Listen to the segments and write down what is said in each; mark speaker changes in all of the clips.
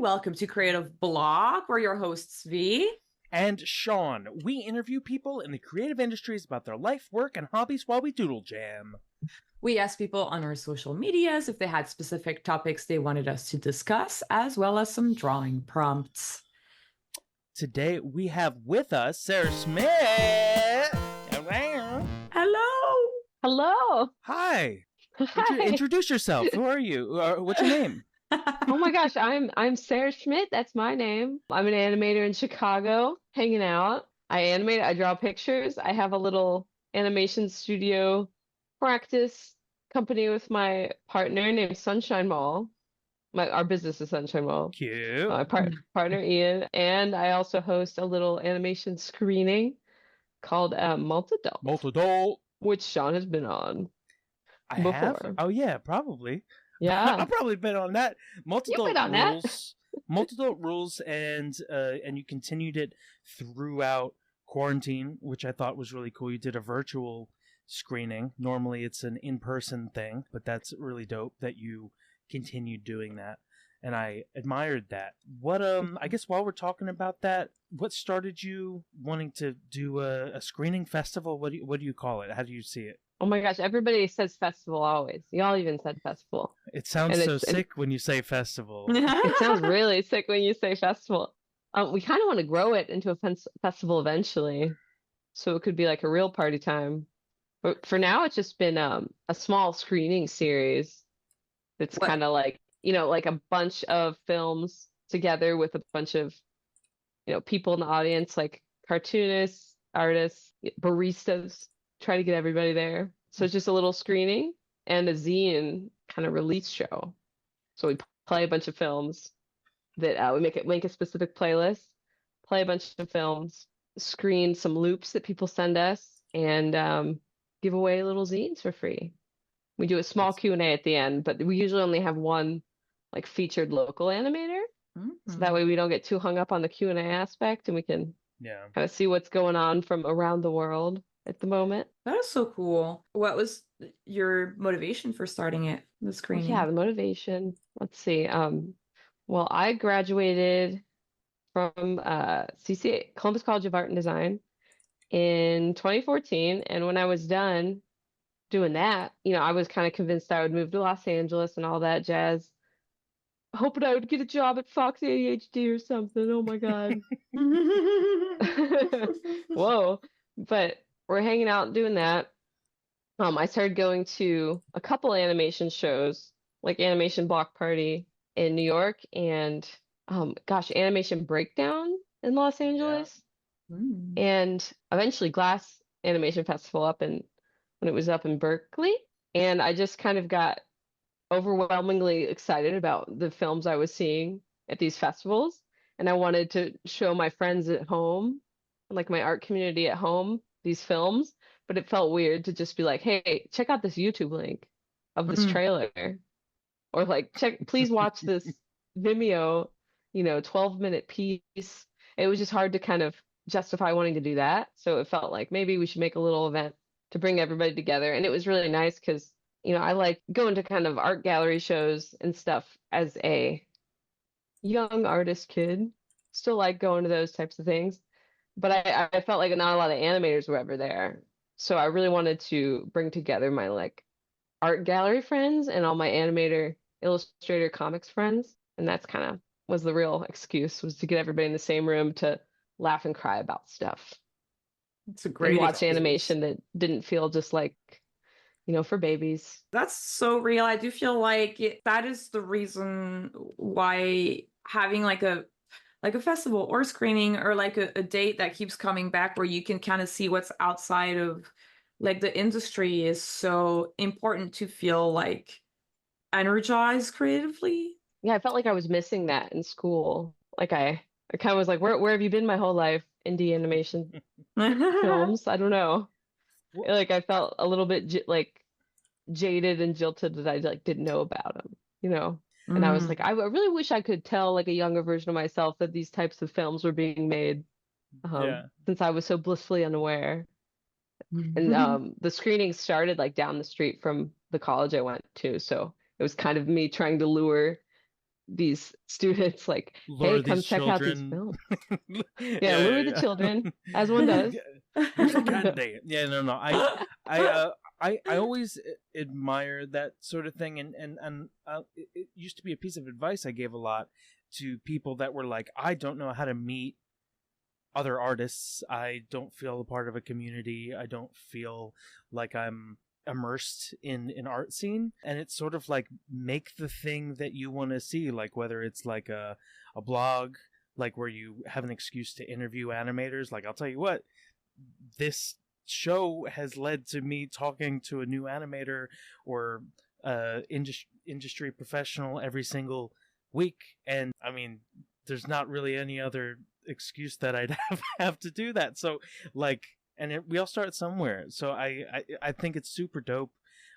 Speaker 1: Welcome to Creative Block. We're your hosts, V
Speaker 2: and Sean. We interview people in the creative industries about their life, work, and hobbies while we doodle jam.
Speaker 1: We asked people on our social medias if they had specific topics they wanted us to discuss, as well as some drawing prompts.
Speaker 2: Today we have with us SARAH SCHMIDT.
Speaker 1: Hello.
Speaker 3: Hello.
Speaker 2: Hi.
Speaker 3: Hi.
Speaker 2: Introduce yourself. Who are you? What's your name?
Speaker 3: Oh my gosh, I'm SARAH SCHMIDT. That's my name. I'm an animator in Chicago, hanging out. I animate, I draw pictures. I have a little animation studio practice company with my partner named Sunshine Mall. Our business is Sunshine Mall.
Speaker 2: Cute.
Speaker 3: My partner Ian, and I also host a little animation screening called Malt Adult.
Speaker 2: Malt Adult.
Speaker 3: Which Sean has been on.
Speaker 2: I
Speaker 3: before.
Speaker 2: have? Oh yeah, probably.
Speaker 3: Yeah.
Speaker 2: I've probably been on that. Malt Adult rules. Malt Adult rules, and you continued it throughout quarantine, which I thought was really cool. You did a virtual screening. Normally it's an in-person thing, but that's really dope that you continued doing that. And I admired that. What I guess while we're talking about that, what started you wanting to do a screening festival? What do you call it? How do you see it?
Speaker 3: Oh my gosh, everybody says festival always. Y'all even said festival.
Speaker 2: It sounds so sick when you say festival.
Speaker 3: It sounds really sick when you say festival. We kind of want to grow it into a festival eventually, so it could be like a real party time. But for now, it's just been a small screening series. It's kind of like, like a bunch of films together with a bunch of, people in the audience, like cartoonists, artists, baristas. Try to get everybody there. So it's just a little screening and a zine kind of release show. So we play a bunch of films that we make a specific playlist, play a bunch of films, screen some loops that people send us, and give away little zines for free. We do a small Q&A at the end, but we usually only have one like featured local animator. So that way we don't get too hung up on the Q&A aspect, and we can kind of see what's going on from around the world at the moment.
Speaker 1: That is so cool. What was your motivation for starting it, the screening?
Speaker 3: Yeah, the motivation. Let's see. Well, I graduated from CCA, Columbus College of Art and Design, in 2014. And when I was done doing that, I was kind of convinced I would move to Los Angeles and all that jazz, hoping I would get a job at Fox ADHD or something. Oh my God. Whoa. But we're hanging out doing that. I started going to a couple animation shows, like Animation Block Party in New York and Animation Breakdown in Los Angeles.
Speaker 1: Yeah.
Speaker 3: And eventually Glass Animation Festival when it was up in Berkeley. And I just kind of got overwhelmingly excited about the films I was seeing at these festivals. And I wanted to show my friends at home, like my art community at home, these films, but it felt weird to just be like, hey, check out this YouTube link of this trailer, or like, please watch this Vimeo, 12-minute piece. It was just hard to kind of justify wanting to do that. So it felt like maybe we should make a little event to bring everybody together. And it was really nice because, I like going to kind of art gallery shows and stuff as a young artist kid. Still like going to those types of things. But I felt like not a lot of animators were ever there. So I really wanted to bring together my like art gallery friends and all my animator, illustrator, comics friends. And that's kind of was the real excuse, was to get everybody in the same room to laugh and cry about stuff.
Speaker 1: It's a great
Speaker 3: and watch
Speaker 1: excuse.
Speaker 3: Animation that didn't feel just like, for babies.
Speaker 1: That's so real. I do feel like that is the reason why having like a festival or screening or like a date that keeps coming back where you can kind of see what's outside of like the industry is so important to feel like energized creatively.
Speaker 3: Yeah, I felt like I was missing that in school. Like I kind of was like, where have you been my whole life? Indie animation films? I don't know. Like I felt a little bit like jaded and jilted that I like didn't know about them, And I was like, I really wish I could tell like a younger version of myself that these types of films were being made, since I was so blissfully unaware. And the screening started like down the street from the college I went to, so it was kind of me trying to lure
Speaker 2: Lure
Speaker 3: students like, hey, come
Speaker 2: these
Speaker 3: check out these
Speaker 2: children.
Speaker 3: films. Yeah, lure the children, as one does.
Speaker 2: Here's your candy. Yeah, no. I always admire that sort of thing, and it used to be a piece of advice I gave a lot to people that were like, I don't know how to meet other artists. I don't feel a part of a community. I don't feel like I'm immersed in an art scene. And it's sort of like, make the thing that you want to see, like whether it's like a blog, like where you have an excuse to interview animators. Like, I'll tell you what, this show has led to me talking to a new animator or industry professional every single week. And I mean, there's not really any other excuse that I'd have to do that. So like, we all start somewhere. So I think it's super dope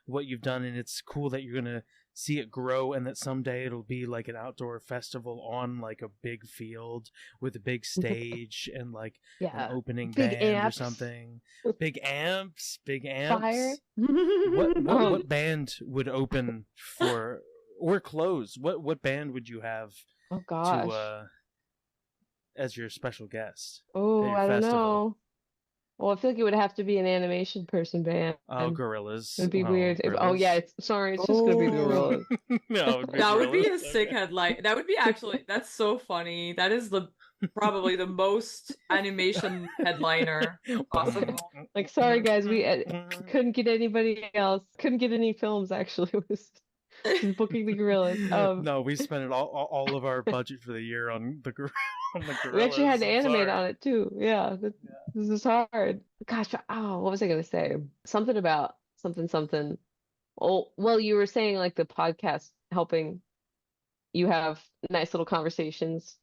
Speaker 2: what you've done, and it's cool that you're gonna see it grow, and that someday it'll be like an outdoor festival on like a big field with a big stage and like an opening
Speaker 3: big
Speaker 2: band
Speaker 3: amps.
Speaker 2: or something. Big amps.
Speaker 3: Fire.
Speaker 2: What band would open for or close? What band would you have?
Speaker 3: Oh gosh.
Speaker 2: To as your special guest?
Speaker 3: Oh, I don't know. Well, I feel like it would have to be an animation person band.
Speaker 2: Oh, Gorillas.
Speaker 3: It'd be weird. Oh yeah, it's just gonna be Gorillas.
Speaker 2: No,
Speaker 1: that would be a sick headline. That would be that's so funny. That is probably the most animation headliner possible.
Speaker 3: Like, sorry guys, we couldn't get anybody else. Couldn't get any films actually. Just booking the Gorillas.
Speaker 2: No, we spent all of our budget for the year on the Gorillas.
Speaker 3: We actually had to animate on it too. Yeah, this is hard. Gosh, what was I gonna say? Something about something. Well, you were saying like the podcast helping you have nice little conversations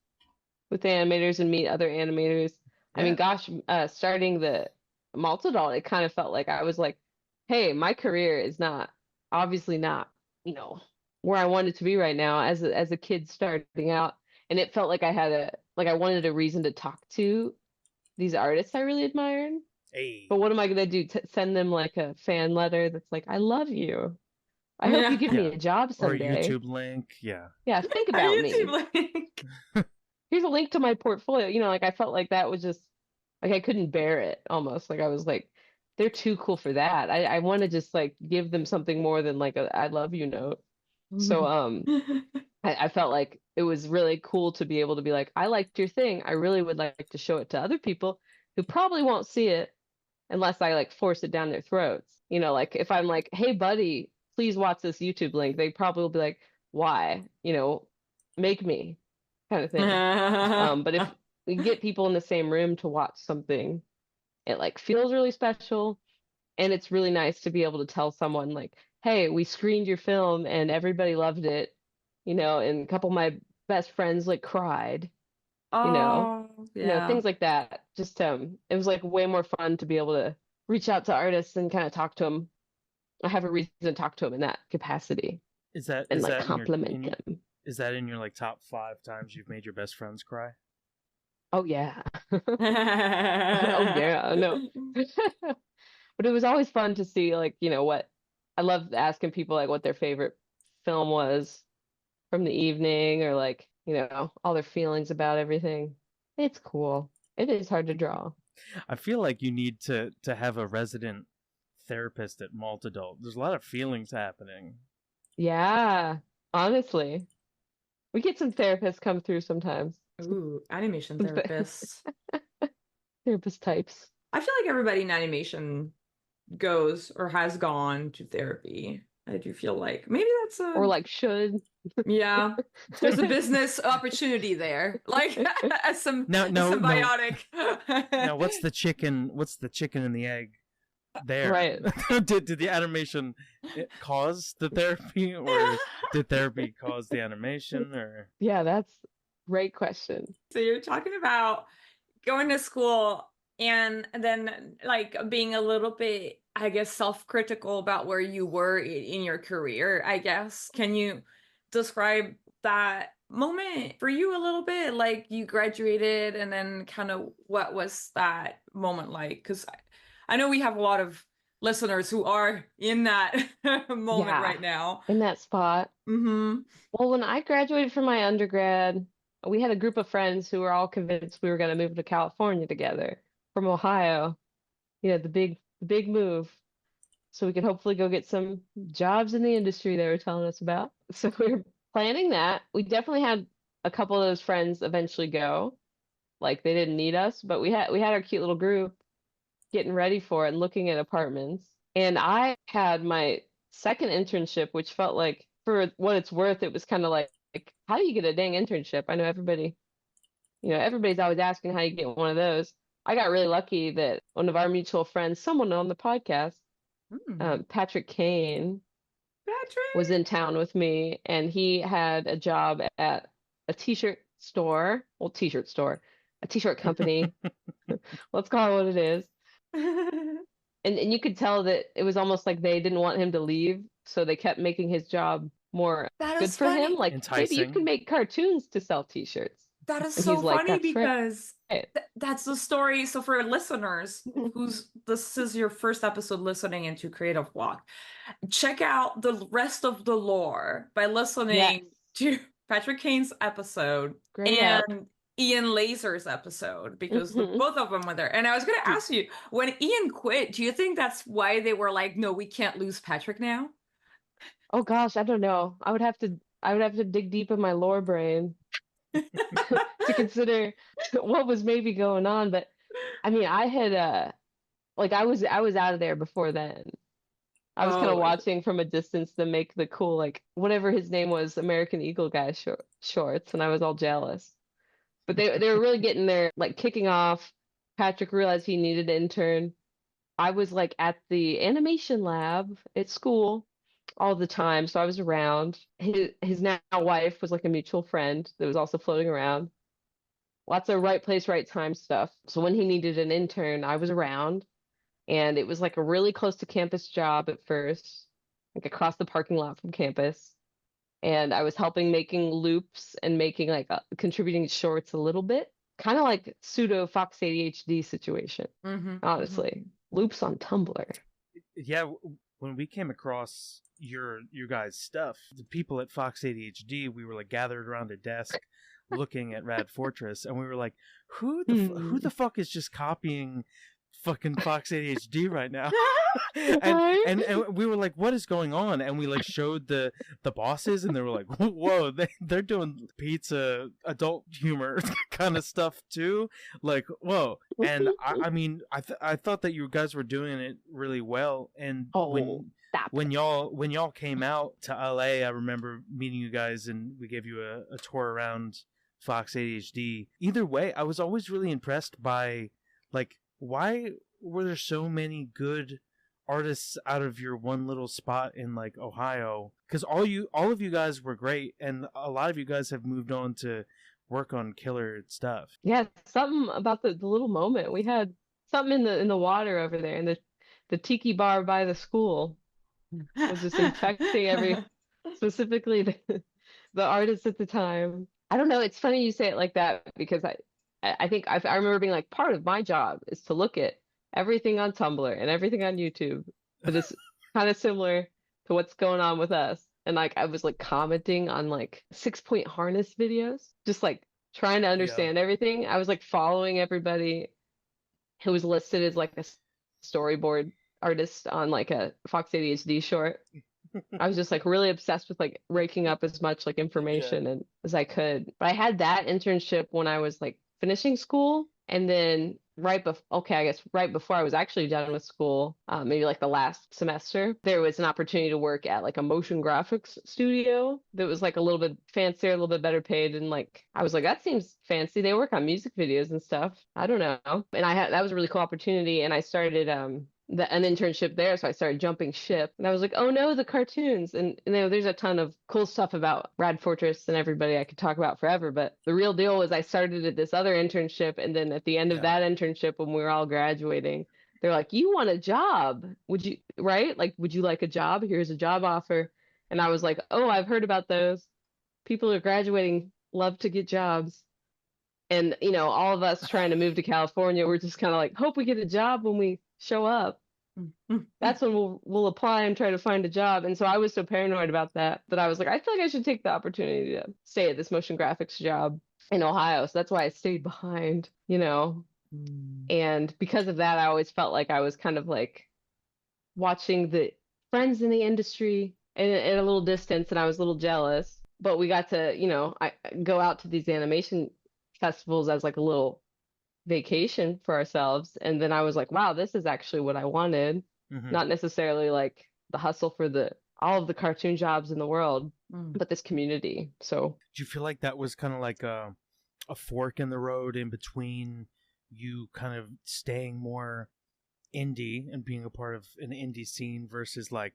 Speaker 3: with the animators and meet other animators. Yeah. I mean, gosh, starting the Malt Adult, it kind of felt like I was like, hey, my career is obviously not, where I wanted to be right now as a kid starting out. And it felt like I wanted a reason to talk to these artists I really admired.
Speaker 2: Hey.
Speaker 3: But what am I going to do? Send them like a fan letter that's like, I love you. I hope you give me a job someday.
Speaker 2: Or a YouTube link. Yeah.
Speaker 3: Yeah, think about me. Link. Here's a link to my portfolio. Like I felt like that was just, like I couldn't bear it almost. Like I was like, they're too cool for that. I want to just like give them something more than like a I love you note. So I felt like it was really cool to be able to be like, I liked your thing. I really would like to show it to other people who probably won't see it unless I like force it down their throats. Like if I'm like, hey buddy, please watch this YouTube link, they probably will be like, why? Make me, kind of thing. But if we get people in the same room to watch something, it like feels really special. And it's really nice to be able to tell someone like, hey, we screened your film and everybody loved it, and a couple of my best friends like cried,
Speaker 1: yeah.
Speaker 3: Things like that. Just it was like way more fun to be able to reach out to artists and kind of talk to them. I have a reason to talk to them in that capacity.
Speaker 2: Is that
Speaker 3: compliment them?
Speaker 2: Is that in your like top 5 times you've made your best friends cry?
Speaker 3: Oh yeah. Oh yeah. No. But it was always fun to see like, what I loved asking people like what their favorite film was from the evening, or like, all their feelings about everything. It's cool. It is hard to draw.
Speaker 2: I feel like you need to have a resident therapist at Malt Adult. There's a lot of feelings happening.
Speaker 3: Yeah, honestly. We get some therapists come through sometimes.
Speaker 1: Ooh, animation therapists.
Speaker 3: Therapist types.
Speaker 1: I feel like everybody in animation goes or has gone to therapy. I do feel like maybe that's
Speaker 3: or like should.
Speaker 1: Yeah, there's a business opportunity there, like as some symbiotic.
Speaker 2: Now, what's the chicken and the egg there?
Speaker 3: Right.
Speaker 2: did the animation cause the therapy, or did therapy cause the animation? Or
Speaker 3: yeah, that's a great question.
Speaker 1: So you're talking about going to school and then like being a little bit, I guess, self-critical about where you were in your career, I guess. Can you describe that moment for you a little bit? Like you graduated and then kind of what was that moment like? Because I know we have a lot of listeners who are in that moment right now.
Speaker 3: In that spot.
Speaker 1: Mm-hmm.
Speaker 3: Well, when I graduated from my undergrad, we had a group of friends who were all convinced we were going to move to California together from Ohio. You know, the big move. So we could hopefully go get some jobs in the industry they were telling us about. So we were planning that. We definitely had a couple of those friends eventually go. Like they didn't need us, but we had our cute little group getting ready for it and looking at apartments. And I had my second internship, which felt like, for what it's worth, it was kind of like, how do you get a dang internship? I know everybody, everybody's always asking how you get one of those. I got really lucky that one of our mutual friends, someone on the podcast, Patrick Kane, was in town with me, and he had a job at a t-shirt store, a t-shirt company. Let's call it what it is. And you could tell that it was almost like they didn't want him to leave, so they kept making his job more good for him. Like,
Speaker 2: enticing.
Speaker 3: maybe you can make cartoons to sell t-shirts.
Speaker 1: That is
Speaker 3: And
Speaker 1: so
Speaker 3: he's like,
Speaker 1: funny
Speaker 3: "That's
Speaker 1: because
Speaker 3: right."
Speaker 1: that's the story. So for listeners this is your first episode listening into Creative Block, check out the rest of the lore by listening to Patrick Kane's episode and Ian Laser's episode, because both of them were there. And I was going to ask you, when Ian quit, do you think that's why they were like, no, we can't lose Patrick now?
Speaker 3: Oh gosh, I don't know. I would have to dig deep in my lore brain to consider what was maybe going on. But I mean, I had like I was out of there before then. I was kind of watching from a distance to make the cool, like, whatever his name was, American Eagle guy shorts, and I was all jealous. But they were really getting there, like, kicking off. Patrick realized he needed an intern. I was like at the animation lab at school all the time, so I was around. His now wife was like a mutual friend that was also floating around. Lots of right place, right time stuff. So when he needed an intern, I was around. And it was like a really close to campus job at first, like across the parking lot from campus. And I was helping making loops and making like contributing shorts a little bit, kind of like pseudo Fox ADHD situation, honestly. Loops on Tumblr.
Speaker 2: Yeah, when we came across your guys' stuff, the people at Fox ADHD, we were like gathered around a desk looking at Rad Fortress, and we were like, who the fuck is just copying fucking Fox ADHD right now? and we were like, what is going on? And we like showed the bosses, and they were like, whoa, they're doing pizza adult humor kind of stuff too, like, whoa. And I mean, I thought that you guys were doing it really well. And when y'all came out to LA, I remember meeting you guys, and we gave you a tour around Fox ADHD. Either way, I was always really impressed by, like, why were there so many good artists out of your one little spot in like Ohio? Because all of you guys were great, and a lot of you guys have moved on to work on killer stuff.
Speaker 3: Yeah, something about the little moment. We had something in the water over there, and the tiki bar by the school was just infecting specifically the artists at the time. I don't know. It's funny you say it like that, because I think I remember being like, part of my job is to look at everything on Tumblr and everything on YouTube that is kind of similar to what's going on with us. And like I was like commenting on like 6-point harness videos, just like trying to understand everything. I was like following everybody who was listed as like a storyboard artist on like a Fox ADHD short. I was just like really obsessed with like raking up as much like information and as I could. But I had that internship when I was like finishing school, and then right before I was actually done with school, maybe like the last semester, there was an opportunity to work at like a motion graphics studio that was like a little bit fancier, a little bit better paid, and like I was like, that seems fancy. They work on music videos and stuff. I don't know. And that was a really cool opportunity, and I started an internship there, so I started jumping ship, and I was like, oh no, the cartoons. And there's a ton of cool stuff about Rad Fortress and everybody I could talk about forever, but the real deal was I started at this other internship, and then at the end of that internship, when we were all graduating, they're like, you want a job, would you like a job? Here's a job offer. And I was like, oh, I've heard about those. People are graduating, love to get jobs. And all of us trying to move to California, we're just kind of like, hope we get a job when we show up. That's when we'll apply and try to find a job. And so I was so paranoid about that I was like, I feel like I should take the opportunity to stay at this motion graphics job in Ohio. So that's why I stayed behind, you know. And because of that, I always felt like I was kind of like watching the friends in the industry at a little distance, and I was a little jealous. But we got to, you know, I go out to these animation festivals as like a little vacation for ourselves. And then I was like, wow, this is actually what I wanted. Not necessarily like the hustle for all of the cartoon jobs in the world, but this community. So
Speaker 2: do you feel like that was kind of like a fork in the road in between you kind of staying more indie and being a part of an indie scene versus like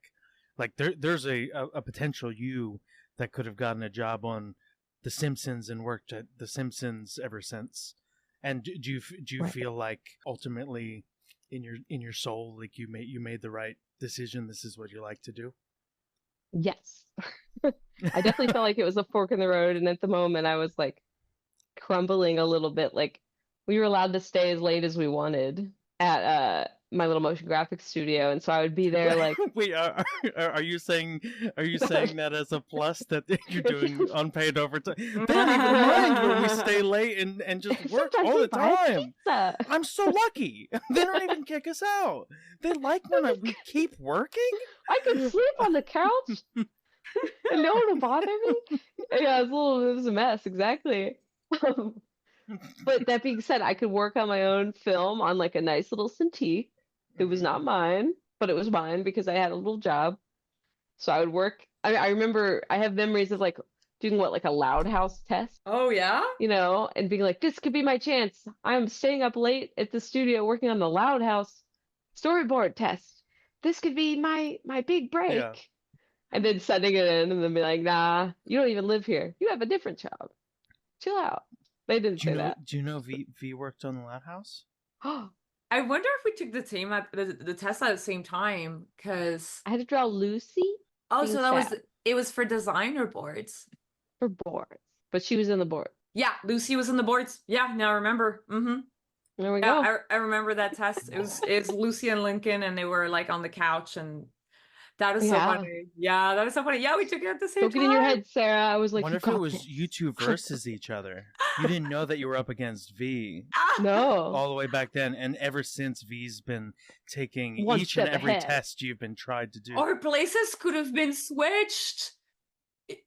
Speaker 2: there's a potential you that could have gotten a job on The Simpsons and worked at The Simpsons ever since? And do you
Speaker 3: Right.
Speaker 2: feel like ultimately in your soul, like you made the right decision? This is what you like to do.
Speaker 3: yes, I definitely felt like it was a fork in the road. And at the moment I was like crumbling a little bit. Like we were allowed to stay as late as we wanted at my little motion graphics studio, and so I would be there like
Speaker 2: Wait, are you saying that as a plus that you're doing unpaid overtime? They don't even mind when we stay late and just work
Speaker 3: sometimes
Speaker 2: all
Speaker 3: we
Speaker 2: the
Speaker 3: buy
Speaker 2: time.
Speaker 3: pizza.
Speaker 2: I'm so lucky. They don't even kick us out. They like when we keep working.
Speaker 3: I could sleep on the couch and no one would bother me. Yeah, it was a mess, exactly. But that being said, I could work on my own film on like a nice little Cintiq. It was not mine, but it was mine because I had a little job. So I would work. I remember I have memories of like doing like a Loud House test,
Speaker 1: Oh yeah?
Speaker 3: you know, and being like, this could be my chance. I'm staying up late at the studio working on the Loud House storyboard test. This could be my big break.
Speaker 2: Yeah.
Speaker 3: And then sending it in and then be like, nah, you don't even live here. You have a different job. Chill out. They didn't say that.
Speaker 2: Do you know V worked on the Loud House?
Speaker 1: I wonder if we took the test at the same time, because
Speaker 3: I had to draw Lucy
Speaker 1: oh,
Speaker 3: being
Speaker 1: so that
Speaker 3: sad
Speaker 1: it was for designer boards.
Speaker 3: for boards, but she was in the board.
Speaker 1: Yeah, Lucy was in the boards. Yeah, now I remember.
Speaker 3: There we
Speaker 1: Yeah,
Speaker 3: go.
Speaker 1: I remember that test. It was Lucy and Lincoln, and they were like on the couch, and that is so
Speaker 3: Yeah.
Speaker 1: funny. Yeah, that is so funny. Yeah, we took it at the same
Speaker 3: Don't
Speaker 1: time.
Speaker 3: get in your head, Sarah. I was like,
Speaker 2: Wonder
Speaker 3: you
Speaker 2: if it
Speaker 3: got
Speaker 2: was
Speaker 3: this.
Speaker 2: you two versus each other. You didn't know that you were up against V
Speaker 3: No.
Speaker 2: all the way back then, and ever since V's been taking
Speaker 3: One
Speaker 2: each and
Speaker 3: step
Speaker 2: every
Speaker 3: ahead.
Speaker 2: test you've been tried to do.
Speaker 1: Our places could have been switched.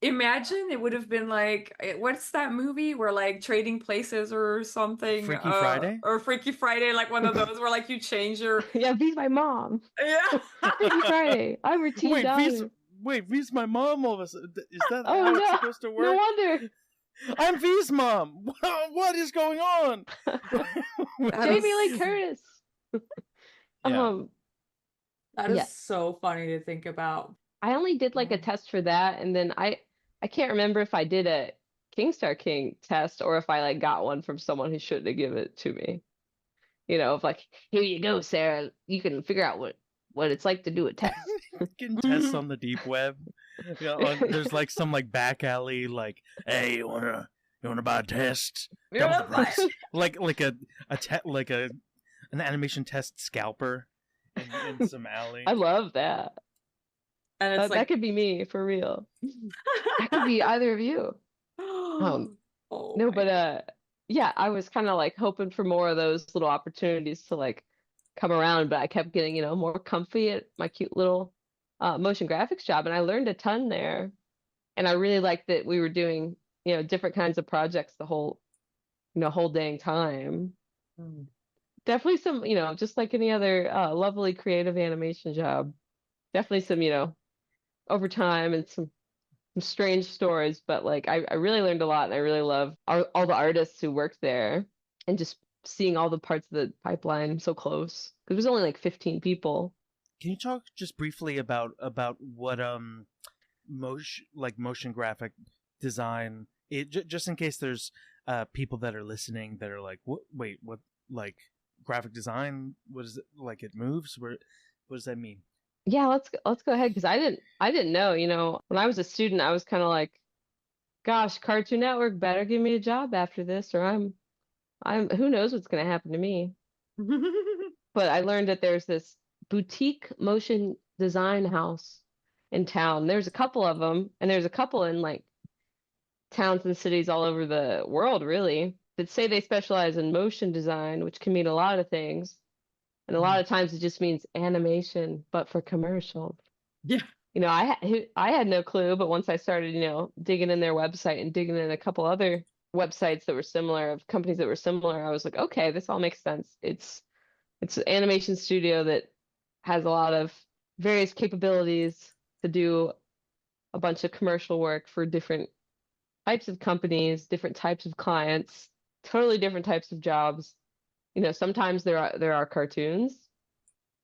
Speaker 1: Imagine it would have been like, what's that movie where like Trading Places or something?
Speaker 2: Freaky Friday?
Speaker 1: Or Freaky Friday, like one of those where like you change your
Speaker 3: Yeah, V's my mom.
Speaker 1: yeah.
Speaker 3: Freaky Friday. I'm her teen daughter.
Speaker 2: V's my mom all of a sudden. Is that
Speaker 3: Oh
Speaker 2: how
Speaker 3: no!
Speaker 2: it's supposed to work?
Speaker 3: No wonder.
Speaker 2: I'm V's mom. What is going on?
Speaker 3: Jamie Lee Curtis.
Speaker 2: Yeah.
Speaker 1: That is
Speaker 3: Yes.
Speaker 1: so funny to think about.
Speaker 3: I only did like a test for that, and then I can't remember if I did a Kingstar King test or if I like got one from someone who shouldn't have given it to me. You know, of like, here you go, Sarah. You can figure out what it's like to do a test.
Speaker 2: Getting tests on the deep web. There's like some like back alley like, hey, you wanna buy a test? Double the price. like an animation test scalper in some alley.
Speaker 3: I love that.
Speaker 1: And it's
Speaker 3: That could be me for real. That could be either of you.
Speaker 1: oh
Speaker 3: No,
Speaker 1: my
Speaker 3: but yeah, I was kind of like hoping for more of those little opportunities to like come around, but I kept getting, you know, more comfy at my cute little motion graphics job, and I learned a ton there. And I really liked that we were doing, you know, different kinds of projects the whole dang time. Definitely some, you know, just like any other lovely creative animation job. Definitely some, you know, overtime and some strange stories, but like I really learned a lot, and I really love all the artists who worked there, and just seeing all the parts of the pipeline so close, because it was only like 15 people.
Speaker 2: Can you talk just briefly about what motion graphic design, just in case there's people that are listening that are like, what like graphic design, what is it, like it moves, what does that mean?
Speaker 3: Yeah, let's go ahead, because I didn't know, you know, when I was a student I was kind of like, gosh, Cartoon Network better give me a job after this, or I'm who knows what's going to happen to me. But I learned that there's this boutique motion design house in town. There's a couple of them, and there's a couple in like towns and cities all over the world, really, that say they specialize in motion design, which can mean a lot of things. And a lot of times it just means animation, but for commercials.
Speaker 1: Yeah.
Speaker 3: You know, I had no clue, but once I started, you know, digging in their website and digging in a couple other websites that were similar, of companies that were similar, I was like, okay, this all makes sense. It's an animation studio that has a lot of various capabilities to do a bunch of commercial work for different types of companies, different types of clients, totally different types of jobs. You know, sometimes there are cartoons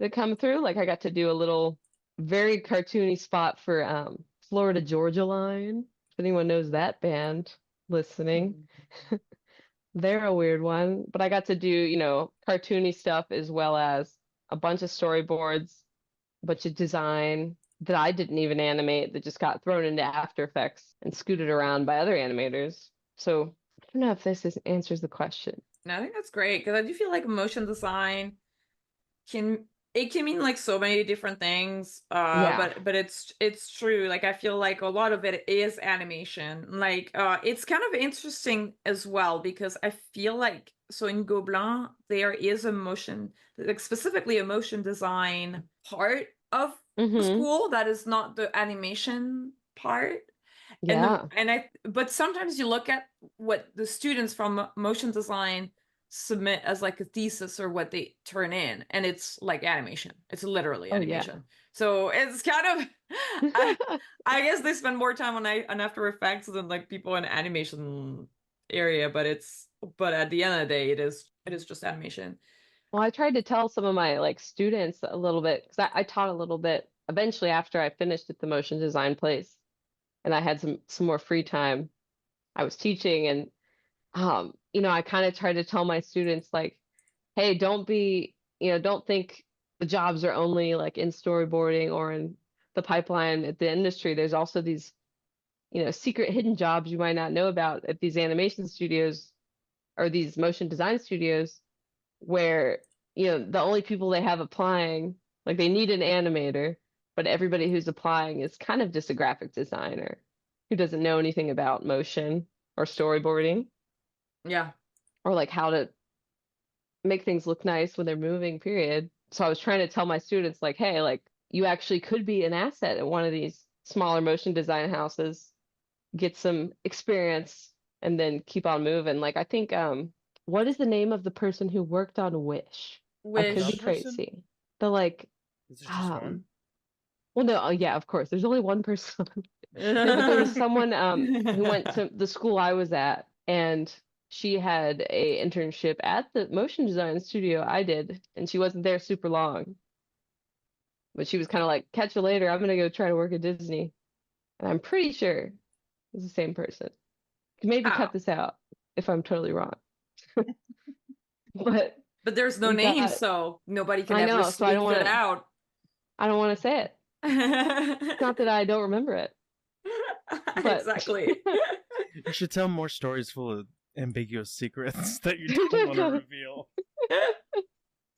Speaker 3: that come through. Like I got to do a little very cartoony spot for Florida Georgia Line. If anyone knows that band listening. They're a weird one, but I got to do, you know, cartoony stuff as well as a bunch of storyboards, a bunch of design that I didn't even animate that just got thrown into After Effects and scooted around by other animators. So I don't know if answers the question.
Speaker 1: No, I think that's great because I do feel like motion design can mean like so many different things. But it's true. Like I feel like a lot of it is animation. Like it's kind of interesting as well because I feel like so in Gobelin there is a motion, like specifically a motion design part of the school that is not the animation part.
Speaker 3: Yeah.
Speaker 1: But sometimes you look at what the students from motion design submit as like a thesis or what they turn in, and it's like animation. It's literally animation. So it's kind of I guess they spend more time on After Effects than like people in animation area, but at the end of the day it is just animation.
Speaker 3: Well, I tried to tell some of my like students a little bit because I taught a little bit eventually after I finished at the motion design place and I had some more free time. I was teaching and you know, I kind of tried to tell my students like, hey, don't think the jobs are only like in storyboarding or in the pipeline at the industry. There's also these, you know, secret hidden jobs you might not know about at these animation studios or these motion design studios where, you know, the only people they have applying, like they need an animator, but everybody who's applying is kind of just a graphic designer who doesn't know anything about motion or storyboarding.
Speaker 1: Yeah.
Speaker 3: Or like how to make things look nice when they're moving, period. So I was trying to tell my students like, hey, like you actually could be an asset at one of these smaller motion design houses, get some experience and then keep on moving. Like I think what is the name of the person who worked on Wish? I could be crazy. The like
Speaker 2: is there just one?
Speaker 3: Well, no, yeah, of course. There's only one person. No, but there was someone who went to the school I was at, and she had a internship at the motion design studio I did, and she wasn't there super long. But she was kind of like, catch you later. I'm gonna go try to work at Disney. And I'm pretty sure it's the same person. Maybe cut this out if I'm totally wrong. But
Speaker 1: there's no name, so nobody can ever
Speaker 3: so I don't want
Speaker 1: it out.
Speaker 3: I don't want to say it. It's not that I don't remember it. But...
Speaker 1: Exactly.
Speaker 2: You should tell more stories full of ambiguous secrets that you don't want to reveal.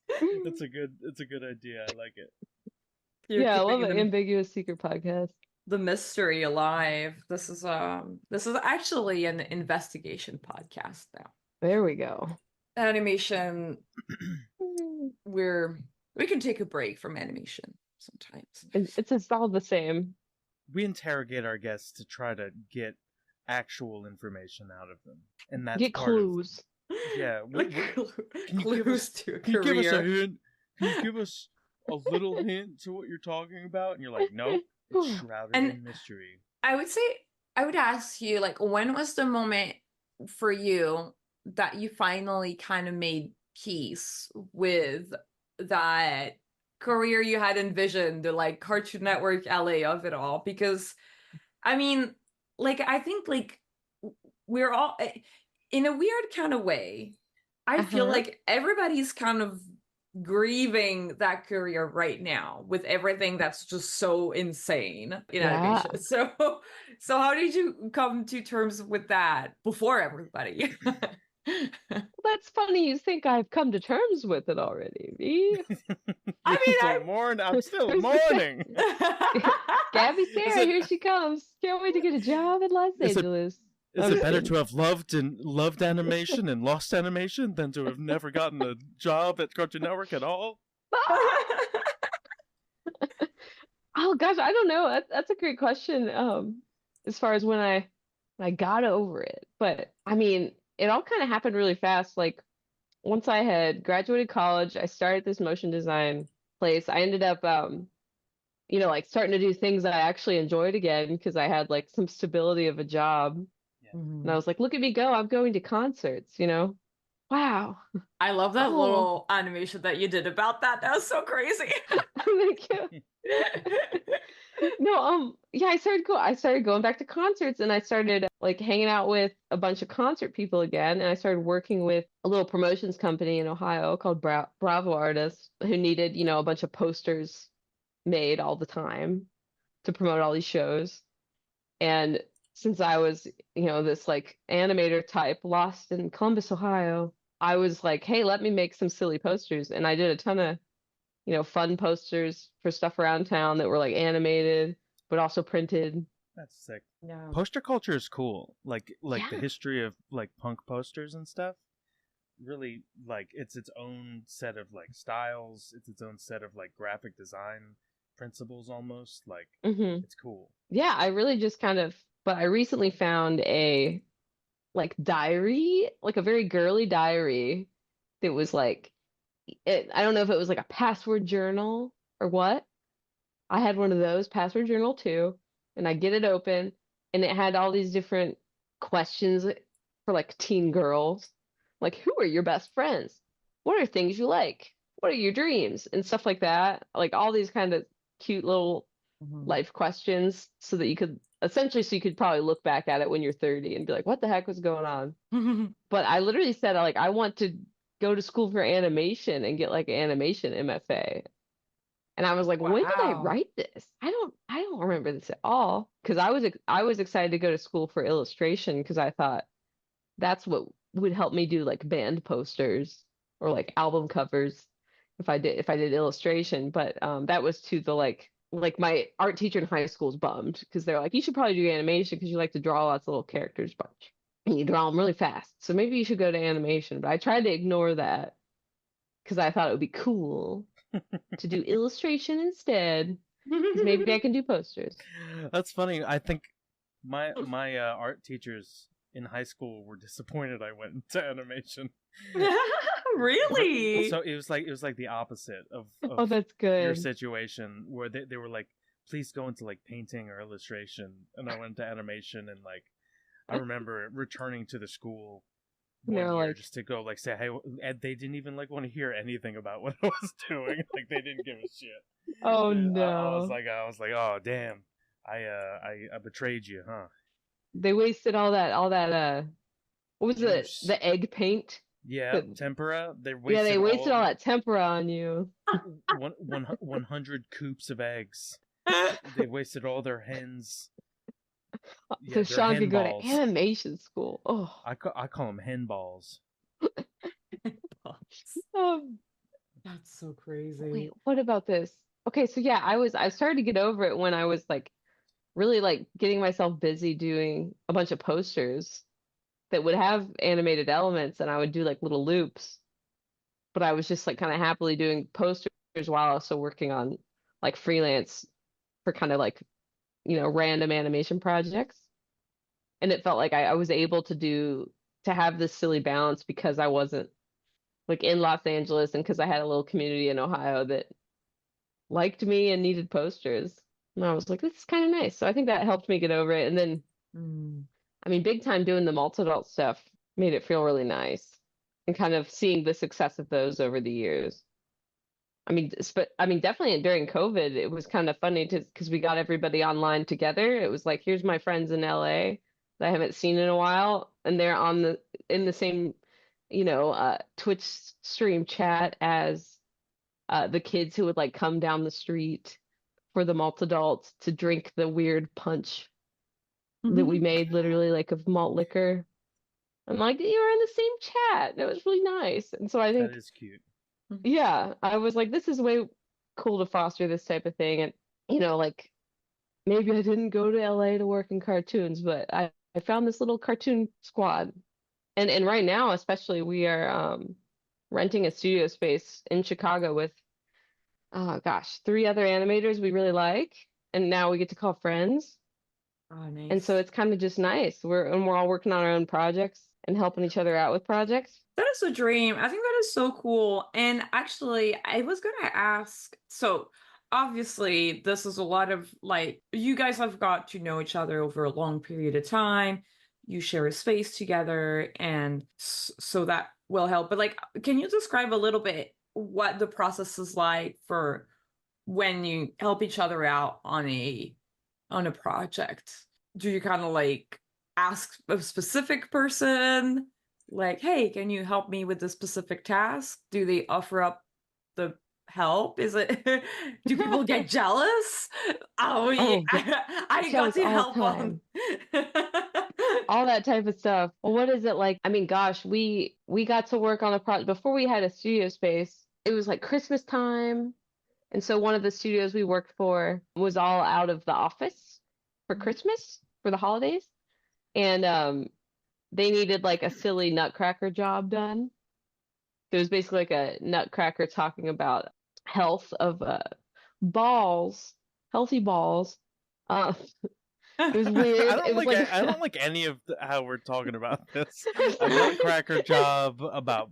Speaker 2: It's a good idea. I like it.
Speaker 3: I love an ambiguous secret podcast.
Speaker 1: The mystery alive. This is actually an investigation podcast now.
Speaker 3: There we go.
Speaker 1: Animation. We can take a break from animation sometimes.
Speaker 3: It's all the same.
Speaker 2: We interrogate our guests to try to get actual information out of them, and that's
Speaker 3: get clues.
Speaker 2: Yeah,
Speaker 1: clues to a career.
Speaker 2: Can you give us a hint? Can you give us a little hint to what you're talking about? And you're like, nope, it's shrouded in mystery.
Speaker 1: I would ask you, like, when was the moment for you that you finally kind of made peace with that career you had envisioned, the like Cartoon Network LA of it all? Because I mean, like, I think like we're all in a weird kind of way. I feel like everybody's kind of grieving that career right now with everything that's just so insane in animation. So how did you come to terms with that before everybody?
Speaker 3: That's funny. You think I've come to terms with it already, VE?
Speaker 2: I'm still mourning.
Speaker 3: Gabby Sarah, here she comes. Can't wait to get a job in Los Angeles.
Speaker 2: Is it better to have loved animation and lost animation than to have never gotten a job at Cartoon Network at all?
Speaker 3: Oh gosh, I don't know. That's a great question. As far as when I got over it, but I mean, it all kind of happened really fast. Like once I had graduated college, I started this motion design place. I ended up, like starting to do things I actually enjoyed again because I had like some stability of a job.
Speaker 2: Yeah.
Speaker 3: And I was like, look at me go. I'm going to concerts, Wow.
Speaker 1: I love that
Speaker 3: Oh.
Speaker 1: little animation that you did about that. That was so crazy.
Speaker 3: Thank you. No, yeah, I started going back to concerts and I started like hanging out with a bunch of concert people again. And I started working with a little promotions company in Ohio called Bravo Artists who needed, a bunch of posters made all the time to promote all these shows. And since I was, this like animator type lost in Columbus, Ohio, I was like, hey, let me make some silly posters. And I did a ton of, fun posters for stuff around town that were like animated, but also printed.
Speaker 2: That's sick.
Speaker 3: Yeah.
Speaker 2: Poster culture is cool. Like
Speaker 3: Yeah.
Speaker 2: the history of like punk posters and stuff. Really, like it's its own set of like styles. It's its own set of like graphic design principles almost. Like it's cool.
Speaker 3: Yeah, I really just but I recently found a like diary, like a very girly diary that was like I don't know if it was like a password journal or what. I had one of those, password journal too, and I get it open and it had all these different questions for like teen girls. Like, who are your best friends? What are things you like? What are your dreams? And stuff like that. Like all these kind of cute little life questions so that you could probably look back at it when you're 30 and be like, what the heck was going on? But I literally said like I want to go to school for animation and get like an animation MFA. And I was like, when did I write this? I don't remember this at all. Because I was excited to go to school for illustration because I thought that's what would help me do like band posters or like album covers if I did illustration. But that was to the like my art teacher in high school is bummed because they're like, you should probably do animation because you like to draw lots of little characters bunch and you draw them really fast. So maybe you should go to animation. But I tried to ignore that because I thought it would be cool to do illustration instead. Maybe I can do posters.
Speaker 2: That's funny. I think my art teachers in high school were disappointed I went into animation.
Speaker 1: Really?
Speaker 2: So it was like the opposite of
Speaker 3: oh, that's good.
Speaker 2: Your situation where they were like, please go into like painting or illustration, and I went to animation. And like I remember returning to the school one year like, just to go like say hey, and they didn't even like want to hear anything about what I was doing. Like they didn't give a shit.
Speaker 3: Oh
Speaker 2: and
Speaker 3: no!
Speaker 2: I was like, oh damn, I betrayed you, huh?
Speaker 3: They wasted all that what was it? The egg paint?
Speaker 2: Yeah, tempera. They wasted
Speaker 3: all that tempera on you.
Speaker 2: 100 coops of eggs. They wasted all their hens.
Speaker 3: So Sean could go to animation school. Oh,
Speaker 2: I call them hen balls.
Speaker 1: That's so crazy.
Speaker 3: Wait, what about this? Okay, so yeah, I started to get over it when I was like really like getting myself busy doing a bunch of posters that would have animated elements and I would do like little loops. But I was just like kind of happily doing posters while also working on like freelance for kind of like, random animation projects. And it felt like I was able to have this silly balance because I wasn't like in Los Angeles and because I had a little community in Ohio that liked me and needed posters. And I was like, this is kind of nice. So I think that helped me get over it. And then, I mean, big time doing the Malt Adult stuff made it feel really nice and kind of seeing the success of those over the years. I mean, definitely during COVID, it was kind of funny because we got everybody online together. It was like, here's my friends in LA that I haven't seen in a while. And they're in the same, Twitch stream chat as the kids who would like come down the street for the Malt Adult to drink the weird punch that we made literally like of malt liquor. I'm like, you were in the same chat. It was really nice. And so I think,
Speaker 2: That is cute.
Speaker 3: yeah, I was like, this is way cool to foster this type of thing. And, like maybe I didn't go to LA to work in cartoons, but I found this little cartoon squad. And right now, especially, we are renting a studio space in Chicago with, oh gosh, 3 other animators we really like. And now we get to call friends.
Speaker 1: Oh,
Speaker 3: And so
Speaker 1: nice.
Speaker 3: it's kind of just nice. We're all working on our own projects and helping each other out with projects.
Speaker 1: That is a dream. I think that is so cool. And actually, I was gonna ask, so obviously this is a lot of like you guys have got to know each other over a long period of time. You share a space together, and so that will help. But like, can you describe a little bit what the process is like for when you help each other out on a project? Do you kind of like ask a specific person, like, hey, can you help me with this specific task? Do they offer up the help? Is it do people get jealous? Oh, yeah.
Speaker 3: Oh, yeah.
Speaker 1: I got
Speaker 3: Jealous
Speaker 1: to
Speaker 3: all the
Speaker 1: help on
Speaker 3: time. All that type of stuff. Well, what is it like? I mean, gosh, we got to work on a project before we had a studio space. It was like Christmas time. And so one of the studios we worked for was all out of the office for Christmas for the holidays. And they needed like a silly nutcracker job done. It was basically like a nutcracker talking about health of balls, healthy balls. Uh, it was weird. It was like
Speaker 2: I don't like any of how we're talking about this. A nutcracker job about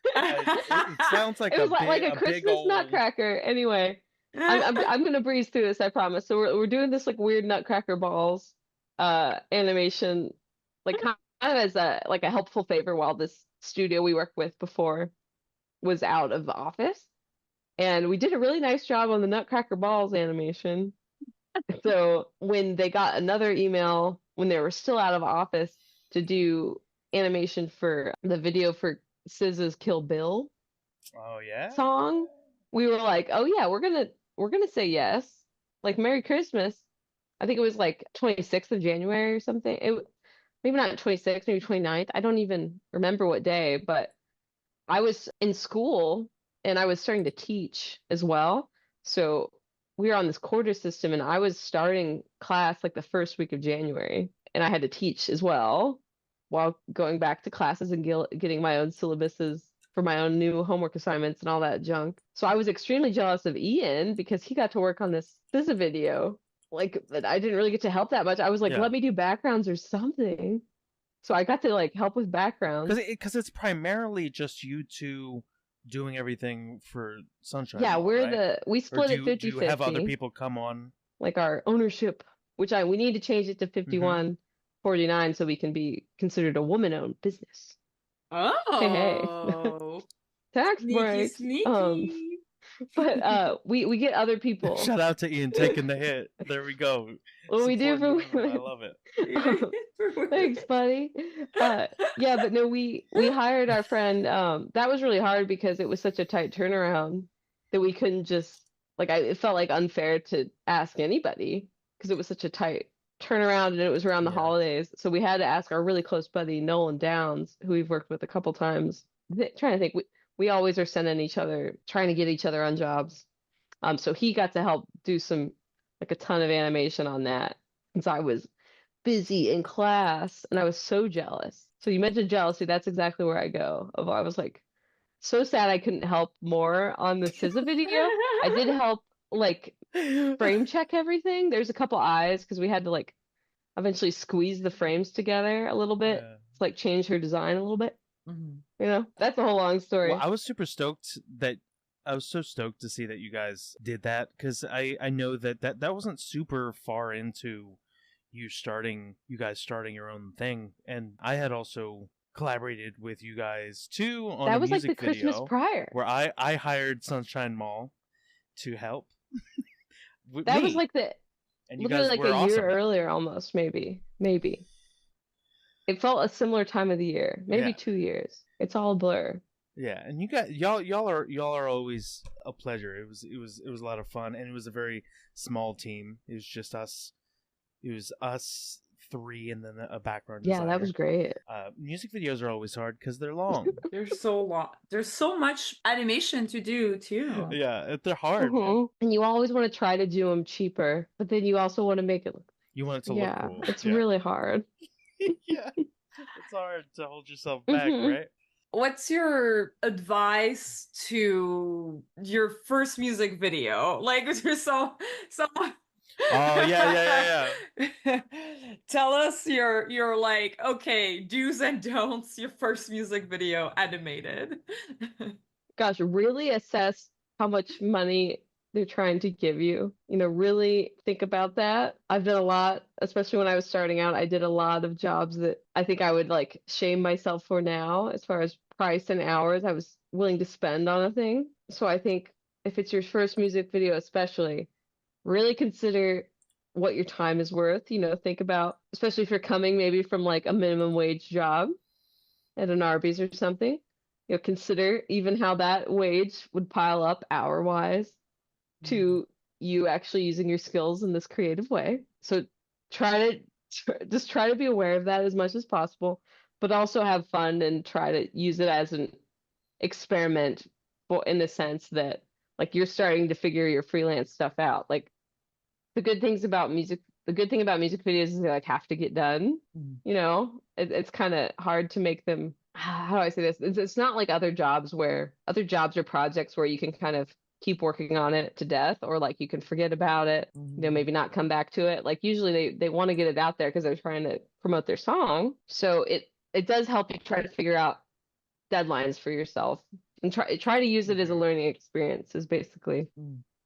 Speaker 2: it sounds like
Speaker 3: it was like
Speaker 2: a
Speaker 3: a
Speaker 2: big
Speaker 3: Christmas
Speaker 2: old
Speaker 3: nutcracker. Anyway, I'm gonna breeze through this, I promise. So we're doing this like weird nutcracker balls animation, like kind of as a like a helpful favor while this studio we worked with before was out of the office. And we did a really nice job on the nutcracker balls animation. So when they got another email when they were still out of office to do animation for the video for SZA's Kill Bill
Speaker 2: Oh yeah.
Speaker 3: song, we were like, "Oh yeah, we're gonna say yes." Like Merry Christmas. I think it was like 26th of January or something. Maybe not 26th, maybe 29th. I don't even remember what day, but I was in school and I was starting to teach as well. So we were on this quarter system and I was starting class like the first week of January and I had to teach as well while going back to classes and getting my own syllabuses for my own new homework assignments and all that junk. So I was extremely jealous of Ian because he got to work on this SZA video. Like, but I didn't really get to help that much. I was like,
Speaker 2: Yeah.
Speaker 3: let me do backgrounds or something. So I got to like help with backgrounds.
Speaker 2: Because it's primarily just you two doing everything for Sunshine.
Speaker 3: Yeah,
Speaker 2: Law, right?
Speaker 3: we split it 50-50.
Speaker 2: Do you have other people come on?
Speaker 3: Like our ownership, which we need to change it to 51-49 so we can be considered a woman-owned business.
Speaker 1: Oh.
Speaker 3: Tax
Speaker 1: Sneaky,
Speaker 3: breaks.
Speaker 1: sneaky.
Speaker 3: But we get other people.
Speaker 2: Shout out to Ian taking the hit. There we go.
Speaker 3: What we do for
Speaker 2: women. I love it.
Speaker 3: Thanks, buddy. Yeah, but no, we hired our friend. That was really hard because it was such a tight turnaround that we couldn't just like it felt like unfair to ask anybody because it was such a tight turnaround and it was around the holidays. So we had to ask our really close buddy Nolan Downs, who we've worked with a couple times. Trying to think, we always are sending each other, trying to get each other on jobs. So he got to help do a ton of animation on that since I was busy in class and I was so jealous. So you mentioned jealousy, that's exactly where I go. I was like so sad I couldn't help more on the SZA video. I did help like frame check everything. There's a couple eyes because we had to like eventually squeeze the frames together a little bit to like change her design a little bit. That's a whole long story.
Speaker 2: Well, I was super stoked I was so stoked to see that you guys did that because I know that wasn't super far into you guys starting your own thing, and I had also collaborated with you guys too on
Speaker 3: that
Speaker 2: a
Speaker 3: was
Speaker 2: music
Speaker 3: like the
Speaker 2: video
Speaker 3: Christmas prior
Speaker 2: where I hired Sunshine Mall to help.
Speaker 3: That was like
Speaker 2: and you
Speaker 3: literally
Speaker 2: guys
Speaker 3: like
Speaker 2: were
Speaker 3: a year
Speaker 2: awesome.
Speaker 3: earlier almost, maybe. It felt a similar time of the year, maybe 2 years. It's all a blur.
Speaker 2: Yeah, and y'all are always a pleasure. It was a lot of fun, and it was a very small team. It was just us. It was us 3 and then a background
Speaker 3: Yeah,
Speaker 2: designer.
Speaker 3: that was great.
Speaker 2: Music videos are always hard because they're long.
Speaker 1: They're so long. There's so much animation to do too.
Speaker 2: Yeah, they're hard. Man.
Speaker 3: And you always want to try to do them cheaper, but then you also want to make it look.
Speaker 2: You want it to look cool.
Speaker 3: It's really hard.
Speaker 2: Yeah, it's hard to hold yourself back, right?
Speaker 1: What's your advice to your first music video? Like, there's so.
Speaker 2: Oh yeah.
Speaker 1: Tell us your like, okay, do's and don'ts, your first music video animated.
Speaker 3: Gosh, really assess how much money they're trying to give you. You know, really think about that. I've done a lot, especially when I was starting out. I did a lot of jobs that I think I would like shame myself for now, as far as price and hours I was willing to spend on a thing. So I think if it's your first music video, especially, really consider what your time is worth. You know, think about, especially if you're coming maybe from like a minimum wage job at an Arby's or something, you know, consider even how that wage would pile up hour-wise to you actually using your skills in this creative way. So try to be aware of that as much as possible, but also have fun and try to use it as an experiment, in the sense that like you're starting to figure your freelance stuff out. Like the good thing about music videos is they like have to get done. You know, it's kind of hard to make them. How do I say this? It's not like other jobs or projects where you can kind of keep working on it to death, or like you can forget about it, you know, maybe not come back to it. Like usually they want to get it out there because they're trying to promote their song. So it does help you try to figure out deadlines for yourself and try to use it as a learning experience is basically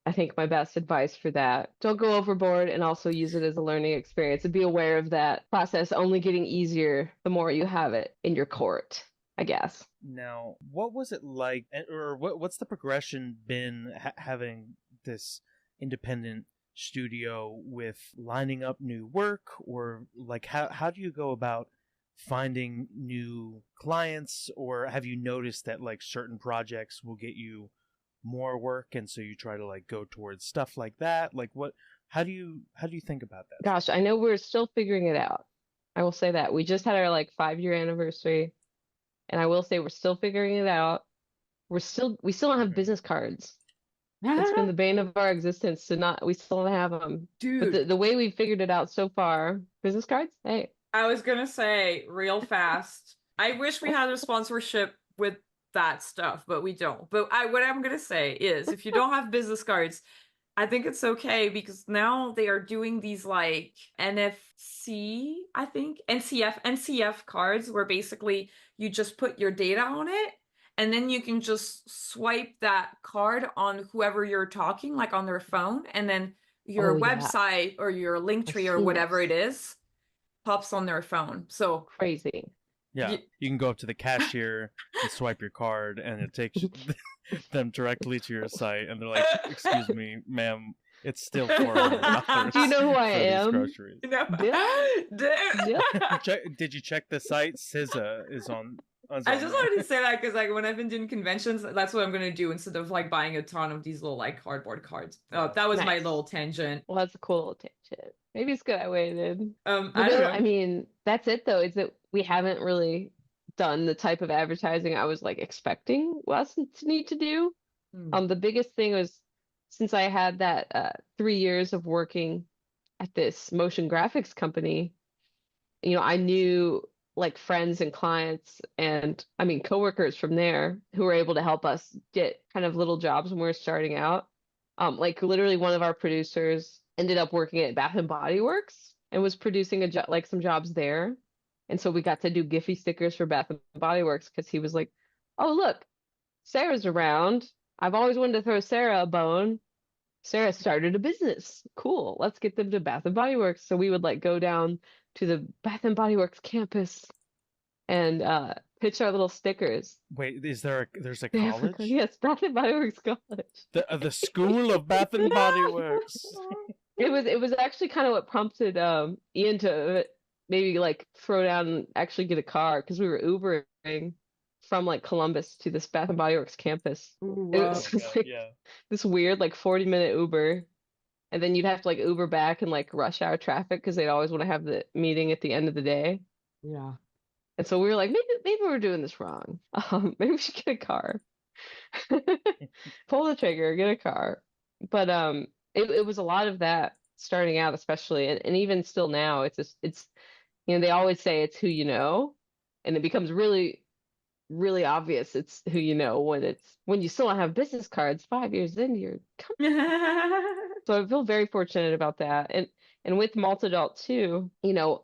Speaker 3: I think my best advice for that. Don't go overboard, and also use it as a learning experience and be aware of that process only getting easier the more you have it in your court, I guess.
Speaker 2: Now, what was it like, or what's the progression been having this independent studio with lining up new work, or like how do you go about finding new clients, or have you noticed that like certain projects will get you more work and so you try to like go towards stuff like that? Like how do you think about that?
Speaker 3: Gosh, I know we're still figuring it out. I will say that. We just had our like 5-year anniversary, and I will say we're still figuring it out. We still don't have business cards. It's been the bane of our existence we still don't have them.
Speaker 1: Dude.
Speaker 3: But the way we figured it out so far, business cards? Hey.
Speaker 1: I was gonna say real fast. I wish we had a sponsorship with that stuff, but we don't. But what I'm gonna say is, if you don't have business cards, I think it's okay, because now they are doing these like NFC, I think, NCF cards, where basically you just put your data on it, and then you can just swipe that card on whoever you're talking, like on their phone, and then your website or your link tree or whatever it is pops on their phone. So
Speaker 3: crazy.
Speaker 2: Yeah, you can go up to the cashier and swipe your card, and it takes them directly to your site, and they're like, "Excuse me, ma'am, it's still $400."
Speaker 3: Do you know who I am?
Speaker 2: Groceries.
Speaker 1: No.
Speaker 2: Did you check the site? SZA is on.
Speaker 1: I just wanted to say that because like when I've been doing conventions, that's what I'm gonna do instead of like buying a ton of these little like cardboard cards. That was my little tangent.
Speaker 3: Well, that's a cool little tangent. Maybe it's good I waited.
Speaker 1: I don't know.
Speaker 3: I mean, that's it though. Is that we haven't really done the type of advertising I was like expecting us to need to do. The biggest thing was, since I had that 3 years of working at this motion graphics company, you know, I knew like friends and clients and I mean coworkers from there who were able to help us get kind of little jobs when we were starting out. Like literally one of our producers ended up working at Bath and Body Works and was producing like some jobs there. And so we got to do Giphy stickers for Bath and Body Works because he was like, "Oh, look, Sarah's around. I've always wanted to throw Sarah a bone. Sarah started a business. Cool. Let's get them to Bath and Body Works." So we would like go down to the Bath and Body Works campus and pitch our little stickers.
Speaker 2: Wait, there's a college?
Speaker 3: Yes, Bath and Body Works College.
Speaker 2: The School of Bath and Body Works.
Speaker 3: It was actually kind of what prompted Ian to maybe like throw down and actually get a car, because we were Ubering from like Columbus to this Bath and Body Works campus.
Speaker 1: Ooh,
Speaker 3: It
Speaker 1: wow.
Speaker 3: was just, like this weird like 40-minute Uber, and then you'd have to like Uber back and like rush hour traffic because they'd always want to have the meeting at the end of the day.
Speaker 4: Yeah.
Speaker 3: And so we were like, maybe we're doing this wrong. Maybe we should get a car. Pull the trigger, get a car. But it was a lot of that starting out, especially, and even still now, it's they always say it's who you know, and it becomes really, really obvious it's who you know when you still don't have business cards 5 years into your company. So I feel very fortunate about that. And with Malt Adult too,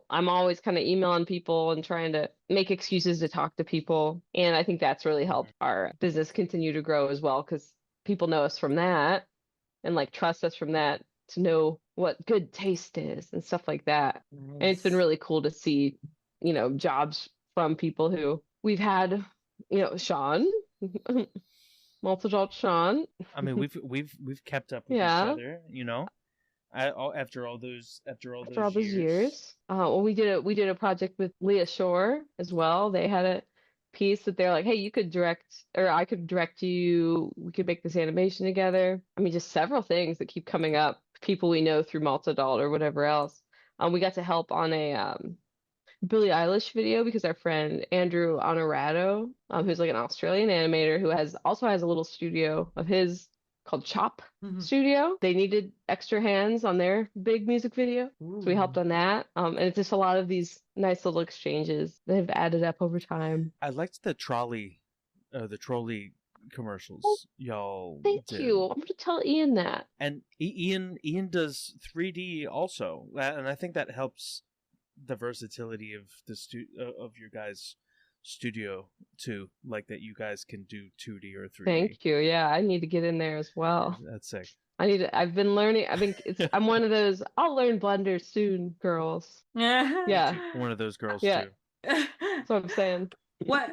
Speaker 3: I'm always kind of emailing people and trying to make excuses to talk to people. And I think that's really helped our business continue to grow as well, because people know us from that and like trust us from that to know what good taste is and stuff like that.
Speaker 4: Nice.
Speaker 3: And it's been really cool to see, jobs from people who we've had, Sean, Malt Adult Sean.
Speaker 2: I mean, we've kept up with each other, after all those
Speaker 3: years. Well, we did a project with Leah Shore as well. They had a piece that they're like, hey, you could direct, or I could direct you. We could make this animation together. I mean, just several things that keep coming up. People we know through Malt Adult or whatever else. We got to help on a Billie Eilish video because our friend Andrew Honorato, who's like an Australian animator who also has a little studio of his called Chop Studio. They needed extra hands on their big music video.
Speaker 4: Ooh.
Speaker 3: So we helped on that. And it's just a lot of these nice little exchanges that have added up over time.
Speaker 2: I liked the trolley commercials y'all
Speaker 3: Thank
Speaker 2: did.
Speaker 3: you. I'm going to tell Ian that.
Speaker 2: And Ian does 3D also. And I think that helps the versatility of of your guys' studio too, like that you guys can do 2D or 3D.
Speaker 3: Thank you. Yeah, I need to get in there as well.
Speaker 2: That's sick.
Speaker 3: I've been learning. I'm one of those I'll learn Blender soon girls. Yeah.
Speaker 2: One of those girls
Speaker 3: Yeah.
Speaker 2: too.
Speaker 3: That's what I'm saying.
Speaker 1: What?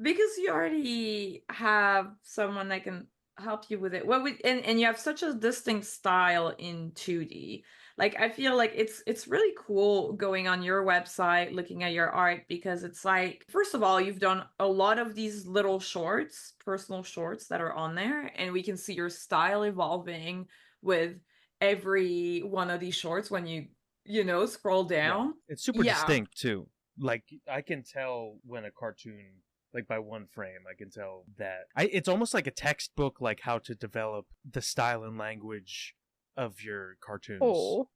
Speaker 1: Because you already have someone that can help you with it. And you have such a distinct style in 2D. Like, I feel like it's really cool going on your website, looking at your art, because it's like, first of all, you've done a lot of these little shorts, personal shorts that are on there, and we can see your style evolving with every one of these shorts when you scroll down.
Speaker 2: Yeah. It's super distinct too. Like, I can tell when a cartoon, like by one frame, I can tell that it's almost like a textbook, like how to develop the style and language of your cartoons,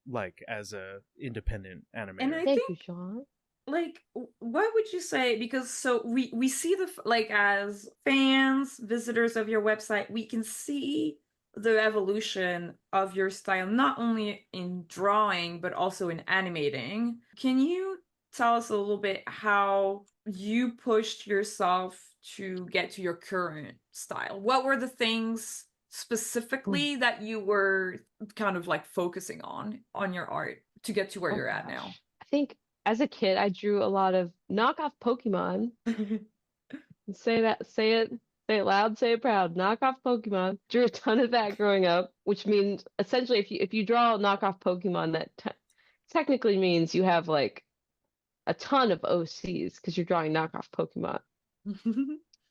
Speaker 2: like as a independent animator.
Speaker 1: And I
Speaker 3: Thank
Speaker 1: think,
Speaker 3: you, Sean.
Speaker 1: like, what would you say? Because so we see like, as fans, visitors of your website, we can see the evolution of your style, not only in drawing but also in animating. Can you tell us a little bit how you pushed yourself to get to your current style? What were the things specifically that you were kind of like focusing on your art to get to where you're at now?
Speaker 3: I think as a kid, I drew a lot of knockoff Pokemon. Say it loud, say it proud. Knockoff Pokemon. Drew a ton of that growing up, which means essentially if you draw a knockoff Pokemon, that technically means you have like a ton of OCs because you're drawing knockoff Pokemon.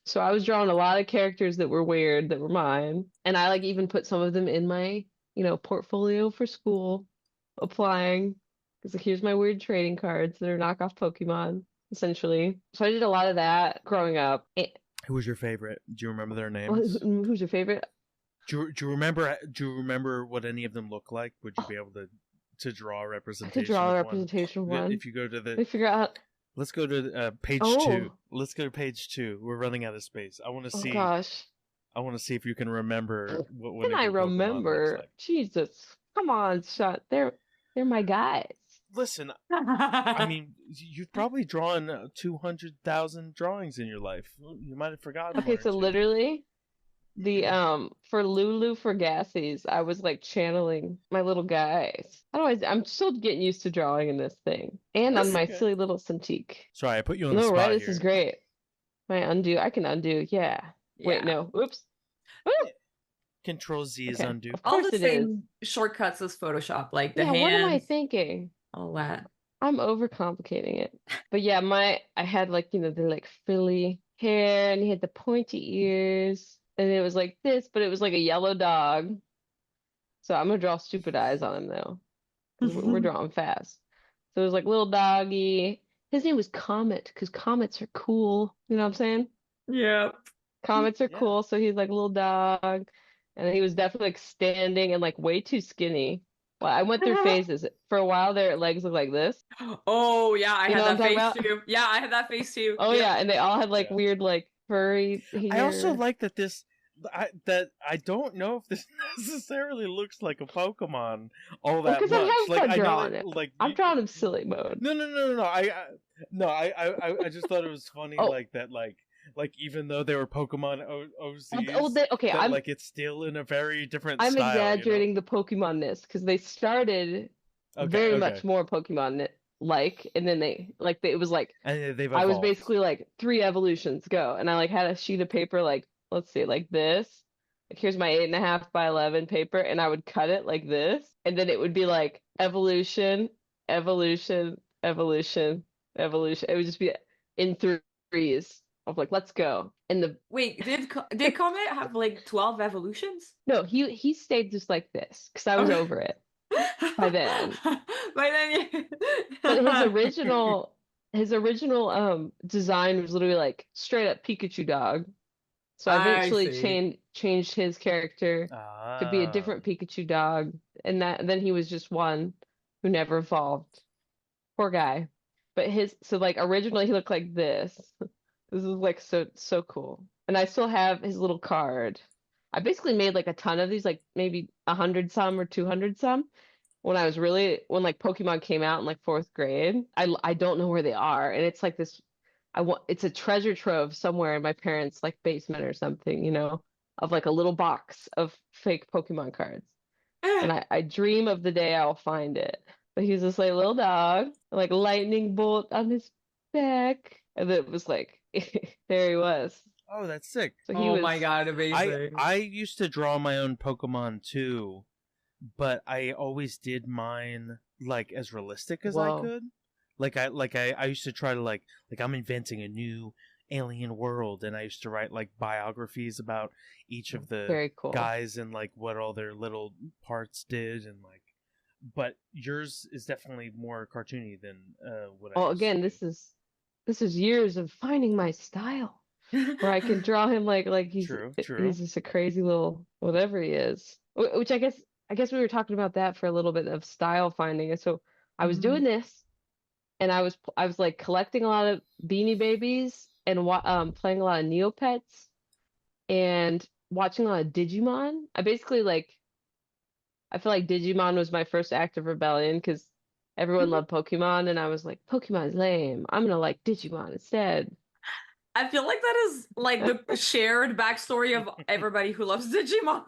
Speaker 3: So I was drawing a lot of characters that were weird, that were mine. And I like even put some of them in my, portfolio for school, applying. Because like, here's my weird trading cards that are knockoff Pokemon, essentially. So I did a lot of that growing up.
Speaker 2: Who was your favorite? Do you remember their names?
Speaker 3: Who's your favorite?
Speaker 2: Do you remember what any of them look like? Would you be able to draw a representation?
Speaker 3: I could draw a representation of one.
Speaker 2: If you go to
Speaker 3: I figure out.
Speaker 2: Let's go to page 2. Let's go to page 2. We're running out of space. I want to see.
Speaker 3: Oh gosh.
Speaker 2: I want to see if you can remember what.
Speaker 3: Can I remember? Like. Jesus, come on, Sean. They're my guys.
Speaker 2: Listen, I mean, you've probably drawn 200,000 drawings in your life. You might have forgotten.
Speaker 3: Okay, so literally, for Lulu for Gassy's, I was like channeling my little guys. I'm still getting used to drawing in this thing, and on my silly little Cintiq.
Speaker 2: Sorry, I put you on the spot
Speaker 3: right?
Speaker 2: here.
Speaker 3: This is great. My undo, I can undo. Yeah. Wait, no. Oops. Woo!
Speaker 2: Control Z is undo.
Speaker 1: All the same shortcuts as Photoshop, like the hands.
Speaker 3: What am I thinking?
Speaker 1: All that.
Speaker 3: I'm overcomplicating it. But yeah, I had like, the like frilly hair, and he had the pointy ears, and it was like this, but it was like a yellow dog. So I'm gonna draw stupid eyes on him though, because we're drawing fast. So it was like little doggy. His name was Comet because comets are cool. You know what I'm saying?
Speaker 1: Yeah.
Speaker 3: Comets are
Speaker 2: Yeah.
Speaker 3: cool. So he's like a little dog, and he was definitely like standing and like way too skinny. Well, I went through phases. For a while, their legs looked like this.
Speaker 1: Oh yeah, I
Speaker 3: You
Speaker 1: had
Speaker 3: know what I'm
Speaker 1: that
Speaker 3: talking
Speaker 1: face
Speaker 3: about?
Speaker 1: too. Yeah, I had that face too.
Speaker 3: Oh
Speaker 1: Yep.
Speaker 3: yeah, and they all had like
Speaker 2: Yeah.
Speaker 3: weird like furry
Speaker 2: I also
Speaker 3: hair.
Speaker 2: like that I don't know if this necessarily looks like a Pokemon all that
Speaker 3: Because
Speaker 2: much.
Speaker 3: I'm having
Speaker 2: Like
Speaker 3: fun
Speaker 2: I know
Speaker 3: drawing
Speaker 2: that
Speaker 3: it.
Speaker 2: like
Speaker 3: I'm drawing him silly mode.
Speaker 2: no. I just thought it was funny
Speaker 3: Oh,
Speaker 2: like that like even though they were Pokemon OCs,
Speaker 3: okay.
Speaker 2: that like it's still in a very different
Speaker 3: I'm
Speaker 2: style.
Speaker 3: exaggerating the Pokemon-ness because they started very much more Pokemon-like, and then it was like
Speaker 2: And they've
Speaker 3: I was
Speaker 2: evolved.
Speaker 3: basically like 3 evolutions go, and I like had a sheet of paper like let's see like this. Like here's my 8.5 by 11 paper, and I would cut it like this, and then it would be like evolution, evolution, evolution, evolution. It would just be in threes of like let's go. And the
Speaker 1: Wait, did Comet have like 12 evolutions?
Speaker 3: no, he stayed just like this because I was over it by then.
Speaker 1: By then,
Speaker 3: But his original design was literally like straight up Pikachu dog. So I
Speaker 1: I
Speaker 3: eventually
Speaker 1: see.
Speaker 3: changed his character to be a
Speaker 2: Ah.
Speaker 3: different Pikachu dog, and then he was just one who never evolved. Poor guy. But his so like originally he looked like this. This is like so cool. And I still have his little card. I basically made like a ton of these, like maybe 100 some or 200 some when when like Pokemon came out in like fourth grade. I don't know where they are, and it's like this. It's a treasure trove somewhere in my parents' like basement or something, of like a little box of fake Pokemon cards. And I dream of the day I'll find it. But he's this like little dog, like lightning bolt on his back, and it was like there he was.
Speaker 2: Oh, that's sick.
Speaker 3: So he
Speaker 1: Oh
Speaker 3: was.
Speaker 1: my god, amazing.
Speaker 2: I used to draw my own Pokemon too, but I always did mine like as realistic as I
Speaker 3: Whoa.
Speaker 2: could. I used to try to like I'm inventing a new alien world, and I used to write like biographies about each of the
Speaker 3: Very cool.
Speaker 2: guys and like what all their little parts did, and like. But yours is definitely more cartoony than what I.
Speaker 3: Well,
Speaker 2: used to
Speaker 3: again,
Speaker 2: do.
Speaker 3: this is years of finding my style, where I can draw him like
Speaker 2: True.
Speaker 3: he's just a crazy little whatever he is. Which I guess we were talking about that for a little bit of style finding. And so I was doing this, and I was like collecting a lot of Beanie Babies and playing a lot of Neopets and watching a lot of Digimon. I feel like Digimon was my first act of rebellion because everyone loved Pokemon, and I was like, Pokemon's lame. I'm gonna like Digimon instead.
Speaker 1: I feel like that is like the shared backstory of everybody who loves Digimon.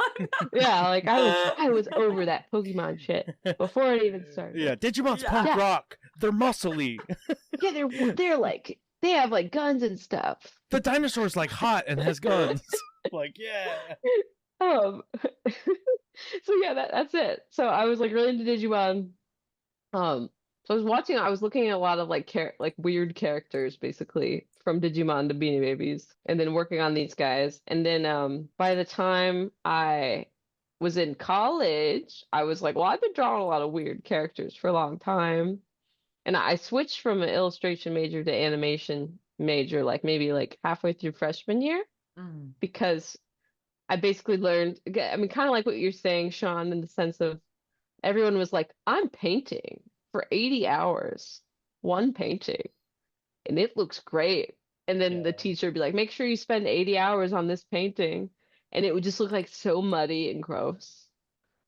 Speaker 3: Yeah, like I was over that Pokemon shit before it even started.
Speaker 2: Yeah, Digimon's punk rock. They're muscly.
Speaker 3: Yeah, they're like they have like guns and stuff.
Speaker 2: The dinosaur's like hot and has guns. Like, yeah.
Speaker 3: So yeah, that's it. So I was like really into Digimon. So I was looking at a lot of like weird characters basically from Digimon to Beanie Babies, and then working on these guys. And then by the time I was in college, I was like, well, I've been drawing a lot of weird characters for a long time. And I switched from an illustration major to animation major, like maybe like halfway through freshman year, because I basically learned, I mean, kind of like what you're saying, Sean, in the sense of everyone was like, I'm painting for 80 hours, one painting, and it looks great. And then the teacher would be like, make sure you spend 80 hours on this painting. And it would just look like so muddy and gross.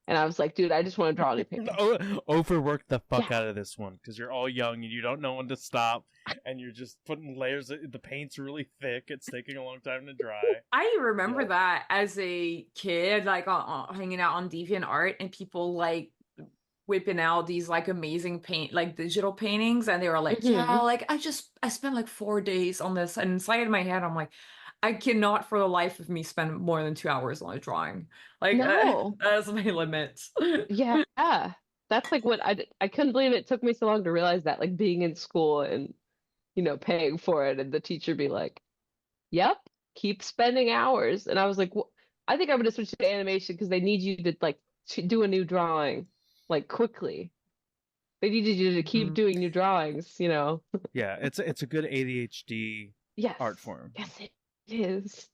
Speaker 3: And I was like, dude, I just want to draw any painting.
Speaker 2: Overwork the fuck out of this one because you're all young and you don't know when to stop, and you're just putting layers. The paint's really thick. It's taking a long time to dry.
Speaker 1: I remember that as a kid, like hanging out on DeviantArt, and people like whipping out these like amazing like digital paintings, and they were like, yeah, like I spent like 4 days on this, and inside my head I'm like, I cannot for the life of me spend more than 2 hours on a drawing. Like,
Speaker 3: no.
Speaker 1: That's my limit.
Speaker 3: Yeah, that's like what I couldn't believe it took me so long to realize that, like being in school and paying for it, and the teacher be like, yep, keep spending hours. And I was like, I think I'm gonna switch to animation because they need you to like do a new drawing like quickly. They needed you to keep doing new drawings, you know.
Speaker 2: Yeah, it's a good ADHD
Speaker 3: Yes.
Speaker 2: art form.
Speaker 3: Yes, it is.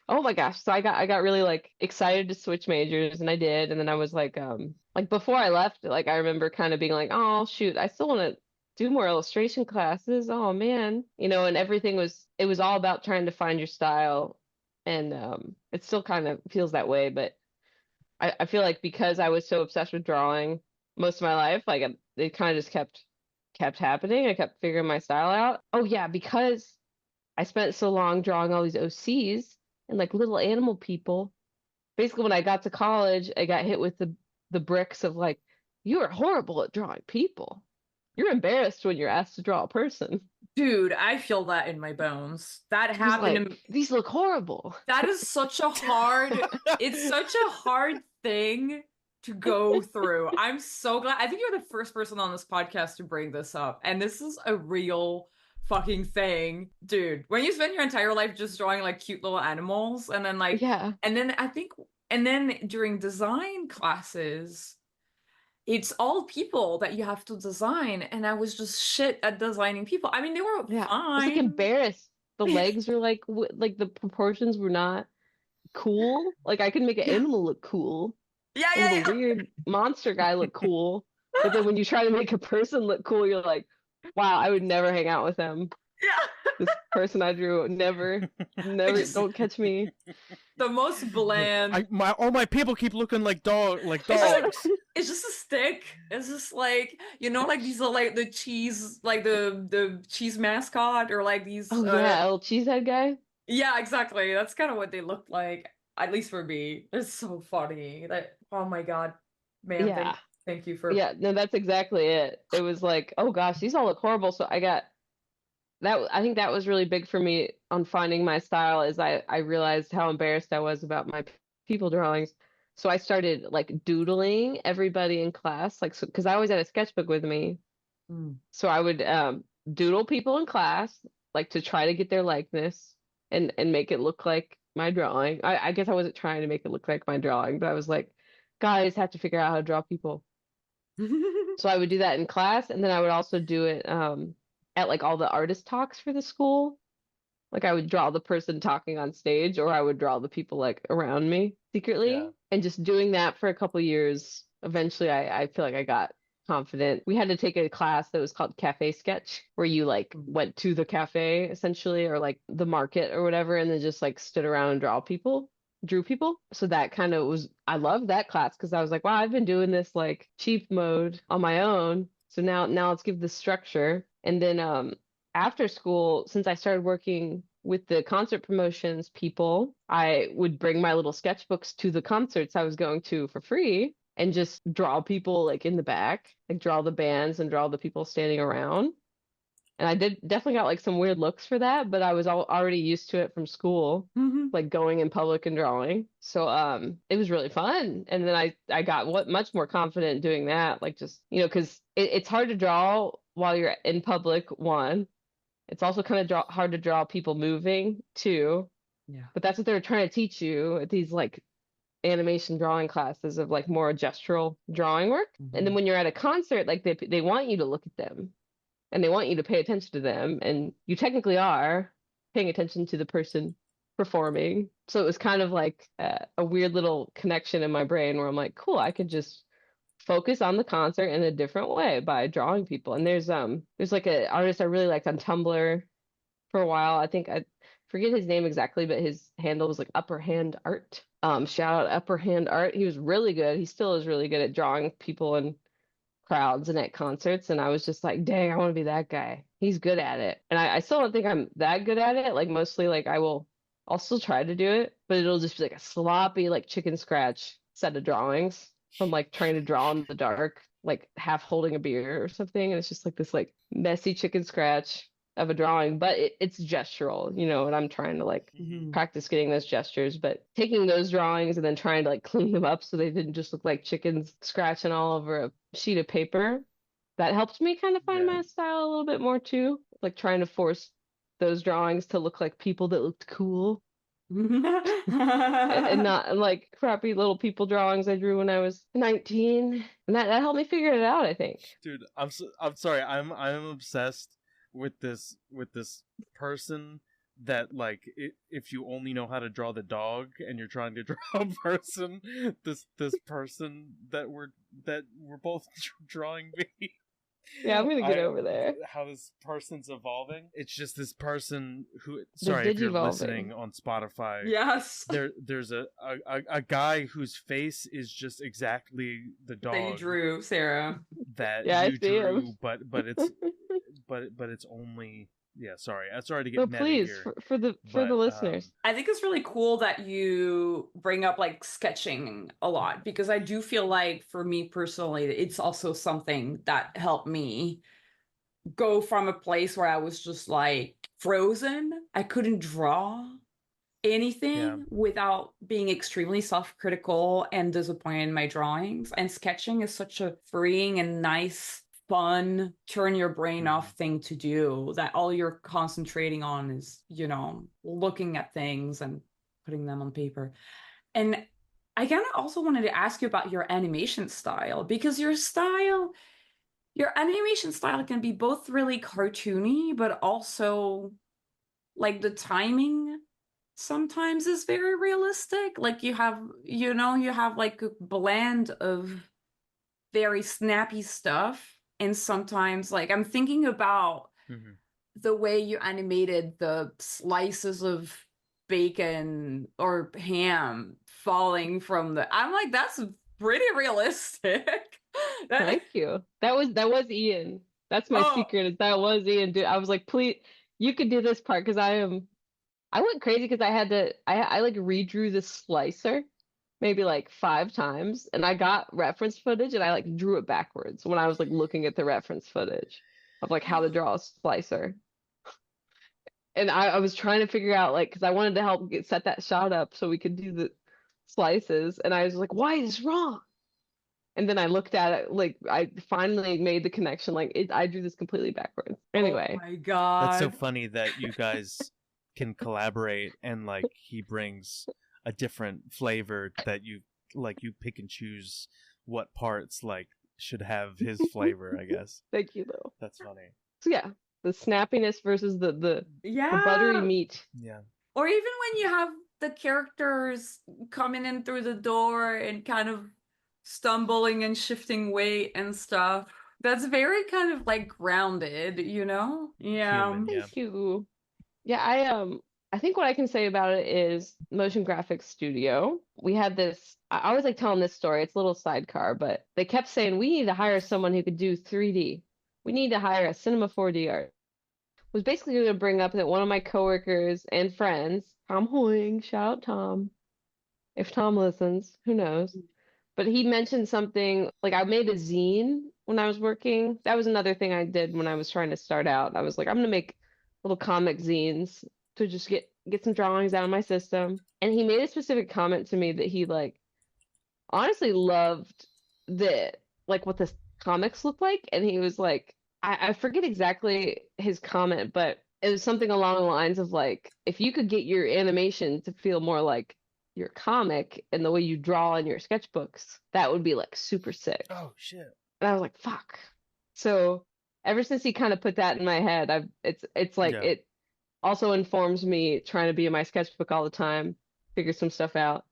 Speaker 3: Oh my gosh. So I got really like excited to switch majors, and I did. And then I was like before I left, like I remember kind of being like, oh shoot, I still want to do more illustration classes. Oh man. You know, and it was all about trying to find your style. And it still kind of feels that way, but I feel like because I was so obsessed with drawing most of my life, like it kind of just kept happening. I kept figuring my style out. Oh yeah, because I spent so long drawing all these OCs and like little animal people. Basically, when I got to college, I got hit with the bricks of like, you are horrible at drawing people. You're embarrassed when you're asked to draw a person.
Speaker 1: Dude, I feel that in my bones. That
Speaker 3: I was
Speaker 1: happened
Speaker 3: like, these look horrible.
Speaker 1: That is such a hard it's such a hard thing to go through. I'm so glad. I think you're the first person on this podcast to bring this up. And this is a real fucking thing. Dude, when you spend your entire life just drawing like cute little animals and then like
Speaker 3: Yeah.
Speaker 1: and then during design classes, it's all people that you have to design, and I was just shit at designing people. I mean, they were
Speaker 3: Yeah. I was like
Speaker 1: fine.
Speaker 3: embarrassed. The legs were like like the proportions were not cool. Like I could make an animal look cool.
Speaker 1: Yeah,
Speaker 3: A
Speaker 1: yeah,
Speaker 3: little
Speaker 1: yeah.
Speaker 3: weird monster guy look cool. But then when you try to make a person look cool, you're like, wow, I would never hang out with them.
Speaker 1: Yeah.
Speaker 3: This person I drew, never,
Speaker 1: just-
Speaker 3: don't catch me.
Speaker 1: The most bland.
Speaker 2: All my people keep looking like dogs.
Speaker 1: It's just a stick. It's just like, you know, like these are like the cheese, like the cheese mascot, or like these.
Speaker 3: Oh yeah, little cheesehead guy.
Speaker 1: Yeah, exactly. That's kind of what they look like, at least for me. It's so funny. That, oh my god, man.
Speaker 3: Yeah.
Speaker 1: Thank you for.
Speaker 3: Yeah, no, that's exactly it. It was like, oh gosh, these all look horrible. So I got that. I think that was really big for me on finding my style. Is I realized how embarrassed I was about my people drawings. So I started like doodling everybody in class, like, so because I always had a sketchbook with me. So I would doodle people in class, like to try to get their likeness and make it look like my drawing. I guess I wasn't trying to make it look like my drawing, but I was like, guys have to figure out how to draw people. So I would do that in class, and then I would also do it at like all the artist talks for the school. Like I would draw the person talking on stage, or I would draw the people like around me secretly.
Speaker 2: Yeah.
Speaker 3: And just doing that for a couple years, eventually I feel like I got confident. We had to take a class that was called Cafe Sketch, where you like went to the cafe essentially, or like the market or whatever, and then just like stood around and drew people. So that kind of was, I loved that class because I was like, wow, I've been doing this like cheap mode on my own. So now let's give this structure. And then after school, since I started working with the concert promotions people, I would bring my little sketchbooks to the concerts I was going to for free and just draw people like in the back, like draw the bands and draw the people standing around. And I definitely got like some weird looks for that, but I was already used to it from school, like going in public and drawing. So it was really fun. And then I got much more confident doing that, like just, you know, because it's hard to draw while you're in public, one. It's also kind of hard to draw people moving, too.
Speaker 1: Yeah.
Speaker 3: But that's what they're trying to teach you at these like animation drawing classes of like more gestural drawing work. And then when you're at a concert, like they want you to look at them and they want you to pay attention to them. And you technically are paying attention to the person performing. So it was kind of like a weird little connection in my brain where I'm like, cool, I could just focus on the concert in a different way by drawing people. And there's like an artist I really liked on Tumblr for a while. I think I forget his name exactly, but his handle was like Upper Hand Art. Shout out Upper Hand Art. He was really good. He still is really good at drawing people in crowds and at concerts. And I was just like, dang, I want to be that guy. He's good at it. And I still don't think I'm that good at it. Like mostly like I'll still try to do it, but it'll just be like a sloppy like chicken scratch set of drawings from like trying to draw in the dark, like half holding a beer or something. And it's just like this like messy chicken scratch of a drawing, but it's gestural, you know, and I'm trying to like practice getting those gestures, but taking those drawings and then trying to like clean them up so they didn't just look like chickens scratching all over a sheet of paper. That helped me kind of find my style a little bit more too, like trying to force those drawings to look like people that looked cool. and not like crappy little people drawings I drew when I was 19. And that helped me figure it out, I think.
Speaker 2: Dude, I'm sorry. I'm obsessed with this person that, like, if you only know how to draw the dog and you're trying to draw a person, this person that we're both drawing me.
Speaker 3: Yeah, I'm gonna get over there.
Speaker 2: How this person's evolving. It's just this person who. Sorry if you're listening on Spotify.
Speaker 1: Yes.
Speaker 2: There's a guy whose face is just exactly the dog
Speaker 1: that you drew, Sarah.
Speaker 2: That
Speaker 3: yeah,
Speaker 2: you
Speaker 3: I see
Speaker 2: drew,
Speaker 3: him.
Speaker 2: but it's but it's only. Yeah, sorry to get.
Speaker 3: No,
Speaker 2: meta
Speaker 3: please,
Speaker 2: here,
Speaker 3: for the listeners.
Speaker 1: I think it's really cool that you bring up like sketching a lot, because I do feel like for me personally, it's also something that helped me go from a place where I was just like frozen. I couldn't draw anything without being extremely self-critical and disappointed in my drawings. And sketching is such a freeing and nice, fun, turn your brain off thing to do, that all you're concentrating on is, you know, looking at things and putting them on paper. And I kind of also wanted to ask you about your animation style, because your animation style can be both really cartoony, but also like the timing sometimes is very realistic. Like you have like a blend of very snappy stuff, and sometimes like I'm thinking about the way you animated the slices of bacon or ham falling from I'm like, that's pretty realistic.
Speaker 3: Thank you. That was Ian. That's my secret. That was Ian. Dude, I was like, please, you could do this part, because I went crazy because I like redrew the slicer maybe like 5 times, and I got reference footage and I like drew it backwards when I was like looking at the reference footage of like how to draw a slicer. And I was trying to figure out, like, because I wanted to help set that shot up so we could do the slices, and I was like, why is this wrong? And then I looked at it, like I finally made the connection, like I drew this completely backwards. Anyway.
Speaker 1: Oh my God.
Speaker 2: That's so funny that you guys can collaborate, and like he brings a different flavor that you pick and choose what parts like should have his flavor, I guess.
Speaker 3: Thank you, though.
Speaker 2: That's funny.
Speaker 3: So yeah, the snappiness versus the buttery meat.
Speaker 2: Yeah.
Speaker 1: Or even when you have the characters coming in through the door and kind of stumbling and shifting weight and stuff. That's very kind of like grounded, you know? Yeah.
Speaker 2: Human, yeah.
Speaker 3: Thank you. Yeah, I think what I can say about it is Motion Graphics Studio. We had this, I always like telling this story. It's a little sidecar, but they kept saying, we need to hire someone who could do 3D. We need to hire a Cinema 4D art. Was basically going to bring up that one of my coworkers and friends, Tom Hoying, shout out Tom, if Tom listens, who knows. But he mentioned something, like I made a zine when I was working. That was another thing I did when I was trying to start out. I was like, I'm going to make little comic zines to just get some drawings out of my system. And he made a specific comment to me that he like honestly loved what the comics look like. And he was like, I forget exactly his comment, but it was something along the lines of like, if you could get your animation to feel more like your comic and the way you draw in your sketchbooks, that would be like super sick.
Speaker 2: Oh shit.
Speaker 3: And I was like, fuck. So ever since he kind of put that in my head, it's like it also informs me trying to be in my sketchbook all the time, figure some stuff out.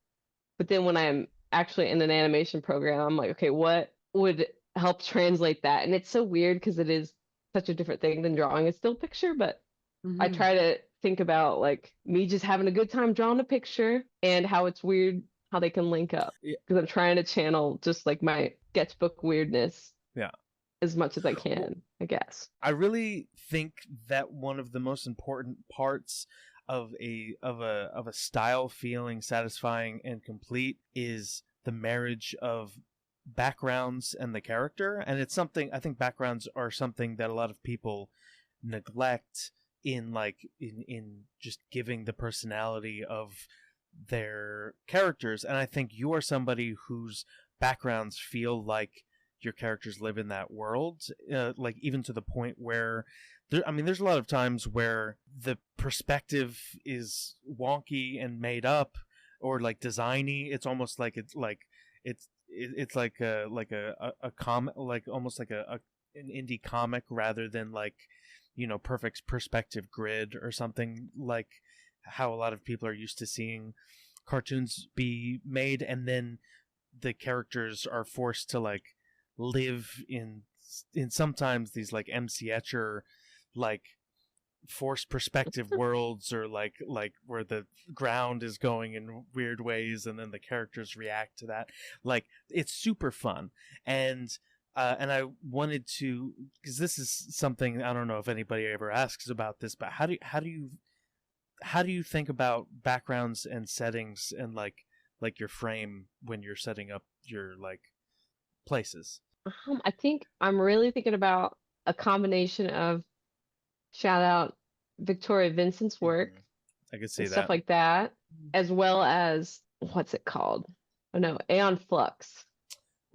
Speaker 3: But then when I'm actually in an animation program, I'm like, okay, what would help translate that? And it's so weird because it is such a different thing than drawing a still picture, but I try to think about like me just having a good time drawing a picture and how it's weird how they can link up, because I'm trying to channel just like my sketchbook weirdness as much as I can, I guess.
Speaker 2: I really think that one of the most important parts of a style feeling satisfying and complete is the marriage of backgrounds and the character. And it's something, I think backgrounds are something that a lot of people neglect in just giving the personality of their characters. And I think you are somebody whose backgrounds feel like your characters live in that world, like even to the point where there's a lot of times where the perspective is wonky and made up or like designy. It's almost like it's like a comic, like almost like an indie comic rather than like, perfect perspective grid or something, like how a lot of people are used to seeing cartoons be made, and then the characters are forced to like live in sometimes these like MC Etcher like forced perspective worlds, or like where the ground is going in weird ways and then the characters react to that. Like, it's super fun. And I wanted to, because this is something, I don't know if anybody ever asks about this, but how do you think about backgrounds and settings and like your frame when you're setting up your like places?
Speaker 3: I think I'm really thinking about a combination of, shout out Victoria Vincent's work.
Speaker 2: I could see that.
Speaker 3: Stuff like that, as well as, what's it called? Oh no, Aeon Flux.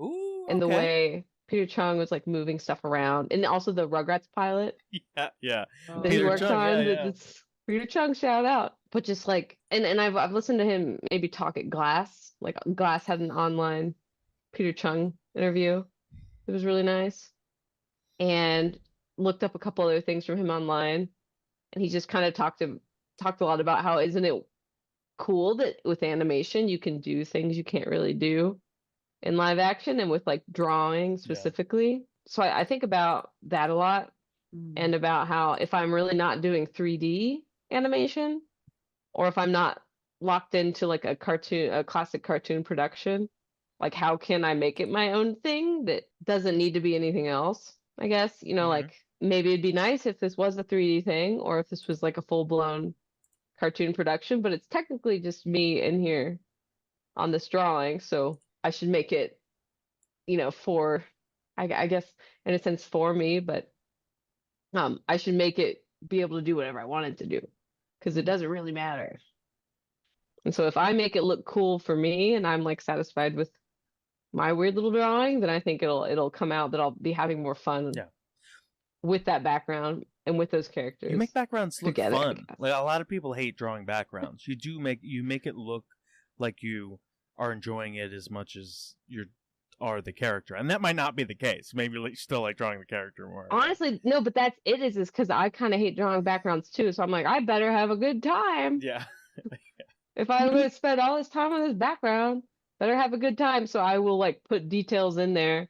Speaker 2: Ooh,
Speaker 3: and the way Peter Chung was like moving stuff around, and also the Rugrats pilot.
Speaker 2: Yeah.
Speaker 3: That he worked on. Peter Chung, shout out. But just like, and I've listened to him maybe talk at Glass. Like Glass had an online Peter Chung interview. It was really nice. And looked up a couple other things from him online, and he just kind of talked a lot about how, isn't it cool that with animation you can do things you can't really do in live action, and with like drawing specifically. Yeah. So I think about that a lot, and about how if I'm really not doing 3D animation, or if I'm not locked into like a classic cartoon production, like how can I make it my own thing that doesn't need to be anything else? I guess, like maybe it'd be nice if this was a 3D thing, or if this was like a full-blown cartoon production, but it's technically just me in here on this drawing, so I should make it, for, I guess in a sense for me, but I should make it be able to do whatever I want it to do, because it doesn't really matter. And so if I make it look cool for me, and I'm like satisfied with my weird little drawing, then I think it'll come out that I'll be having more fun with that background and with those characters.
Speaker 2: You make backgrounds look
Speaker 3: together,
Speaker 2: fun. Like, a lot of people hate drawing backgrounds. You make it look like you are enjoying it as much as you are the character, and that might not be the case. Maybe you still like drawing the character more.
Speaker 3: Honestly, no, but that's it. Is because I kind of hate drawing backgrounds too. So I'm like, I better have a good time.
Speaker 2: Yeah.
Speaker 3: If I'm going to spend all this time on this background, better have a good time. So I will like put details in there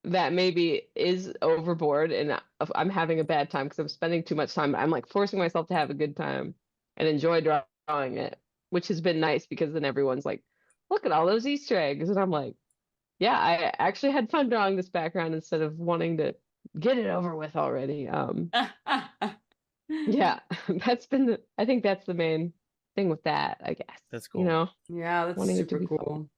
Speaker 3: that maybe is overboard, and I'm having a bad time because I'm spending too much time. I'm like forcing myself to have a good time and enjoy drawing it, which has been nice, because then everyone's like, look at all those Easter eggs. And I'm like, yeah, I actually had fun drawing this background instead of wanting to get it over with already. Yeah, I think that's the main thing with that, I guess.
Speaker 2: That's cool.
Speaker 1: Yeah, that's super cool.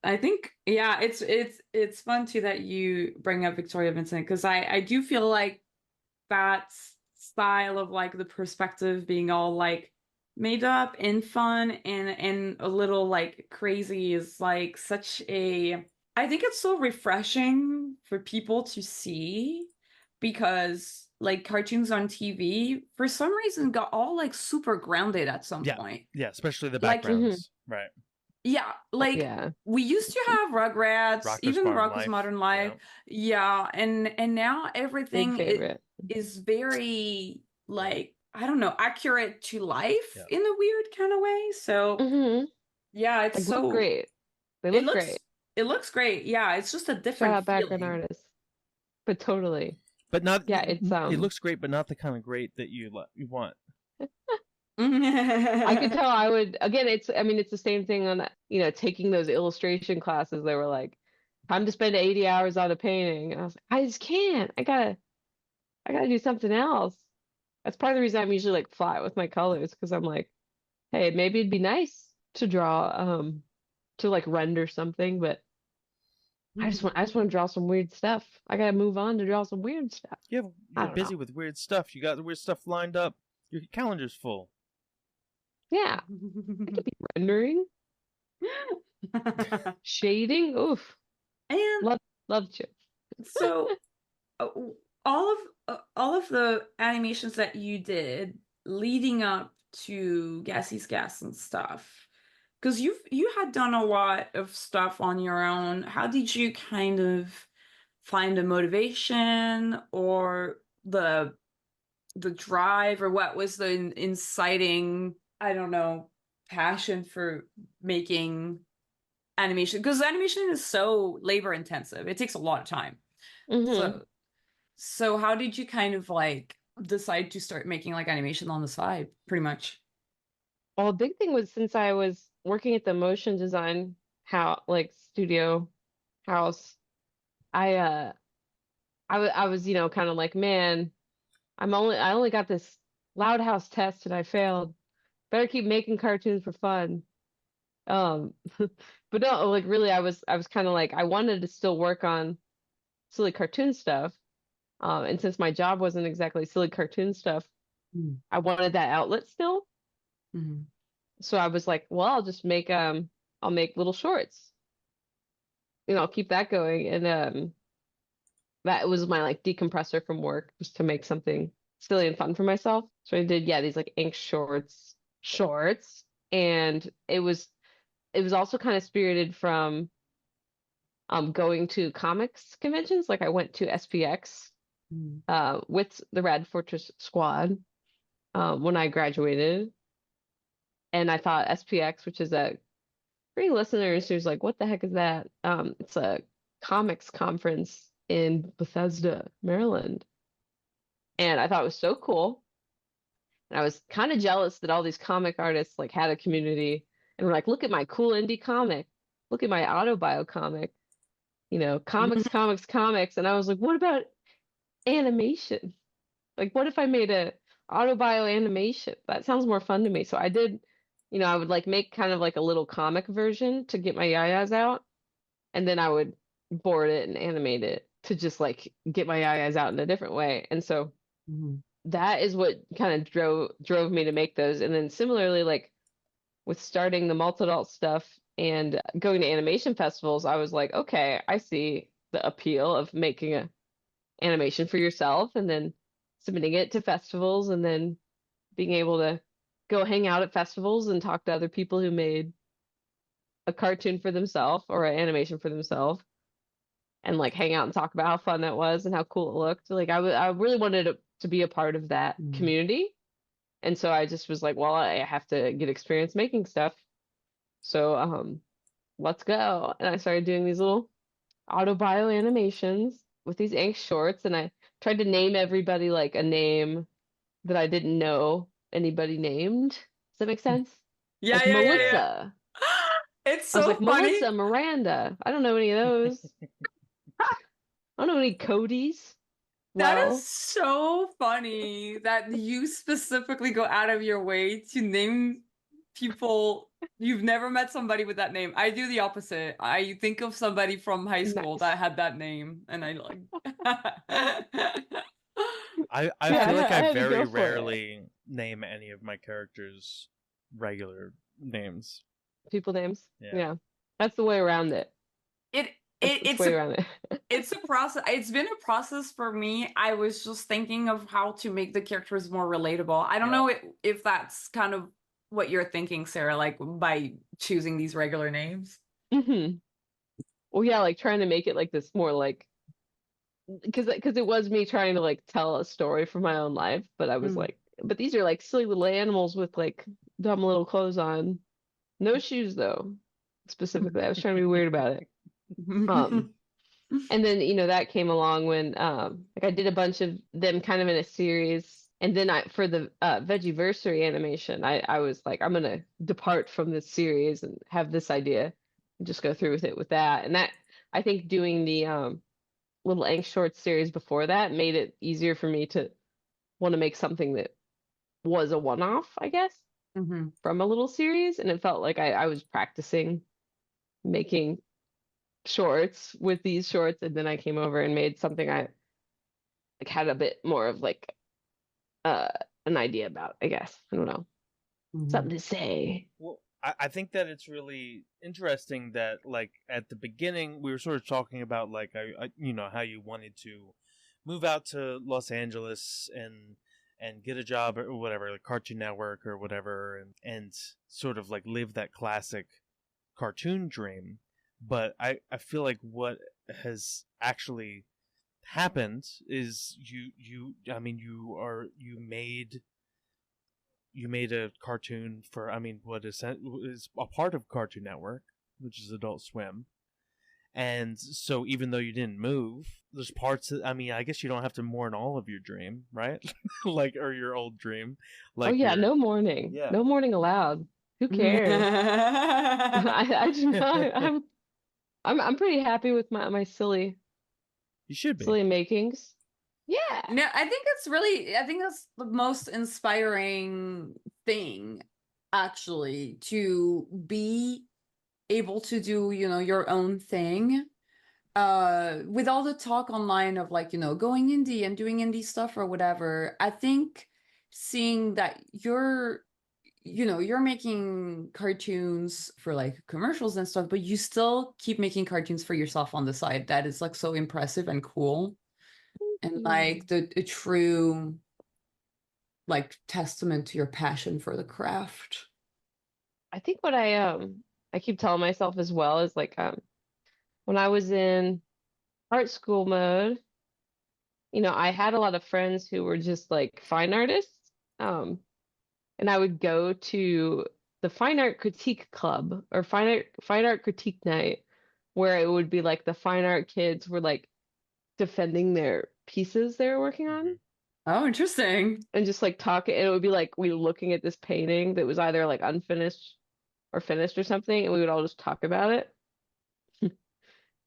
Speaker 1: I think, yeah, it's fun too that you bring up Victoria Vincent, because I do feel like that style of like the perspective being all like made up and fun and a little like crazy is like such a, I think it's so refreshing for people to see, because like cartoons on TV for some reason got all like super grounded at some point.
Speaker 2: Yeah, especially the backgrounds. Like, right.
Speaker 1: Yeah, like we used to have Rugrats, even Rocko's Modern Life. Yeah, and now everything is very like, I don't know, accurate to life in a weird kind of way. So yeah, it's
Speaker 3: so look great. They look great.
Speaker 1: It looks great. Yeah, it's just a different
Speaker 3: background artist, but totally.
Speaker 2: But not.
Speaker 3: Yeah, it's
Speaker 2: it looks great, but not the kind of great that you want.
Speaker 3: I could tell I would, again, it's the same thing on, taking those illustration classes. They were like, time to spend 80 hours on a painting. And I was like, I just can't. I gotta do something else. That's part of the reason I'm usually like flat with my colors, because I'm like, hey, maybe it'd be nice to draw, to like render something, but I just want to draw some weird stuff. I gotta move on to draw some weird stuff.
Speaker 2: You're busy with weird stuff. You got the weird stuff lined up. Your calendar's full.
Speaker 3: Yeah, I could be rendering, shading. Oof,
Speaker 1: And
Speaker 3: Love to.
Speaker 1: so uh, all of the animations that you did leading up to Gassy's Gas and stuff, because you had done a lot of stuff on your own. How did you kind of find a motivation or the drive, or what was the inciting, I don't know, passion for making animation? Because animation is so labor intensive. It takes a lot of time.
Speaker 3: Mm-hmm.
Speaker 1: So how did you kind of like decide to start making like animation on the side, pretty much?
Speaker 3: Well, a big thing was since I was working at the motion design studio house, I I was, kind of like, man, I only got this Loud House test and I failed. Better keep making cartoons for fun. Um, but no, like really, I was kind of like I wanted to still work on silly cartoon stuff. And since my job wasn't exactly silly cartoon stuff,
Speaker 1: Mm.
Speaker 3: I wanted that outlet still.
Speaker 1: Mhm.
Speaker 3: So I was like, well, I'll make little shorts. I'll keep that going. And that was my like decompressor from work, was to make something silly and fun for myself. So I did, yeah, these like ink shorts. And it was also kind of spirited from going to comics conventions. Like I went to SPX
Speaker 1: Mm.
Speaker 3: with the Rad Fortress squad when I graduated. And I thought SPX, which is a for any listeners who's like, what the heck is that? It's a comics conference in Bethesda, Maryland. And I thought it was so cool. And I was kind of jealous that all these comic artists like had a community and were like, look at my cool indie comic. Look at my autobio comic. Comics. And I was like, what about animation? Like, what if I made a autobio animation? That sounds more fun to me. So I did, I would like make kind of like a little comic version to get my yayas out, and then I would board it and animate it to just like get my yayas out in a different way. And so
Speaker 1: Mhm.
Speaker 3: that is what kind of drove me to make those. And then similarly, like with starting the Malt Adult stuff and going to animation festivals, I was like, okay, I see the appeal of making a animation for yourself and then submitting it to festivals and then being able to go hang out at festivals and talk to other people who made a cartoon for themselves or an animation for themselves and like hang out and talk about how fun that was and how cool it looked. Like I really wanted to be a part of that
Speaker 1: Mm.
Speaker 3: community. And so I just was like, well, I have to get experience making stuff. So let's go. And I started doing these little autobio animations with these ink shorts and I tried to name everybody like a name that I didn't know anybody named. Does that make sense?
Speaker 1: Yeah,
Speaker 3: Like
Speaker 1: yeah, yeah, yeah.
Speaker 3: Melissa.
Speaker 1: It's
Speaker 3: I was
Speaker 1: so
Speaker 3: like
Speaker 1: funny.
Speaker 3: Melissa, Miranda. I don't know any of those. I don't know any Codys.
Speaker 1: That is
Speaker 3: Well,
Speaker 1: so funny that you specifically go out of your way to name people. You've never met somebody with that name. I do the opposite. I think of somebody from high school
Speaker 3: nice.
Speaker 1: that had that name, and I like.
Speaker 2: I
Speaker 3: Yeah,
Speaker 2: feel like
Speaker 3: I
Speaker 2: I
Speaker 3: had to
Speaker 2: very
Speaker 3: go for it.
Speaker 2: rarely name any of my characters regular names.
Speaker 3: People names.
Speaker 2: Yeah.
Speaker 3: Yeah. That's the way around it.
Speaker 1: it
Speaker 3: That's the
Speaker 1: it's
Speaker 3: way
Speaker 1: a
Speaker 3: around it.
Speaker 1: it's a process. It's been a process for me. I was just thinking of how to make the characters more relatable. I don't
Speaker 2: Yeah.
Speaker 1: know if that's kind of what you're thinking, Sarah, like by choosing these regular names.
Speaker 3: hmm Well, yeah, like trying to make it like this more like because it was me trying to like tell a story from my own life, but I was
Speaker 1: Mm.
Speaker 3: like, but these are like silly little animals with like dumb little clothes on. No shoes though, specifically. I was trying to be weird about it. Um, and then that came along when like I did a bunch of them kind of in a series, and then I for the Vegeversary animation, I was like, I'm gonna depart from this series and have this idea and just go through with it with that. And that I think doing the little ink short series before that made it easier for me to want to make something that was a one-off, I guess,
Speaker 1: Mhm.
Speaker 3: from a little series, and it felt like I was practicing making shorts with these shorts, and then I came over and made something I like had a bit more of like uh an idea about, I guess. I don't know.
Speaker 1: Mhm.
Speaker 3: Something to say.
Speaker 2: Well, I think that it's really interesting that, like, at the beginning we were sort of talking about, like, you know, how you wanted to move out to Los Angeles and get a job or whatever, like Cartoon Network or whatever, and sort of like live that classic cartoon dream. But I feel like what has actually happened is you made a cartoon for, I mean, what is a part of Cartoon Network, which is Adult Swim. And so even though you didn't move, there's parts that, I mean, I guess you don't have to mourn all of your dream, right? Like, or your old dream. Like,
Speaker 3: oh yeah, no mourning.
Speaker 2: Yeah.
Speaker 3: No mourning allowed. Who cares? I do not. I'm pretty happy with my silly
Speaker 2: You should be.
Speaker 3: silly makings. Yeah.
Speaker 1: No, I think that's the most inspiring thing, actually, to be able to do, you know, your own thing. With all the talk online of, like, you know, going indie and doing indie stuff or whatever, I think seeing that you're making cartoons for like commercials and stuff, but you still keep making cartoons for yourself on the side, that is like so impressive and cool. And like a true like testament to your passion for the craft.
Speaker 3: I think what I keep telling myself as well is like when I was in art school mode, you know, I had a lot of friends who were just like fine artists. And I would go to the fine art critique club or fine art critique night, where it would be like the fine art kids were like defending their pieces they were working on.
Speaker 1: Oh, interesting.
Speaker 3: And just like talking, and it would be like we were looking at this painting that was either like unfinished or finished or something, and we would all just talk about it.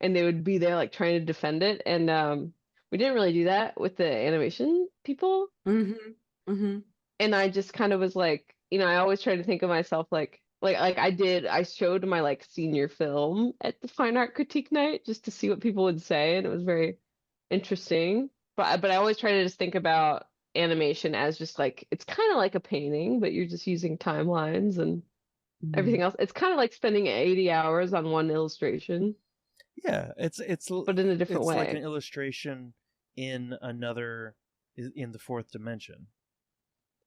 Speaker 3: And they would be there like trying to defend it. And we didn't really do that with the animation people. And I just kind of was like, you know, I always try to think of myself like I showed my like senior film at the fine art critique night just to see what people would say, and it was very interesting. But I always try to just think about animation as just like, it's kind of like a painting, but you're just using timelines and everything else. It's kind of like spending 80 hours on one illustration.
Speaker 2: Yeah, it's
Speaker 3: but in a different way.
Speaker 2: It's like an illustration in the fourth dimension.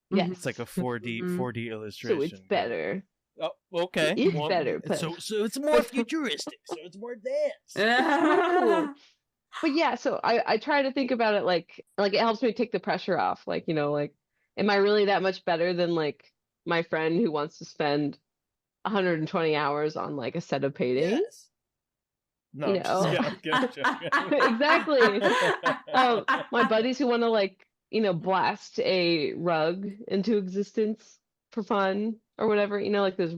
Speaker 3: Yes.
Speaker 2: It's like a 4D illustration.
Speaker 3: So it's better.
Speaker 2: Oh, okay.
Speaker 3: It's better.
Speaker 2: So it's more futuristic. So it's more advanced.
Speaker 3: But yeah, so I try to think about it like it helps me take the pressure off. Like, you know, like, am I really that much better than like my friend who wants to spend 120 hours on like a set of paintings?
Speaker 2: Yes. No,
Speaker 3: you know?
Speaker 2: Just
Speaker 3: exactly. My buddies who want to like, you know, blast a rug into existence for fun or whatever, you know, like those.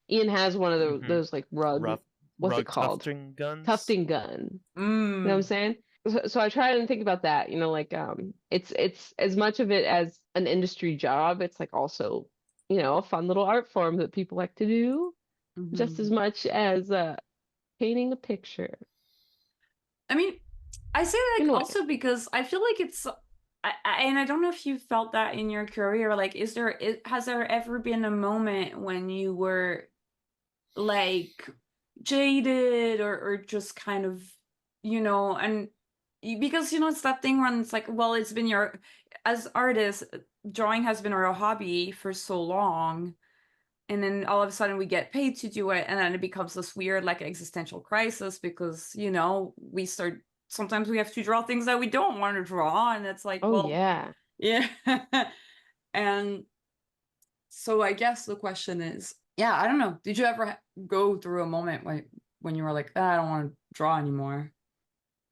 Speaker 3: Ian has one of those like what's it called?
Speaker 2: Tufting guns.
Speaker 3: Tufting gun. You know what I'm saying? So I try to think about that. You know, like it's as much of it as an industry job. It's like also, you know, a fun little art form that people like to do, just as much as painting a picture.
Speaker 1: I mean, I say that like also because I feel like it's, and I don't know if you felt that in your career. Like, has there ever been a moment when you were like jaded or just kind of, you know, and because, you know, it's that thing when it's like, well, it's been as artists, drawing has been our hobby for so long. And then all of a sudden we get paid to do it. And then it becomes this weird, like, existential crisis because, you know, sometimes we have to draw things that we don't want to draw. And it's like, yeah. And so I guess the question is, I don't know. Did you ever go through a moment when you were like, I don't want to draw anymore?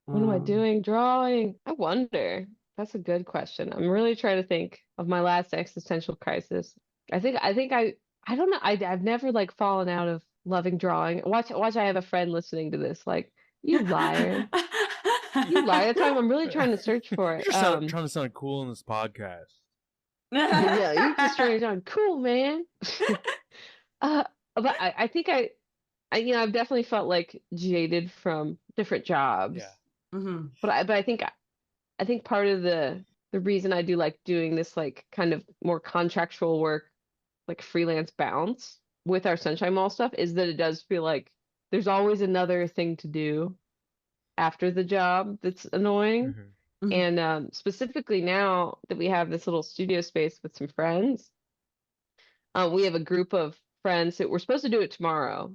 Speaker 3: What am I doing? Drawing. I wonder. That's a good question. I'm really trying to think of my last existential crisis. I don't know. I've never like fallen out of loving drawing. Watch. I have a friend listening to this. Like, you liar. You liar. That's why I'm really trying to search for it.
Speaker 2: You're trying to sound cool in this podcast.
Speaker 3: Yeah, you're just trying to sound cool, man. But I think you know, I've definitely felt like jaded from different jobs.
Speaker 2: Yeah.
Speaker 3: But I think part of the reason I do like doing this like kind of more contractual work, like freelance bounce, with our Sunshine Mall stuff is that it does feel like there's always another thing to do after the job that's annoying. And specifically now that we have this little studio space with some friends, we have a group of friends that we're supposed to do it tomorrow.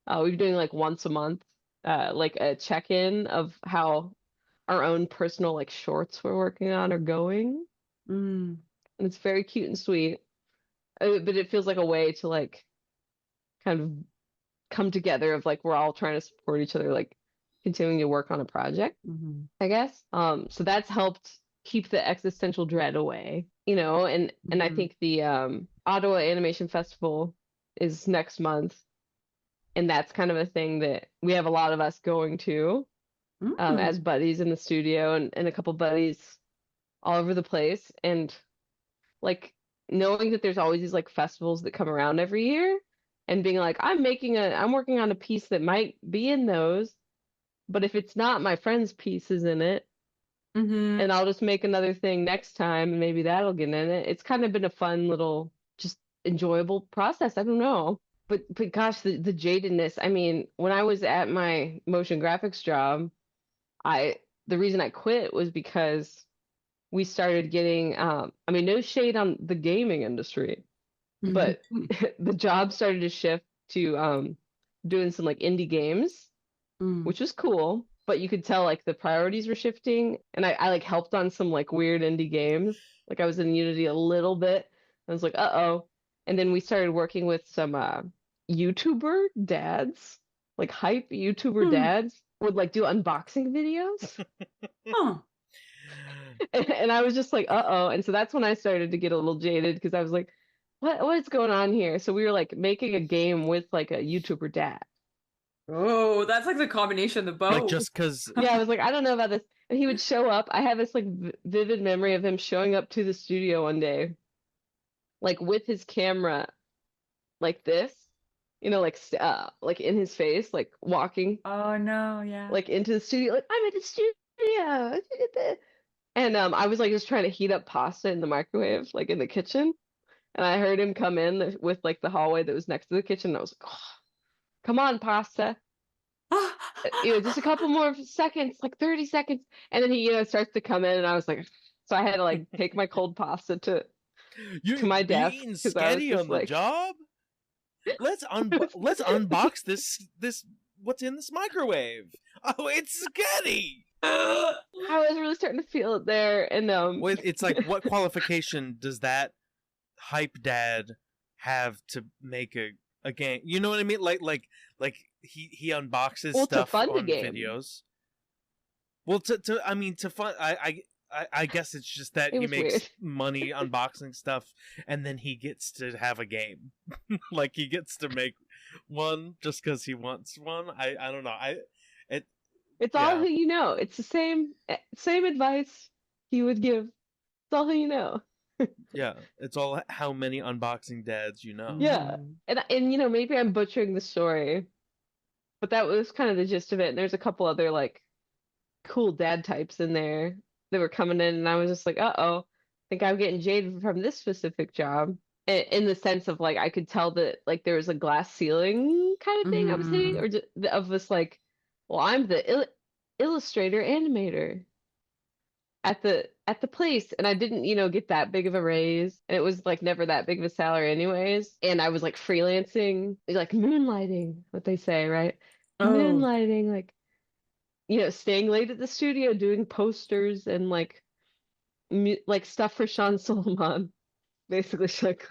Speaker 3: We're doing like once a month, like a check-in of how our own personal like shorts we're working on are going. And it's very cute and sweet. But it feels like a way to like kind of come together of like we're all trying to support each other, like continuing to work on a project, I guess. So that's helped keep the existential dread away, you know, and I think the Ottawa Animation Festival is next month, and that's kind of a thing that we have a lot of us going to as buddies in the studio and a couple buddies all over the place. And like knowing that there's always these like festivals that come around every year and being like, I'm working on a piece that might be in those, but if it's not, my friend's piece is in it. And I'll just make another thing next time and maybe that'll get in it. It's kind of been a fun little, just enjoyable process. I don't know. But gosh, the jadedness. I mean, when I was at my motion graphics job, the reason I quit was because we started getting I mean, no shade on the gaming industry, but the job started to shift to doing some like indie games, which was cool, but you could tell like the priorities were shifting. And I like helped on some like weird indie games. Like I was in Unity a little bit. I was like, uh-oh. And then we started working with some YouTuber dads, like hype YouTuber dads would like do unboxing videos. And I was just like, uh-oh. And so that's when I started to get a little jaded because I was like, what's going on here? So we were like making a game with like a YouTuber dad.
Speaker 1: Oh, that's like the combination of both.
Speaker 2: Like just because.
Speaker 3: Yeah, I was like, I don't know about this. And he would show up. I have this like vivid memory of him showing up to the studio one day, like with his camera, like this, you know, like in his face, like walking.
Speaker 1: Oh no, yeah.
Speaker 3: Like into the studio, like I'm in the studio. And I was like just trying to heat up pasta in the microwave, like in the kitchen. And I heard him come in with like the hallway that was next to the kitchen. And I was like, oh, come on, pasta. You know, just a couple more seconds, like 30 seconds. And then he, you know, starts to come in and I was like, so I had to like take my cold pasta to my desk.
Speaker 2: Eating spaghetti on the job? Let's unbox this what's in this microwave. Oh, it's spaghetti.
Speaker 3: I was really starting to feel it there. And
Speaker 2: it's like, what qualification does that hype dad have to make a game? You know what I mean? Like he unboxes stuff on videos. Well, to fun. I guess it's just that he makes weird. Money unboxing stuff, and then he gets to have a game. Like he gets to make one just because he wants one. I don't know. It's
Speaker 3: all who you know. It's the same advice he would give. It's all who you know.
Speaker 2: Yeah, it's all how many unboxing dads you know.
Speaker 3: Yeah, and you know, maybe I'm butchering the story, but that was kind of the gist of it. And there's a couple other like cool dad types in there that were coming in, and I was just like, uh-oh, I think I'm getting jaded from this specific job. In the sense of like I could tell that like there was a glass ceiling kind of thing I was hitting, or of this like, well, I'm the illustrator animator at the place, and I didn't, you know, get that big of a raise, and it was like never that big of a salary anyways, and I was like freelancing, like moonlighting, what they say, right? Moonlighting, like, you know, staying late at the studio doing posters and like stuff for Sean Solomon, basically. Like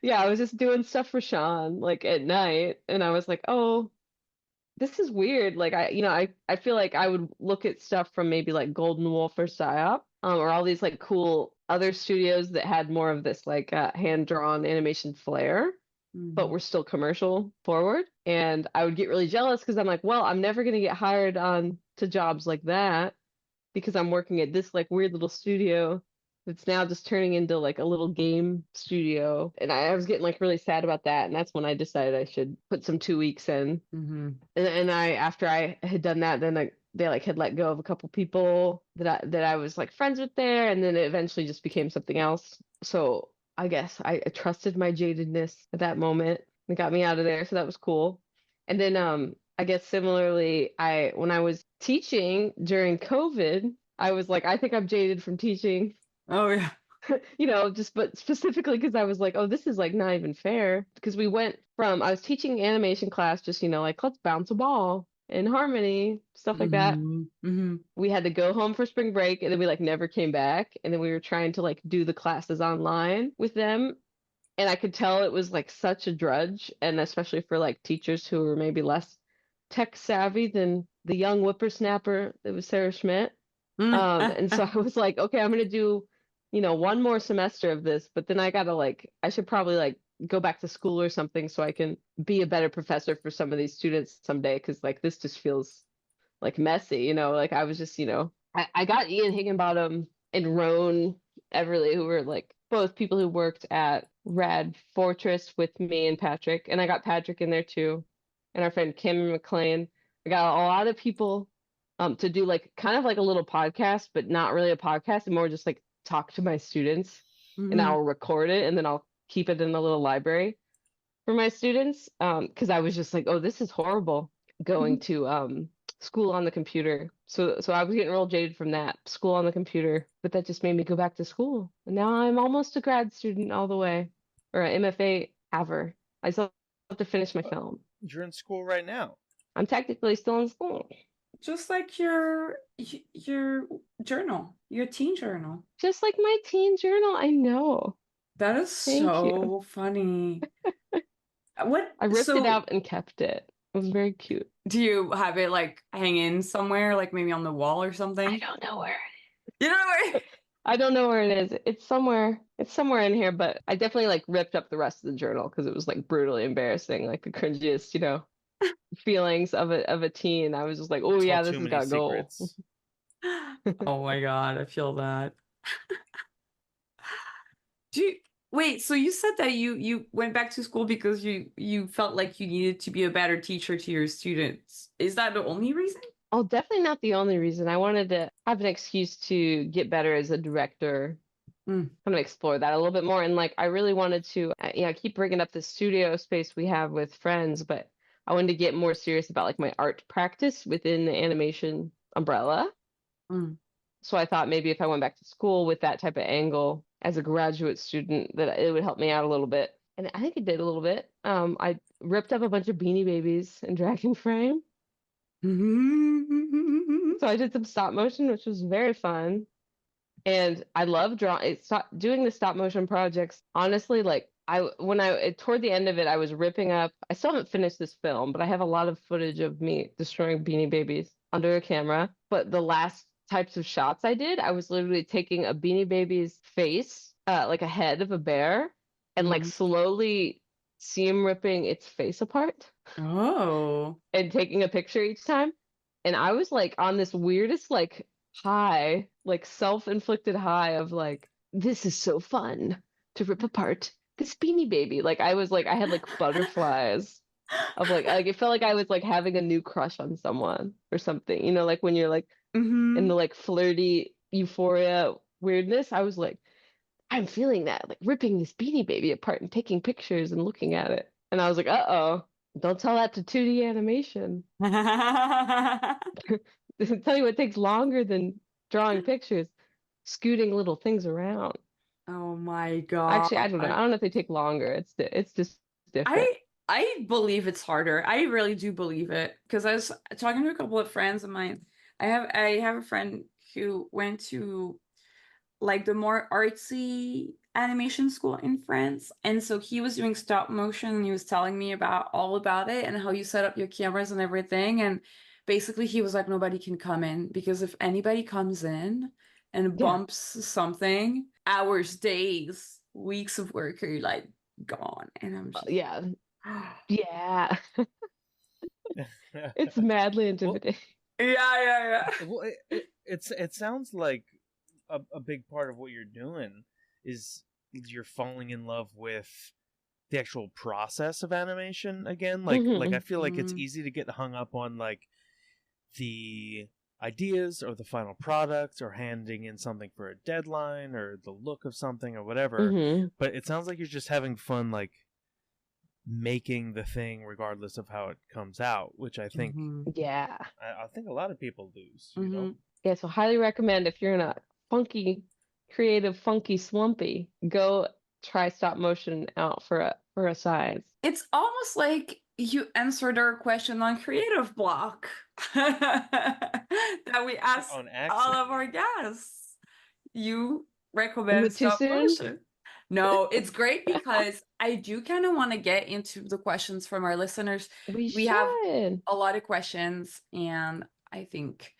Speaker 3: yeah, I was just doing stuff for Sean like at night, and I was like, oh, this is weird. Like I feel like I would look at stuff from maybe like Golden Wolf or PSYOP, or all these like cool other studios that had more of this like hand-drawn animation flair, but were still commercial forward. And I would get really jealous because I'm like, well, I'm never gonna get hired on to jobs like that because I'm working at this like weird little studio that's now just turning into like a little game studio. And I was getting like really sad about that. And that's when I decided I should put some 2 weeks in. And after I had done that, then they like had let go of a couple people that I was like friends with there. And then it eventually just became something else. So I guess I trusted my jadedness at that moment. It got me out of there, so that was cool. And then I guess similarly, when I was teaching during COVID, I was like, I think I'm jaded from teaching.
Speaker 1: Oh yeah.
Speaker 3: Just but specifically because I was like, oh, this is like not even fair. Because I was teaching animation class, just, like let's bounce a ball in harmony, stuff like that.
Speaker 1: Mm-hmm.
Speaker 3: We had to go home for spring break and then we like never came back. And then we were trying to like do the classes online with them. And I could tell it was like such a drudge. And especially for like teachers who were maybe less tech savvy than the young whippersnapper that was SARAH Schmidt. And so I was like, okay, I'm gonna do, one more semester of this, but then I should probably like go back to school or something so I can be a better professor for some of these students someday, because like this just feels like messy, like I was just, I got Ian Higginbottom and Roan Everly, who were like both people who worked at Rad Fortress with me and Patrick, and I got Patrick in there too, and our friend Kim McLean. I got a lot of people to do like kind of like a little podcast, but not really a podcast, and more just like talk to my students, and I'll record it and then I'll keep it in a little library for my students. Because I was just like, oh, this is horrible going to school on the computer. So I was getting real jaded from that school on the computer, but that just made me go back to school. And now I'm almost a grad student all the way, or an MFA haver. I still have to finish my film.
Speaker 2: You're in school right now.
Speaker 3: I'm technically still in school.
Speaker 1: Just like your journal, your teen journal.
Speaker 3: Just like my teen journal, I know.
Speaker 1: That is so funny.
Speaker 3: I ripped it out and kept it. It was very cute.
Speaker 1: Do you have it like hanging somewhere, like maybe on the wall or something?
Speaker 3: I don't know where it is.
Speaker 1: You don't know where?
Speaker 3: I don't know where it is. It's somewhere in here, but I definitely like ripped up the rest of the journal because it was like brutally embarrassing, like the cringiest, feelings of a teen. I was just like, oh yeah, this has got to go.
Speaker 1: Oh my God, I feel that. Wait, so you said that you went back to school because you felt like you needed to be a better teacher to your students. Is that the only reason?
Speaker 3: Oh, definitely not the only reason. I wanted to have an excuse to get better as a director. I'm gonna explore that a little bit more. And like, I really wanted to, I keep bringing up the studio space we have with friends, but I wanted to get more serious about like my art practice within the animation umbrella. So I thought maybe if I went back to school with that type of angle as a graduate student, that it would help me out a little bit. And I think it did a little bit. I ripped up a bunch of Beanie Babies in Dragon Frame. So I did some stop motion, which was very fun. And I love doing the stop motion projects. Honestly, like toward the end of it, I was ripping up. I still haven't finished this film, but I have a lot of footage of me destroying Beanie Babies under a camera. But the last types of shots I did, I was literally taking a Beanie Baby's face, like a head of a bear, and like slowly seam ripping its face apart.
Speaker 1: Oh.
Speaker 3: And taking a picture each time. And I was like on this weirdest like high, like self-inflicted high of like, this is so fun to rip apart this Beanie Baby. Like I had like butterflies of like it felt like I was like having a new crush on someone or something, like when you're like in the like flirty euphoria weirdness. I was like, I'm feeling that, like ripping this Beanie Baby apart and taking pictures and looking at it. And I was like, uh-oh, don't tell that to 2D animation. Tell you what takes longer than drawing pictures, scooting little things around.
Speaker 1: Oh my God.
Speaker 3: Actually, I don't know. I don't know if they take longer. It's just different.
Speaker 1: I believe it's harder. I really do believe it, because I was talking to a couple of friends of mine. I have a friend who went to like the more artsy animation school in France, and so he was doing stop motion, and he was telling me all about it and how you set up your cameras and everything. And basically he was like, nobody can come in, because if anybody comes in and bumps something, hours, days, weeks of work are like gone. And I'm just
Speaker 3: yeah it's madly intimidating.
Speaker 1: Yeah.
Speaker 2: Well, it sounds like a big part of what you're doing is you're falling in love with the actual process of animation again. Like I feel like it's easy to get hung up on like the ideas or the final product or handing in something for a deadline or the look of something or whatever.
Speaker 3: Mm-hmm.
Speaker 2: But it sounds like you're just having fun, like making the thing regardless of how it comes out, which I think
Speaker 3: Yeah.
Speaker 2: I think a lot of people lose, you know?
Speaker 3: Yeah, so highly recommend if you're in a funky, creative, funky slumpy, go try stop motion out for a size.
Speaker 1: It's almost like you answered our question on creative block that we asked
Speaker 2: On
Speaker 1: all of
Speaker 2: accident.
Speaker 1: our guests. You recommend
Speaker 3: Was it too
Speaker 1: stop
Speaker 3: soon?
Speaker 1: motion. No, it's great because I do kind of want to get into the questions from our listeners. We have a lot of questions, and I think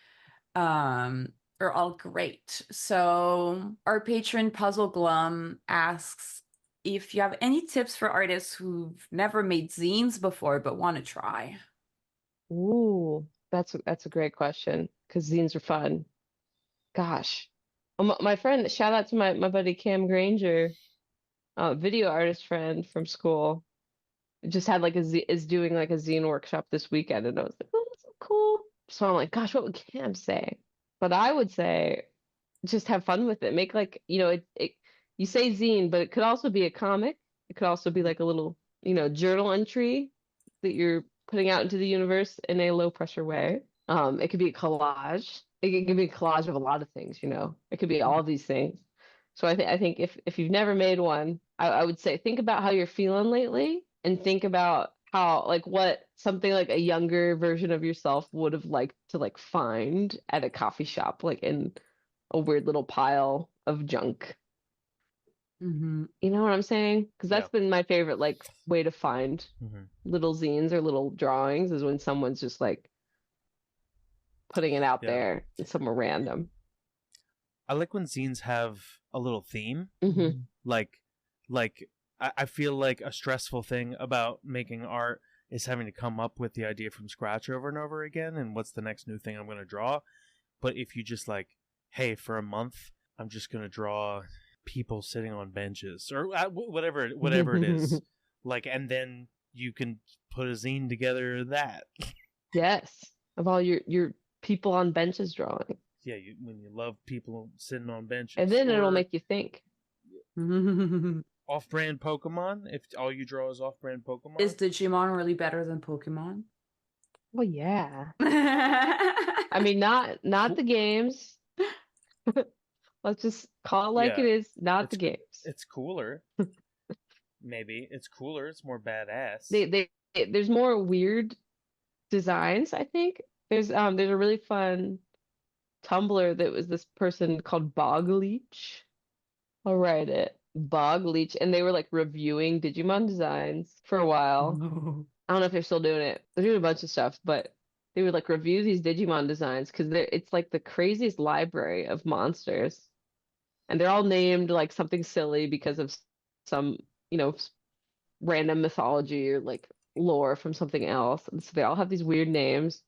Speaker 1: are all great. So our patron Puzzle Glum asks if you have any tips for artists who've never made zines before but want to try.
Speaker 3: Ooh, that's a great question because zines are fun. Gosh, my friend, shout out to my buddy Cam Granger, video artist friend from school, just had like is doing like a zine workshop this weekend, and I was like, oh, that's so cool. So I'm like, gosh, what would Cam say? But I would say just have fun with it. Make like, you say zine, but it could also be a comic. It could also be like a little, journal entry that you're putting out into the universe in a low pressure way. It could be a collage. It could be a collage of a lot of things, It could be all of these things. So I think if you've never made one, I would say think about how you're feeling lately and think about how like what something like a younger version of yourself would have liked to like find at a coffee shop, like in a weird little pile of junk. You know what I'm saying? Because that's been my favorite like way to find little zines or little drawings is when someone's just like putting it out there and somewhere random.
Speaker 2: I like when zines have a little theme. Like I feel like a stressful thing about making art is having to come up with the idea from scratch over and over again and what's the next new thing I'm going to draw. But if you just like, hey, for a month, I'm just going to draw people sitting on benches or whatever it is. Like, and then you can put a zine together that.
Speaker 3: Yes. Of all your people on benches drawing.
Speaker 2: Yeah, when you love people sitting on benches.
Speaker 3: And then it'll make you think.
Speaker 2: Off-brand Pokemon, if all you draw is off-brand Pokemon.
Speaker 1: Is Digimon really better than Pokemon?
Speaker 3: Well, yeah. I mean, not the games. Let's just call it like it is, not the games.
Speaker 2: It's cooler. Maybe. It's cooler. It's more badass.
Speaker 3: There's more weird designs, I think. There's a really fun Tumblr that was this person called Bog Leech. I'll write it. Bog Leech. And they were like reviewing Digimon designs for a while. I don't know if they're still doing it. They're doing a bunch of stuff, but they would like review these Digimon designs because it's like the craziest library of monsters. And they're all named like something silly because of some, random mythology or like lore from something else. And so they all have these weird names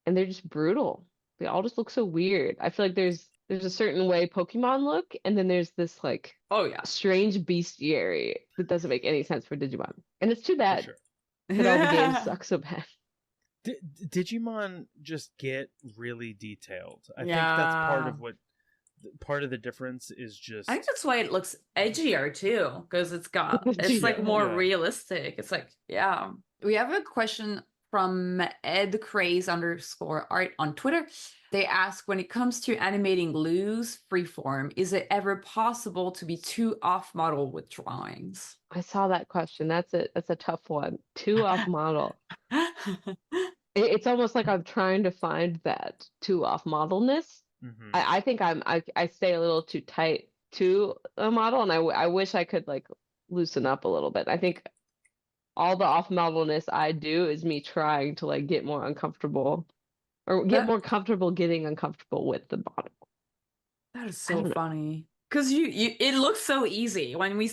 Speaker 3: and they're just brutal. They all just look so weird. I feel like there's a certain way Pokemon look, and then there's this like strange bestiary that doesn't make any sense for Digimon. And it's too bad that all the games suck so bad.
Speaker 2: Digimon just get really detailed. I think that's part of the difference is just.
Speaker 1: I think that's why it looks edgier too, because it's like more realistic. It's like, we have a question from @craze_art on Twitter. They ask, when it comes to animating loose freeform, is it ever possible to be too off model with drawings?
Speaker 3: I saw that question. That's a tough one. Too off model. It's almost like I'm trying to find that too off modelness. I think I stay a little too tight to a model, and I wish I could like loosen up a little bit. I think all the off modelness I do is me trying to like get more uncomfortable or get more comfortable getting uncomfortable with the model.
Speaker 1: That is so funny. Because it looks so easy when we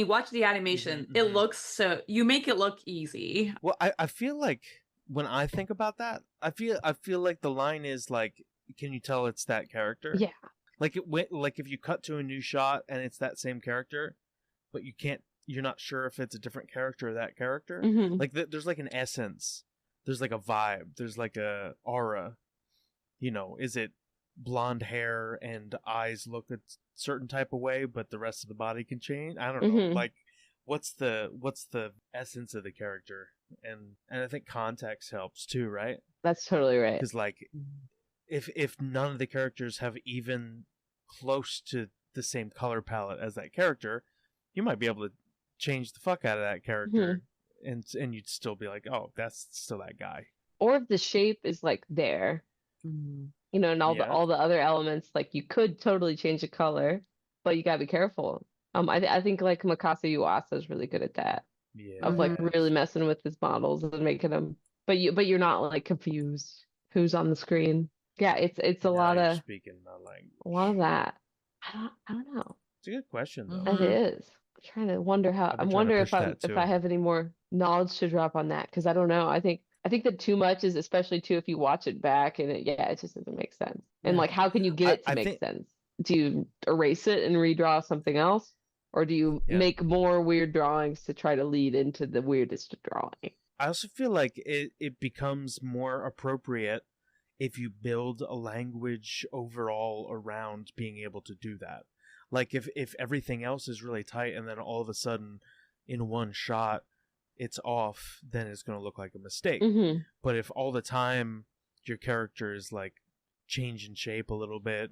Speaker 1: watch the animation. It looks you make it look easy.
Speaker 2: Well, I feel like when I think about that, I feel like the line is like, can you tell it's that character?
Speaker 3: Yeah.
Speaker 2: Like if you cut to a new shot and it's that same character, but you're not sure if it's a different character or that character. Like there's like an essence, there's like a vibe, there's like a aura, is it blonde hair and eyes look a certain type of way, but the rest of the body can change? I don't know. Like, what's the essence of the character? And I think context helps too, right?
Speaker 3: That's totally right.
Speaker 2: Because like, if none of the characters have even close to the same color palette as that character, you might be able to change the fuck out of that character, and you'd still be like, oh, that's still that guy. Or
Speaker 3: if the shape is like there, and all the other elements, like you could totally change the color, but you gotta be careful. I think like Mikasa Yuasa is really good at that.
Speaker 2: Yeah.
Speaker 3: Of like really messing with his models and making them, but you're not like confused who's on the screen. Yeah, it's a lot of
Speaker 2: speaking my language.
Speaker 3: A lot of that. I don't know.
Speaker 2: It's a good question though.
Speaker 3: It is. I'm trying to wonder if I have any more knowledge to drop on that, because I don't know. I think that too much is, especially too if you watch it back and it just doesn't make sense. And like, how can you get it to make sense? Do you erase it and redraw something else? Or do you make more weird drawings to try to lead into the weirdest drawing?
Speaker 2: I also feel like it becomes more appropriate if you build a language overall around being able to do that. Like if everything else is really tight and then all of a sudden in one shot it's off, then it's going to look like a mistake. But if all the time your character is like changing shape a little bit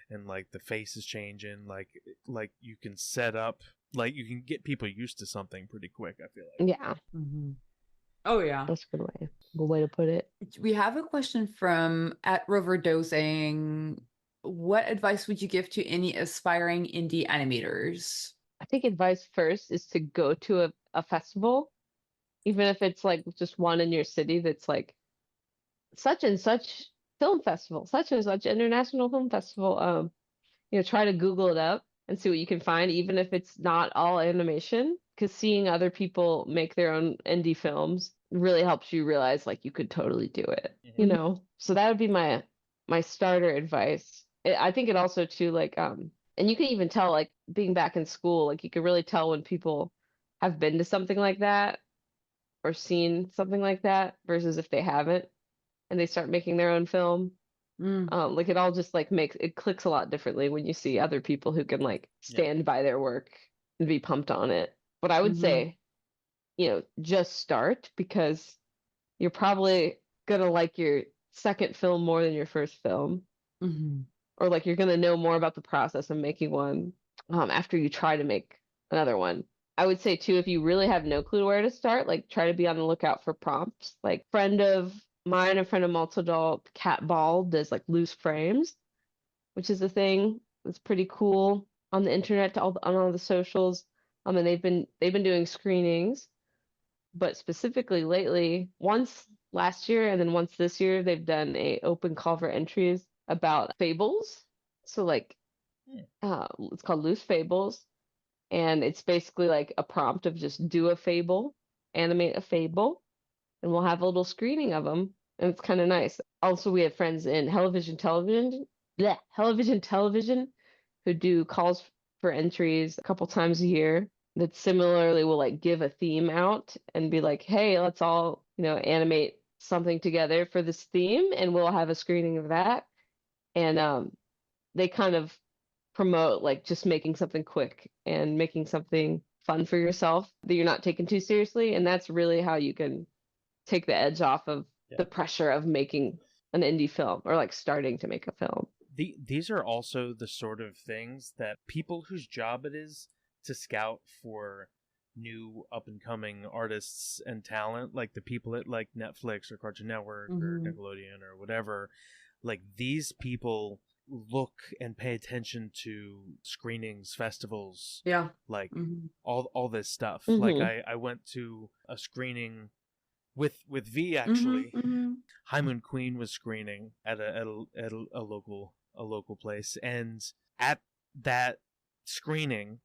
Speaker 2: and like the face is changing, like you can set up, like you can get people used to something pretty quick, I feel like.
Speaker 3: Yeah.
Speaker 1: Oh yeah,
Speaker 3: that's a good way to put it.
Speaker 1: We have a question from @Roverdo saying, what advice would you give to any aspiring indie animators?
Speaker 3: I think advice first is to go to a festival, even if it's like just one in your city that's like such and such film festival, such and such international film festival. Try to Google it up and see what you can find, even if it's not all animation, because seeing other people make their own indie films really helps you realize like you could totally do it. So that would be my starter advice. I think it also too, like and you can even tell, like being back in school, like you can really tell when people have been to something like that or seen something like that versus if they haven't and they start making their own film. Like it all just like it clicks a lot differently when you see other people who can like stand by their work and be pumped on it. But I would say, just start, because you're probably gonna like your second film more than your first film. Or like you're gonna know more about the process of making one after you try to make another one. I would say too, if you really have no clue where to start, like try to be on the lookout for prompts. Like friend of mine, a friend of Malt Adult, Cat Ball, does like loose frames, which is a thing that's pretty cool on the internet, on all the socials. And they've been doing screenings, but specifically lately, once last year and then once this year, they've done a open call for entries about fables. So like, it's called Loose Fables, and it's basically like a prompt of just do a fable, animate a fable, and we'll have a little screening of them, and it's kind of nice. Also, we have friends in Television Television who do calls for entries a couple times a year that similarly will like give a theme out and be like, hey, let's all, animate something together for this theme, and we'll have a screening of that. And they kind of promote like just making something quick and making something fun for yourself that you're not taking too seriously, and that's really how you can take the edge off of the pressure of making an indie film or like starting to make a film.
Speaker 2: These are also the sort of things that people whose job it is to scout for new up-and-coming artists and talent, like the people at like Netflix or Cartoon Network or Nickelodeon or whatever, like these people look and pay attention to screenings, festivals, like all this stuff. Like I went to a screening with VEE actually. High Moon Queen was screening at a local place, and at that screening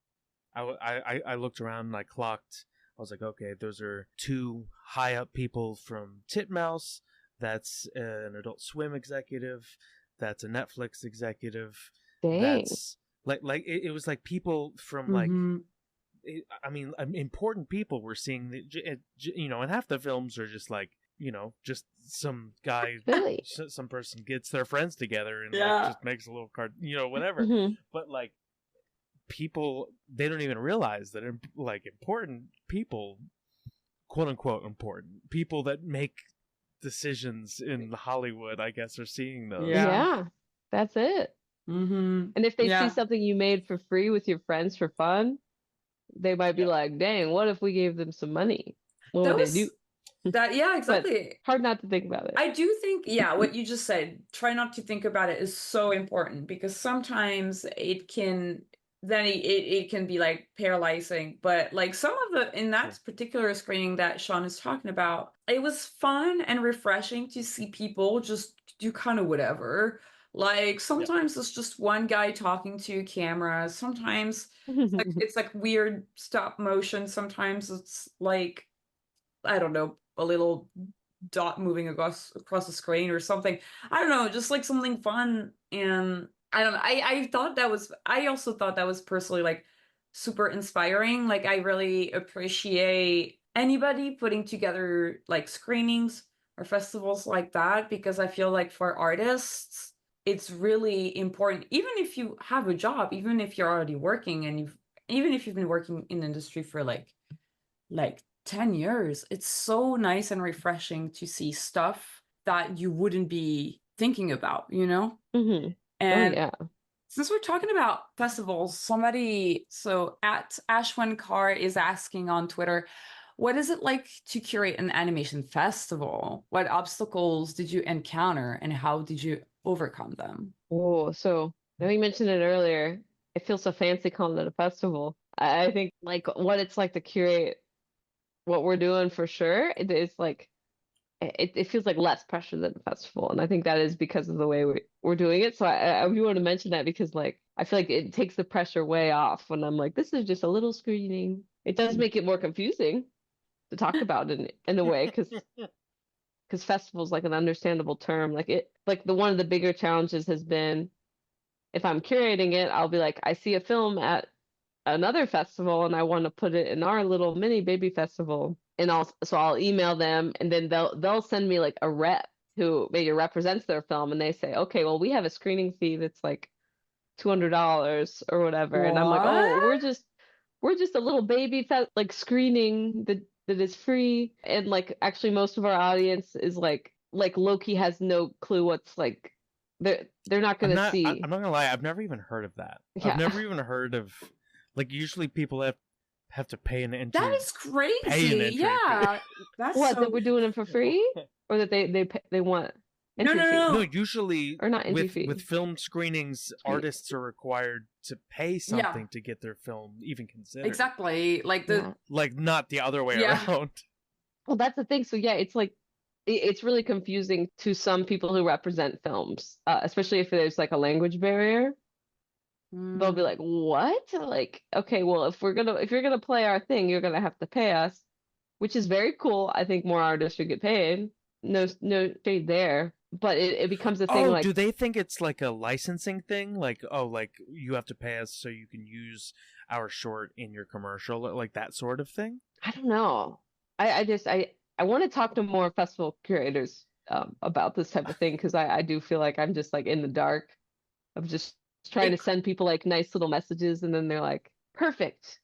Speaker 2: I looked around and I clocked. I was like, okay, those are two high up people from Titmouse. That's an Adult Swim executive. That's a Netflix executive.
Speaker 3: Dang.
Speaker 2: That's like it was like people from like, important people were seeing and half the films are just like just some guy,
Speaker 3: Really?
Speaker 2: some person gets their friends together and just makes a little card, whatever.
Speaker 3: Mm-hmm.
Speaker 2: But like people, they don't even realize that like important people, quote unquote important people that make decisions in Hollywood, I guess, are seeing those.
Speaker 3: Yeah, that's it.
Speaker 1: Mm-hmm.
Speaker 3: And if they see something you made for free with your friends for fun, they might be like, dang, what if we gave them some money? What would they do?
Speaker 1: Exactly.
Speaker 3: But hard not to think about it.
Speaker 1: I do think, what you just said, try not to think about it, is so important, because sometimes it can be like paralyzing. But like some of in that particular screening that Sean is talking about, it was fun and refreshing to see people just do kind of whatever. Like sometimes it's just one guy talking to a camera. Sometimes it's like weird stop motion. Sometimes it's like, I don't know, a little dot moving across the screen or something. I don't know, just like something fun. And I don't know, I also thought that was personally like super inspiring. Like I really appreciate anybody putting together like screenings or festivals like that, because I feel like for artists it's really important, even if you have a job, even if you're already working, and even if you've been working in the industry for like 10 years, it's so nice and refreshing to see stuff that you wouldn't be thinking about,
Speaker 3: Mm-hmm.
Speaker 1: And since we're talking about festivals, so at Ash1Car is asking on Twitter, what is it like to curate an animation festival? What obstacles did you encounter and how did you overcome them?
Speaker 3: Oh, so now you mentioned it earlier. It feels so fancy calling it a festival. I think like what it's like to curate what we're doing for sure. It's like it feels like less pressure than a festival, and I think that is because of the way we're doing it. So I do want to mention that, because like I feel like it takes the pressure way off when I'm like, this is just a little screening. It does make it more confusing to talk about in a way, because festival is like an understandable term. Like one of the bigger challenges has been, if I'm curating it, I'll be like, I see a film at another festival and I want to put it in our little mini baby festival, and I'll email them, and then they'll send me like a rep who maybe represents their film, and they say, okay, well, we have a screening fee that's like $200 or whatever. And I'm like, oh, we're just a little baby like screening that is free. And like actually most of our audience is like low-key has no clue what's like they're not gonna see.
Speaker 2: I'm not gonna lie, I've never even heard of that. I've never even heard of, like, usually people have to pay an entry.
Speaker 1: That is crazy. Yeah. That's
Speaker 3: that we're doing it for free, or that they want entry fee?
Speaker 2: No, usually
Speaker 3: or not entry fee.
Speaker 2: With film screenings, artists are required to pay something to get their film even considered.
Speaker 1: Exactly. Like
Speaker 2: like not the other way around.
Speaker 3: Well, that's the thing. So it's like it's really confusing to some people who represent films, especially if there's like a language barrier. They'll be like, what? Like, okay, well, if you're gonna play our thing, you're gonna have to pay us, which is very cool. I think more artists should get paid. No shade there. But it becomes a thing.
Speaker 2: Oh,
Speaker 3: like,
Speaker 2: do they think it's like a licensing thing? Like, oh, like you have to pay us so you can use our short in your commercial, like that sort of thing?
Speaker 3: I don't know. I want to talk to more festival curators about this type of thing, because I do feel like I'm just like in the dark of just trying to send people like nice little messages, and then they're like, perfect,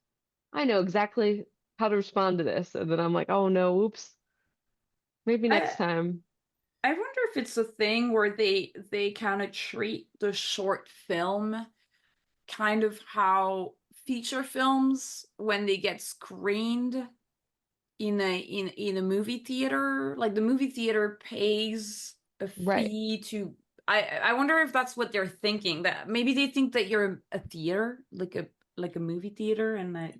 Speaker 3: I know exactly how to respond to this, and then I'm like, oh no, oops, maybe next time.
Speaker 1: I wonder if it's a thing where they kind of treat the short film kind of how feature films, when they get screened in a movie theater, like the movie theater pays a fee to. I wonder if that's what they're thinking, that maybe they think that you're a theater, like a movie theater, and that.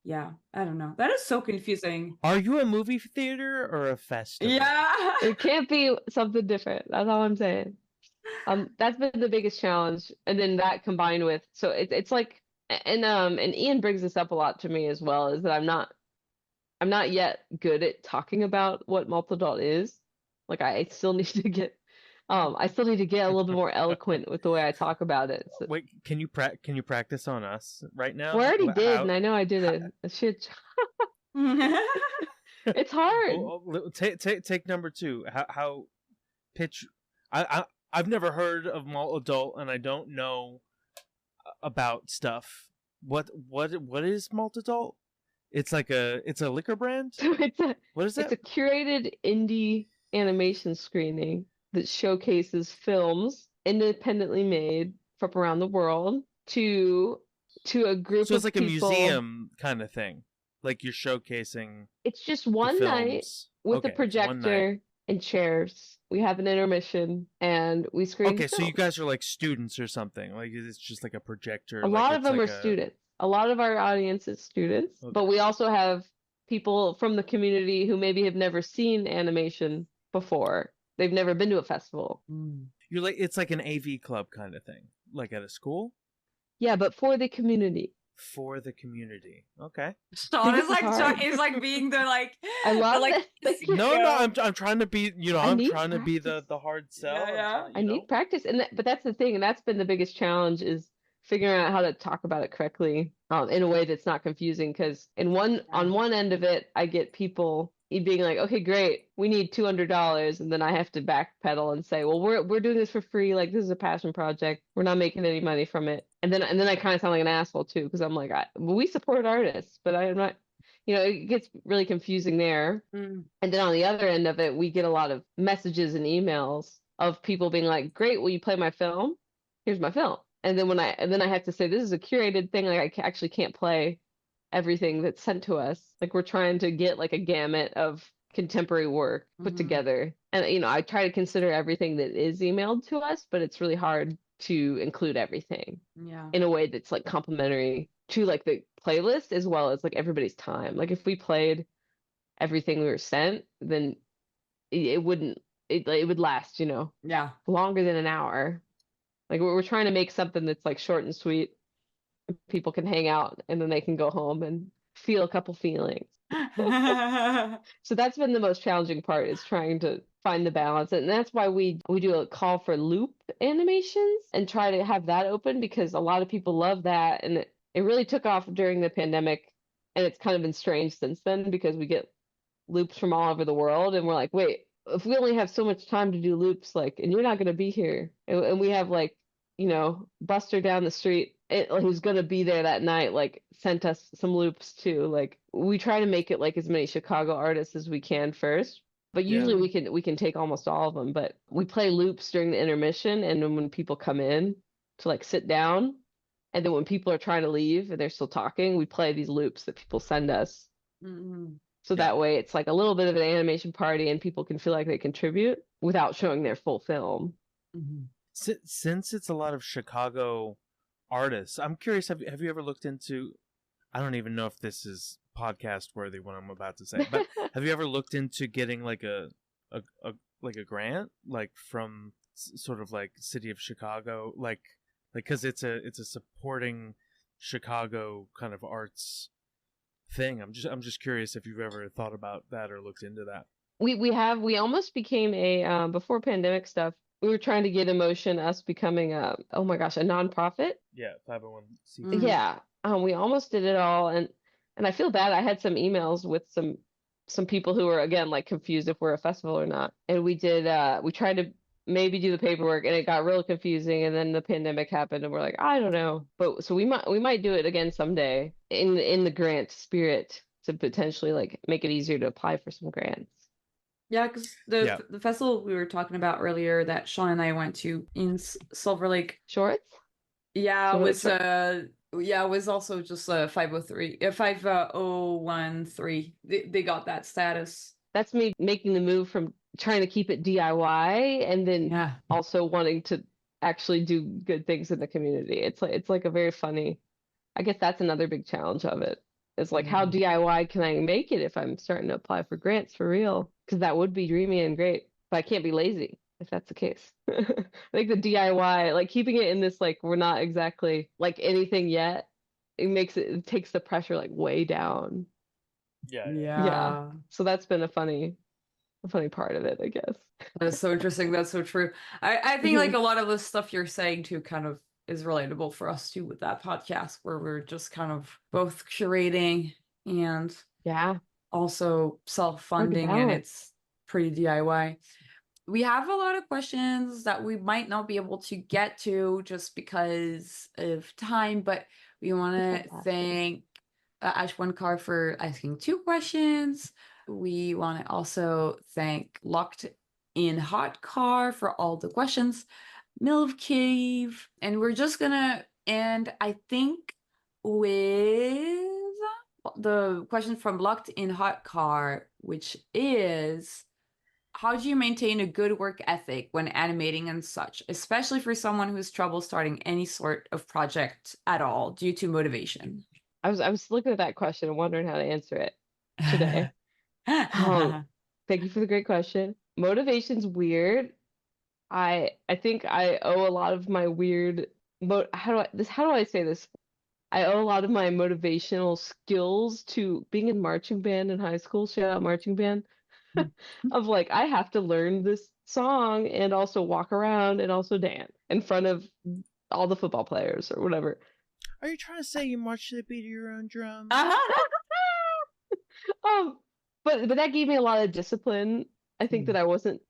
Speaker 1: Yeah, I don't know. That is so confusing.
Speaker 2: Are you a movie theater or a festival?
Speaker 1: Yeah.
Speaker 3: It can't be something different. That's all I'm saying. That's been the biggest challenge. And then that combined with, so it's like, and Ian brings this up a lot to me as well, is that I'm not yet good at talking about what Malt Adult is. Like I still need to get a little bit more eloquent with the way I talk about it. So,
Speaker 2: wait, can you practice on us right now?
Speaker 3: Well, I already did, and I know I did a shit job. It's hard.
Speaker 2: Take number 2. How pitch. I've never heard of Malt Adult, and I don't know about stuff. What is Malt Adult? It's a liquor brand.
Speaker 3: So
Speaker 2: What is that?
Speaker 3: It's a curated indie animation screening that showcases films independently made from around the world to a group
Speaker 2: So it's
Speaker 3: of
Speaker 2: like
Speaker 3: people.
Speaker 2: a museum kind of thing. Like you're showcasing.
Speaker 3: It's just one night with a
Speaker 2: Okay, it's one night.
Speaker 3: projector and chairs. We have an intermission and we screen.
Speaker 2: Okay, so you guys are like students or something. Like it's just like a projector.
Speaker 3: A lot of them are students. A lot of our audience is students, but we also have people from the community who maybe have never seen animation before. They've never been to a festival.
Speaker 2: You're like, it's like an AV club kind of thing, like at a school.
Speaker 3: Yeah, but for the community.
Speaker 2: For the community. Okay.
Speaker 1: Sean is like being the like.
Speaker 3: I love
Speaker 2: No, I'm trying to be. I'm trying to be the hard sell.
Speaker 1: Yeah.
Speaker 3: I need practice, but that's the thing, and that's been the biggest challenge is figuring out how to talk about it correctly in a way that's not confusing. Because on one end of it, I get people being like, "Okay, great, we need $200," and then I have to backpedal and say, "Well, we're doing this for free. Like this is a passion project. We're not making any money from it." And then I kind of sound like an asshole too, because I'm like, we support artists, but I'm not. It gets really confusing there. And then on the other end of it, we get a lot of messages and emails of people being like, "Great, will you play my film? Here's my film." And then I have to say, this is a curated thing. Like I actually can't play everything that's sent to us. Like we're trying to get like a gamut of contemporary work put together. And I try to consider everything that is emailed to us, but it's really hard to include everything in a way that's like complementary to like the playlist as well as like everybody's time. Like if we played everything we were sent, then it would last, longer than an hour. Like we're trying to make something that's like short and sweet. People can hang out and then they can go home and feel a couple feelings. So that's been the most challenging part, is trying to find the balance. And that's why we do a call for loop animations and try to have that open, because a lot of people love that. And it really took off during the pandemic, and it's kind of been strange since then because we get loops from all over the world and we're like, wait, if we only have so much time to do loops, like, and you're not going to be here, and we have like, Buster down the street who's going to be there that night, like sent us some loops too. Like we try to make it like as many Chicago artists as we can first, but usually we can take almost all of them. But we play loops during the intermission, and then when people come in to like sit down, and then when people are trying to leave and they're still talking, we play these loops that people send us. So that way it's like a little bit of an animation party and people can feel like they contribute without showing their full film.
Speaker 2: Since it's a lot of Chicago artists, I'm curious, have you ever looked into, I don't even know if this is podcast worthy what I'm about to say, but have you ever looked into getting like a grant, like from sort of like City of Chicago, like because it's a supporting Chicago kind of arts thing? I'm just curious if you've ever thought about that or looked into that.
Speaker 3: We almost became a before pandemic stuff. We were trying to get Emotion, us becoming a nonprofit.
Speaker 2: Yeah, 501c.
Speaker 3: Yeah, we almost did it all, and I feel bad. I had some emails with some people who were again like confused if we're a festival or not, and we tried to maybe do the paperwork, and it got real confusing, and then the pandemic happened, and we're like, I don't know, but so we might do it again someday in the grant spirit to potentially like make it easier to apply for some grants.
Speaker 1: Yeah, because the festival we were talking about earlier that Sean and I went to in Silver Lake
Speaker 3: Shorts.
Speaker 1: Yeah, it was also just a 5013. They got that status.
Speaker 3: That's me making the move from trying to keep it DIY and then also wanting to actually do good things in the community. It's like a very funny. I guess that's another big challenge of it. It's like, how DIY can I make it if I'm starting to apply for grants for real? Because that would be dreamy and great, but I can't be lazy if that's the case. I think the DIY, like keeping it in this, like we're not exactly like anything yet, it takes the pressure like way down. Yeah. So that's been a funny part of it, I guess.
Speaker 1: That's so interesting. That's so true. I think like a lot of the stuff you're saying too kind of is relatable for us too with that podcast, where we're just kind of both curating and also self-funding and
Speaker 3: balance.
Speaker 1: it's pretty DIY. We have a lot of questions that we might not be able to get to just because of time, but we want to thank Ashwankar for asking 2 questions. We want to also thank Locked in Hot Car for all the questions, Milv Cave, and we're just gonna end, I think, with the question from Locked in Hot Car, which is, how do you maintain a good work ethic when animating and such, especially for someone who has trouble starting any sort of project at all due to motivation?
Speaker 3: I was looking at that question and wondering how to answer it today. Thank you for the great question. Motivation's weird. I think I owe a lot of my weird how do I say this? I owe a lot of my motivational skills to being in marching band in high school. Shout out marching band. Of like, I have to learn this song and also walk around and also dance in front of all the football players or whatever.
Speaker 2: Are you trying to say you march to the beat of your own drum?
Speaker 3: But that gave me a lot of discipline, I think, that I wasn't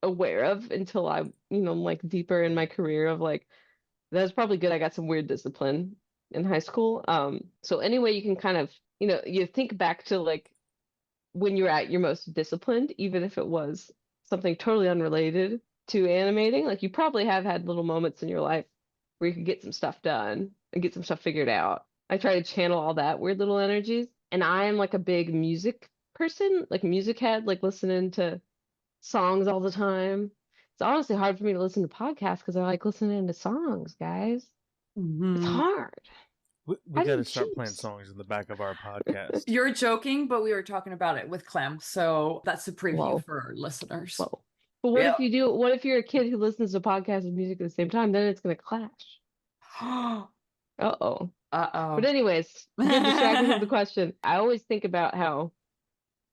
Speaker 3: aware of until I, like deeper in my career of like, that was probably good. I got some weird discipline in high school. So anyway, you can kind of, you think back to like when you're at your most disciplined, even if it was something totally unrelated to animating, like you probably have had little moments in your life where you could get some stuff done and get some stuff figured out. I try to channel all that weird little energies. And I am like a big music person, like music head, like listening to songs all the time. It's honestly hard for me to listen to podcasts because I like listening to songs, guys. It's hard.
Speaker 2: We got to start playing songs in the back of our podcast.
Speaker 1: You're joking, but we were talking about it with Clem, so that's a preview
Speaker 3: Whoa.
Speaker 1: for our listeners.
Speaker 3: Whoa. But what if you do? What if you're a kid who listens to podcasts and music at the same time? Then it's going to clash. Uh-oh. But anyways, get distracted from the question. I always think about how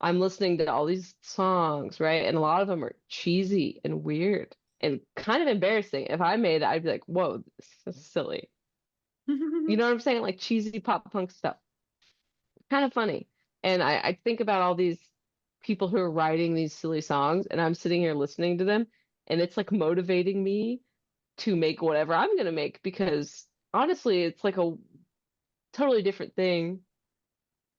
Speaker 3: I'm listening to all these songs, right? And a lot of them are cheesy and weird and kind of embarrassing. If I made it, I'd be like, whoa, this is silly. You know what I'm saying? Like cheesy pop punk stuff. Kind of funny. And I think about all these people who are writing these silly songs, and I'm sitting here listening to them, and it's like motivating me to make whatever I'm going to make, because honestly, it's like a totally different thing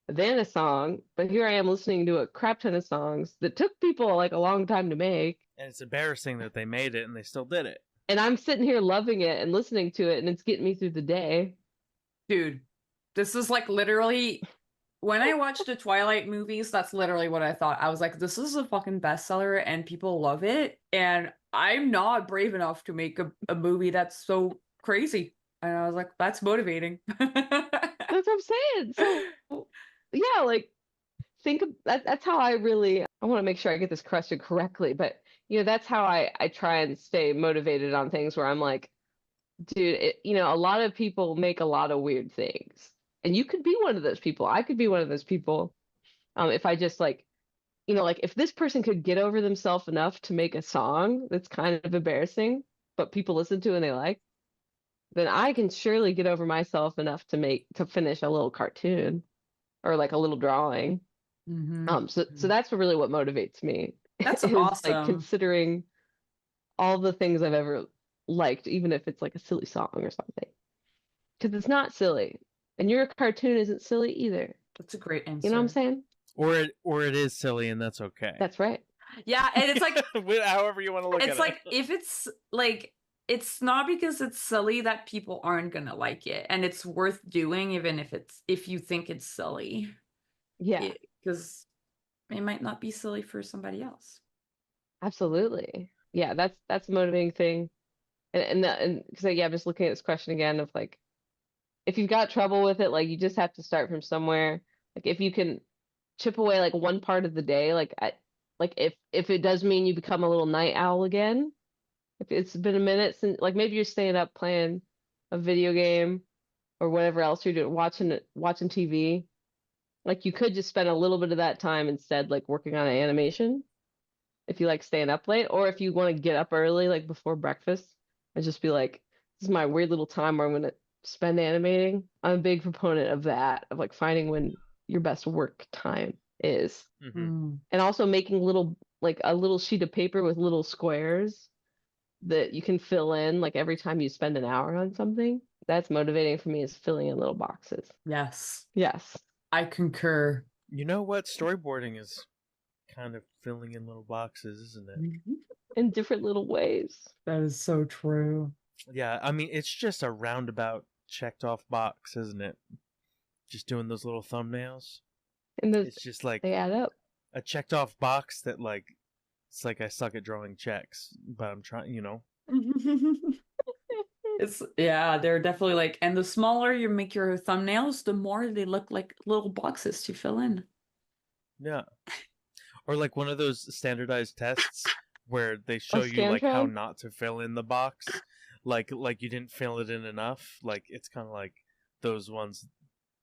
Speaker 3: than a song. But here I am listening to a crap ton of songs that took people like a long time to make.
Speaker 2: And it's embarrassing that they made it and they still did it.
Speaker 3: And I'm sitting here loving it and listening to it, and it's getting me through the day.
Speaker 1: Dude, this is like literally, when I watched the Twilight movies, that's literally what I thought. I was like, this is a fucking bestseller and people love it. And I'm not brave enough to make a movie that's so crazy. And I was like, that's motivating.
Speaker 3: That's what I'm saying. So, yeah, like, think of that. That's how I want to make sure I get this question correctly. But, that's how I try and stay motivated on things where I'm like, dude, a lot of people make a lot of weird things. And you could be one of those people. I could be one of those people. If I just like, like if this person could get over themselves enough to make a song that's kind of embarrassing, but people listen to and they like, then I can surely get over myself enough to finish a little cartoon or like a little drawing. So that's really what motivates me.
Speaker 1: That's
Speaker 3: is
Speaker 1: awesome.
Speaker 3: Like considering all the things I've ever liked, even if it's like a silly song or something, because it's not silly, and your cartoon isn't silly either.
Speaker 1: That's a great answer.
Speaker 3: You know what I'm saying?
Speaker 2: Or it is silly, and that's okay.
Speaker 3: That's right.
Speaker 1: Yeah, and it's like
Speaker 2: however you want to look at it.
Speaker 1: It's like, if it's like, it's not because it's silly that people aren't gonna like it, and it's worth doing even if you think it's silly.
Speaker 3: Yeah,
Speaker 1: because it might not be silly for somebody else.
Speaker 3: Absolutely. Yeah, that's a motivating thing. And because yeah, I'm just looking at this question again of like, if you've got trouble with it, like you just have to start from somewhere. Like if you can chip away like one part of the day, like if it does mean you become a little night owl again, if it's been a minute since, like maybe you're staying up playing a video game or whatever else you're doing, watching TV, like you could just spend a little bit of that time instead like working on an animation if you like staying up late, or if you want to get up early like before breakfast and just be like, this is my weird little time where I'm going to spend animating. I'm a big proponent of that, of like finding when your best work time is.
Speaker 2: Mm-hmm.
Speaker 3: And also making a little sheet of paper with little squares that you can fill in like every time you spend an hour on something. That's motivating for me, is filling in little boxes.
Speaker 1: Yes.
Speaker 3: Yes.
Speaker 1: I concur.
Speaker 2: You know what? Storyboarding is kind of filling in little boxes, isn't it?
Speaker 3: In different little ways.
Speaker 1: That is so true.
Speaker 2: Yeah, I mean, it's just a roundabout checked off box, isn't it? Just doing those little thumbnails.
Speaker 3: And
Speaker 2: It's just like
Speaker 3: they add up.
Speaker 2: a checked off box that like, it's like I suck at drawing checks, but I'm trying, you know.
Speaker 1: They're definitely like, and the smaller you make your thumbnails, the more they look like little boxes to fill in.
Speaker 2: Yeah. Or like one of those standardized tests where they show you like how not to fill in the box. Like you didn't fill it in enough. Like it's kind of like those ones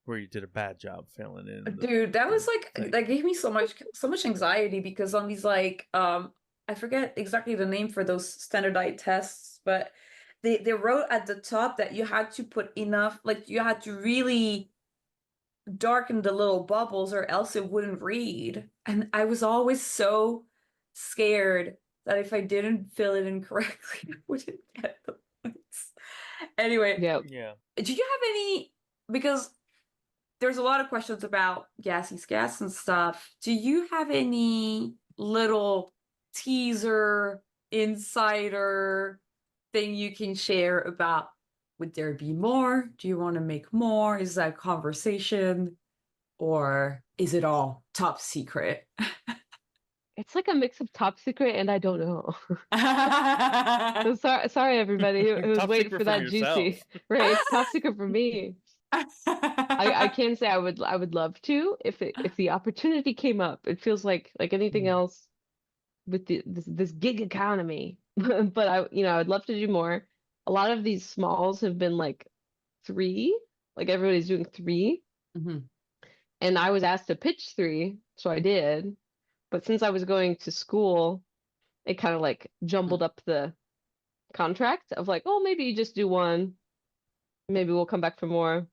Speaker 2: where you did a bad job filling in.
Speaker 1: Dude, that was like, that gave me so much anxiety, because on these like, I forget exactly the name for those standardized tests, but they wrote at the top that you had to put enough, like you had to really darken the little bubbles or else it wouldn't read. And I was always so scared that if I didn't fill it in correctly, I wouldn't get the points. Anyway,
Speaker 3: yeah.
Speaker 1: Do you have any, because there's a lot of questions about Gassy's gas and stuff. Do you have any little teaser, insider thing you can share about, would there be more? Do you want to make more? Is that conversation? Or is it all top secret?
Speaker 3: It's like a mix of top secret and I don't know. So sorry everybody who was waiting for that juicy. Right, it's top secret for me. I can say I would love to if the opportunity came up. It feels like anything else with this gig economy. But I'd love to do more. A lot of these smalls have been like 3, like everybody's doing 3. And I was asked to pitch 3, so I did. But since I was going to school, it kind of like jumbled up the contract of like, oh, maybe you just do 1. Maybe we'll come back for more.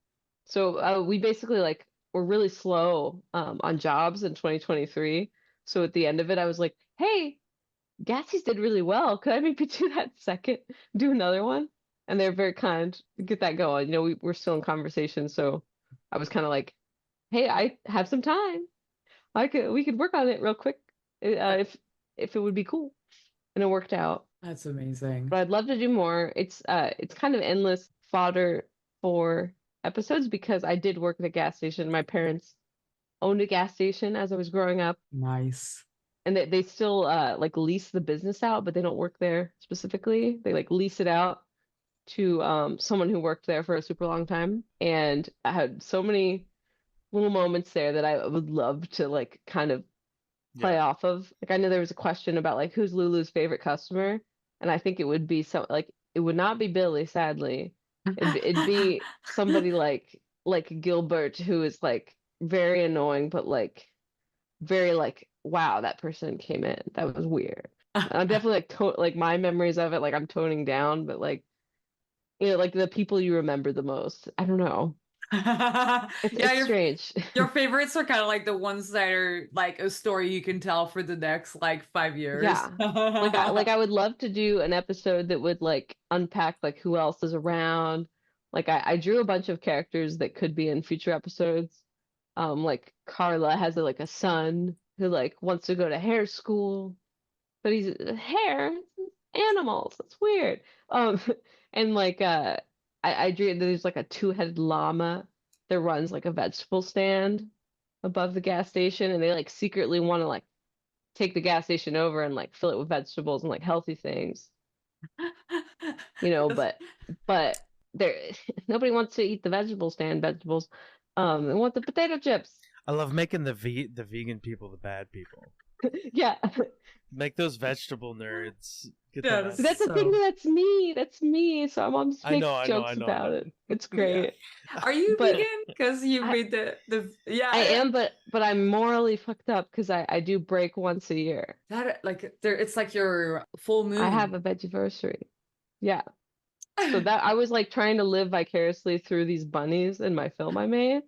Speaker 3: So we basically like were really slow on jobs in 2023. So at the end of it, I was like, hey, Gassy's did really well. Could I maybe do that second, do another one? And they're very kind to get that going. We're still in conversation. So I was kind of like, hey, I have some time. We could work on it real quick if it would be cool. And it worked out.
Speaker 1: That's amazing.
Speaker 3: But I'd love to do more. It's kind of endless fodder for episodes because I did work at a gas station. My parents owned a gas station as I was growing up.
Speaker 1: Nice.
Speaker 3: And they still like lease the business out, but they don't work there specifically. They like lease it out to someone who worked there for a super long time. And I had so many little moments there that I would love to like kind of play off of. Like I know there was a question about like who's Lulu's favorite customer, and I think it would be it would not be Billy, sadly. It'd be somebody like Gilbert, who is like very annoying, but like very like, wow, that person came in. That was weird. I'm definitely like my memories of it, like I'm toning down, but like like the people you remember the most. I don't know. It's strange.
Speaker 1: Your favorites are kind of like the ones that are like a story you can tell for the next like 5 years.
Speaker 3: Yeah. like I would love to do an episode that would like unpack like who else is around. Like I drew a bunch of characters that could be in future episodes. Like Carla has like a son who like wants to go to hair school, but he's hair animals. That's weird. And like I drew that there's like a 2-headed llama that runs like a vegetable stand above the gas station, and they like secretly want to like take the gas station over and like fill it with vegetables and like healthy things. But there nobody wants to eat the vegetable stand vegetables. They want the potato chips.
Speaker 2: I love making the vegan people the bad people.
Speaker 3: Yeah.
Speaker 2: Make those vegetable nerds.
Speaker 3: That's the thing. That's me. So I'm on jokes about it. It's great.
Speaker 1: Yeah. Are you vegan? Because you made the
Speaker 3: I am, but I'm morally fucked up because I do break once a year.
Speaker 1: That like it's like your full moon.
Speaker 3: I have a Vegeversary. Yeah. So that I was like trying to live vicariously through these bunnies in my film I made.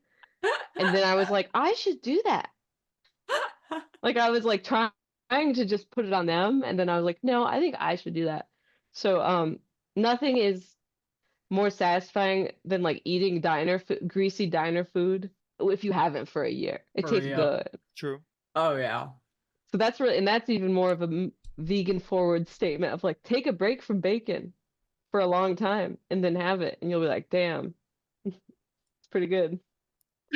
Speaker 3: And then I was like, I should do that. Like I was like trying to just put it on them, and then I was like, no, I think I should do that. So nothing is more satisfying than like eating greasy diner food if you haven't for a year. It
Speaker 1: For
Speaker 3: tastes
Speaker 1: real.
Speaker 3: good.
Speaker 2: True.
Speaker 1: Oh yeah.
Speaker 3: So that's really, and that's even more of a vegan forward statement of like take a break from bacon for a long time and then have it, and you'll be like, damn, it's pretty good.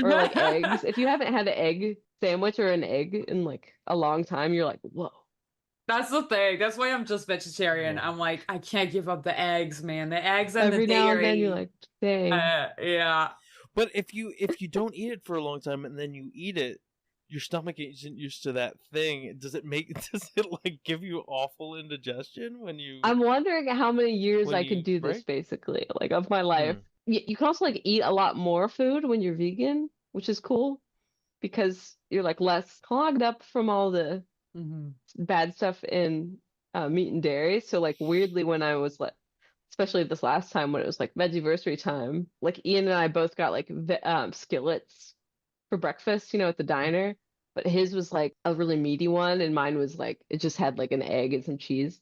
Speaker 3: Or like eggs. If you haven't had an egg sandwich or an egg in like a long time, you're like, whoa.
Speaker 1: That's the thing. That's why I'm just vegetarian.
Speaker 2: Yeah.
Speaker 1: I'm like, I can't give up the eggs, man. The eggs and
Speaker 3: Every
Speaker 1: the
Speaker 3: now and then you're
Speaker 1: dairy.
Speaker 3: like, dang.
Speaker 1: Yeah.
Speaker 2: But if you don't eat it for a long time and then you eat it, your stomach isn't used to that thing. Does it like give you awful indigestion when you?
Speaker 3: I'm wondering how many years
Speaker 2: When
Speaker 3: I
Speaker 2: you
Speaker 3: could do this
Speaker 2: break?
Speaker 3: basically, like of my life. You can also like eat a lot more food when you're vegan, which is cool because you're like less clogged up from all the
Speaker 1: Mm-hmm.
Speaker 3: bad stuff in meat and dairy. So like weirdly when I was like, especially this last time when it was like Vegeversary time, like Ian and I both got like skillets for breakfast, at the diner. But his was like a really meaty one, and mine was like it just had like an egg and some cheese.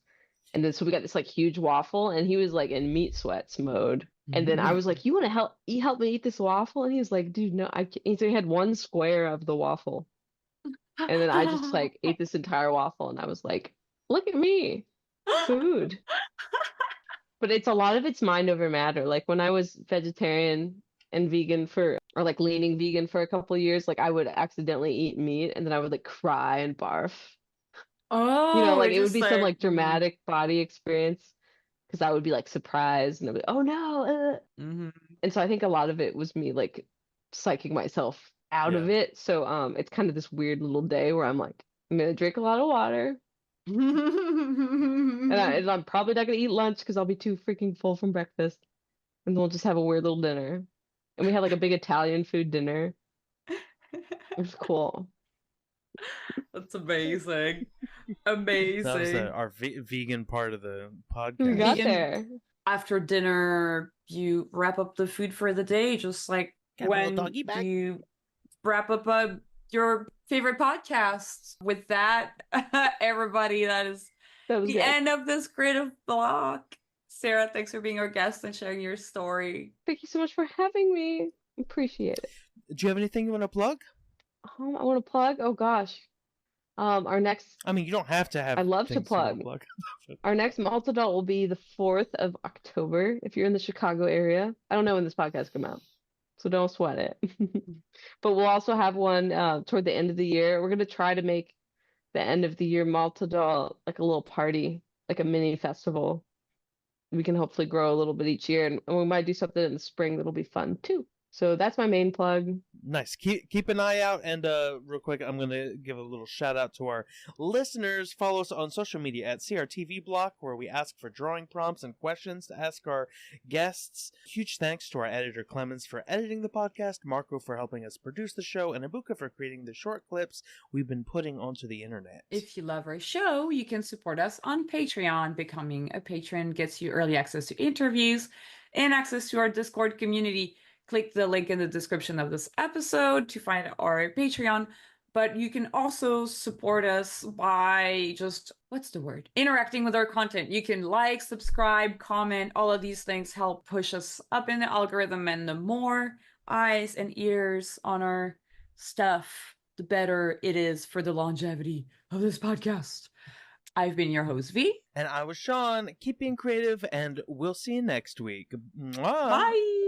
Speaker 3: And then so we got this like huge waffle, and he was like in meat sweats mode. And then I was like, "You want to help me eat this waffle?" And he was like, "Dude, no, I can't." And so he had one square of the waffle, and then I just like ate this entire waffle, and I was like, "Look at me, food." But it's a lot of it's mind over matter. Like when I was vegetarian and vegan or like leaning vegan for a couple of years, like I would accidentally eat meat and then I would like cry and barf.
Speaker 1: Oh,
Speaker 3: Like it would be some
Speaker 1: interesting.
Speaker 3: like dramatic body experience because I would be like surprised and I'd be, oh no.
Speaker 1: Mm-hmm.
Speaker 3: And so I think a lot of it was me like psyching myself out of it. So it's kind of this weird little day where I'm like, I'm gonna drink a lot of water. And I'm probably not gonna eat lunch because I'll be too freaking full from breakfast. And then we'll just have a weird little dinner. And we had like a big Italian food dinner. It was cool.
Speaker 1: That's amazing.
Speaker 2: That was
Speaker 1: Amazing.
Speaker 2: our vegan part of the podcast.
Speaker 3: We got
Speaker 1: Vegan-
Speaker 3: there.
Speaker 1: After dinner, you wrap up the food for the day, just like
Speaker 2: Got a little
Speaker 1: when
Speaker 2: doggy bag?
Speaker 1: you wrap up your favorite podcasts. With that, everybody, that is
Speaker 3: That was
Speaker 1: the
Speaker 3: good.
Speaker 1: end of this creative block. Sarah, thanks for being our guest and sharing your story.
Speaker 3: Thank you so much for having me. Appreciate it.
Speaker 2: Do you have anything you want to plug?
Speaker 3: I want to plug. Oh gosh. Our next.
Speaker 2: I mean, you don't have to have.
Speaker 3: I love to
Speaker 2: things you wanna
Speaker 3: plug. Our next Malt Adult will be the 4th of October. If you're in the Chicago area, I don't know when this podcast come out, so don't sweat it. But we'll also have one toward the end of the year. We're gonna try to make the end of the year Malt Adult like a little party, like a mini festival. We can hopefully grow a little bit each year, and we might do something in the spring that'll be fun too. So that's my main plug.
Speaker 2: Nice. Keep an eye out, and real quick, I'm going to give a little shout out to our listeners. Follow us on social media at CRTV Block, where we ask for drawing prompts and questions to ask our guests. Huge thanks to our editor Clemens for editing the podcast, Marco for helping us produce the show, and Abuka for creating the short clips we've been putting onto the internet.
Speaker 1: If you love our show, you can support us on Patreon. Becoming a patron gets you early access to interviews and access to our Discord community. Click the link in the description of this episode to find our Patreon. But you can also support us by just, interacting with our content. You can like, subscribe, comment. All of these things help push us up in the algorithm. And the more eyes and ears on our stuff, the better it is for the longevity of this podcast. I've been your host, V.
Speaker 2: And I was Sean. Keep being creative, and we'll see you next week. Mwah.
Speaker 1: Bye.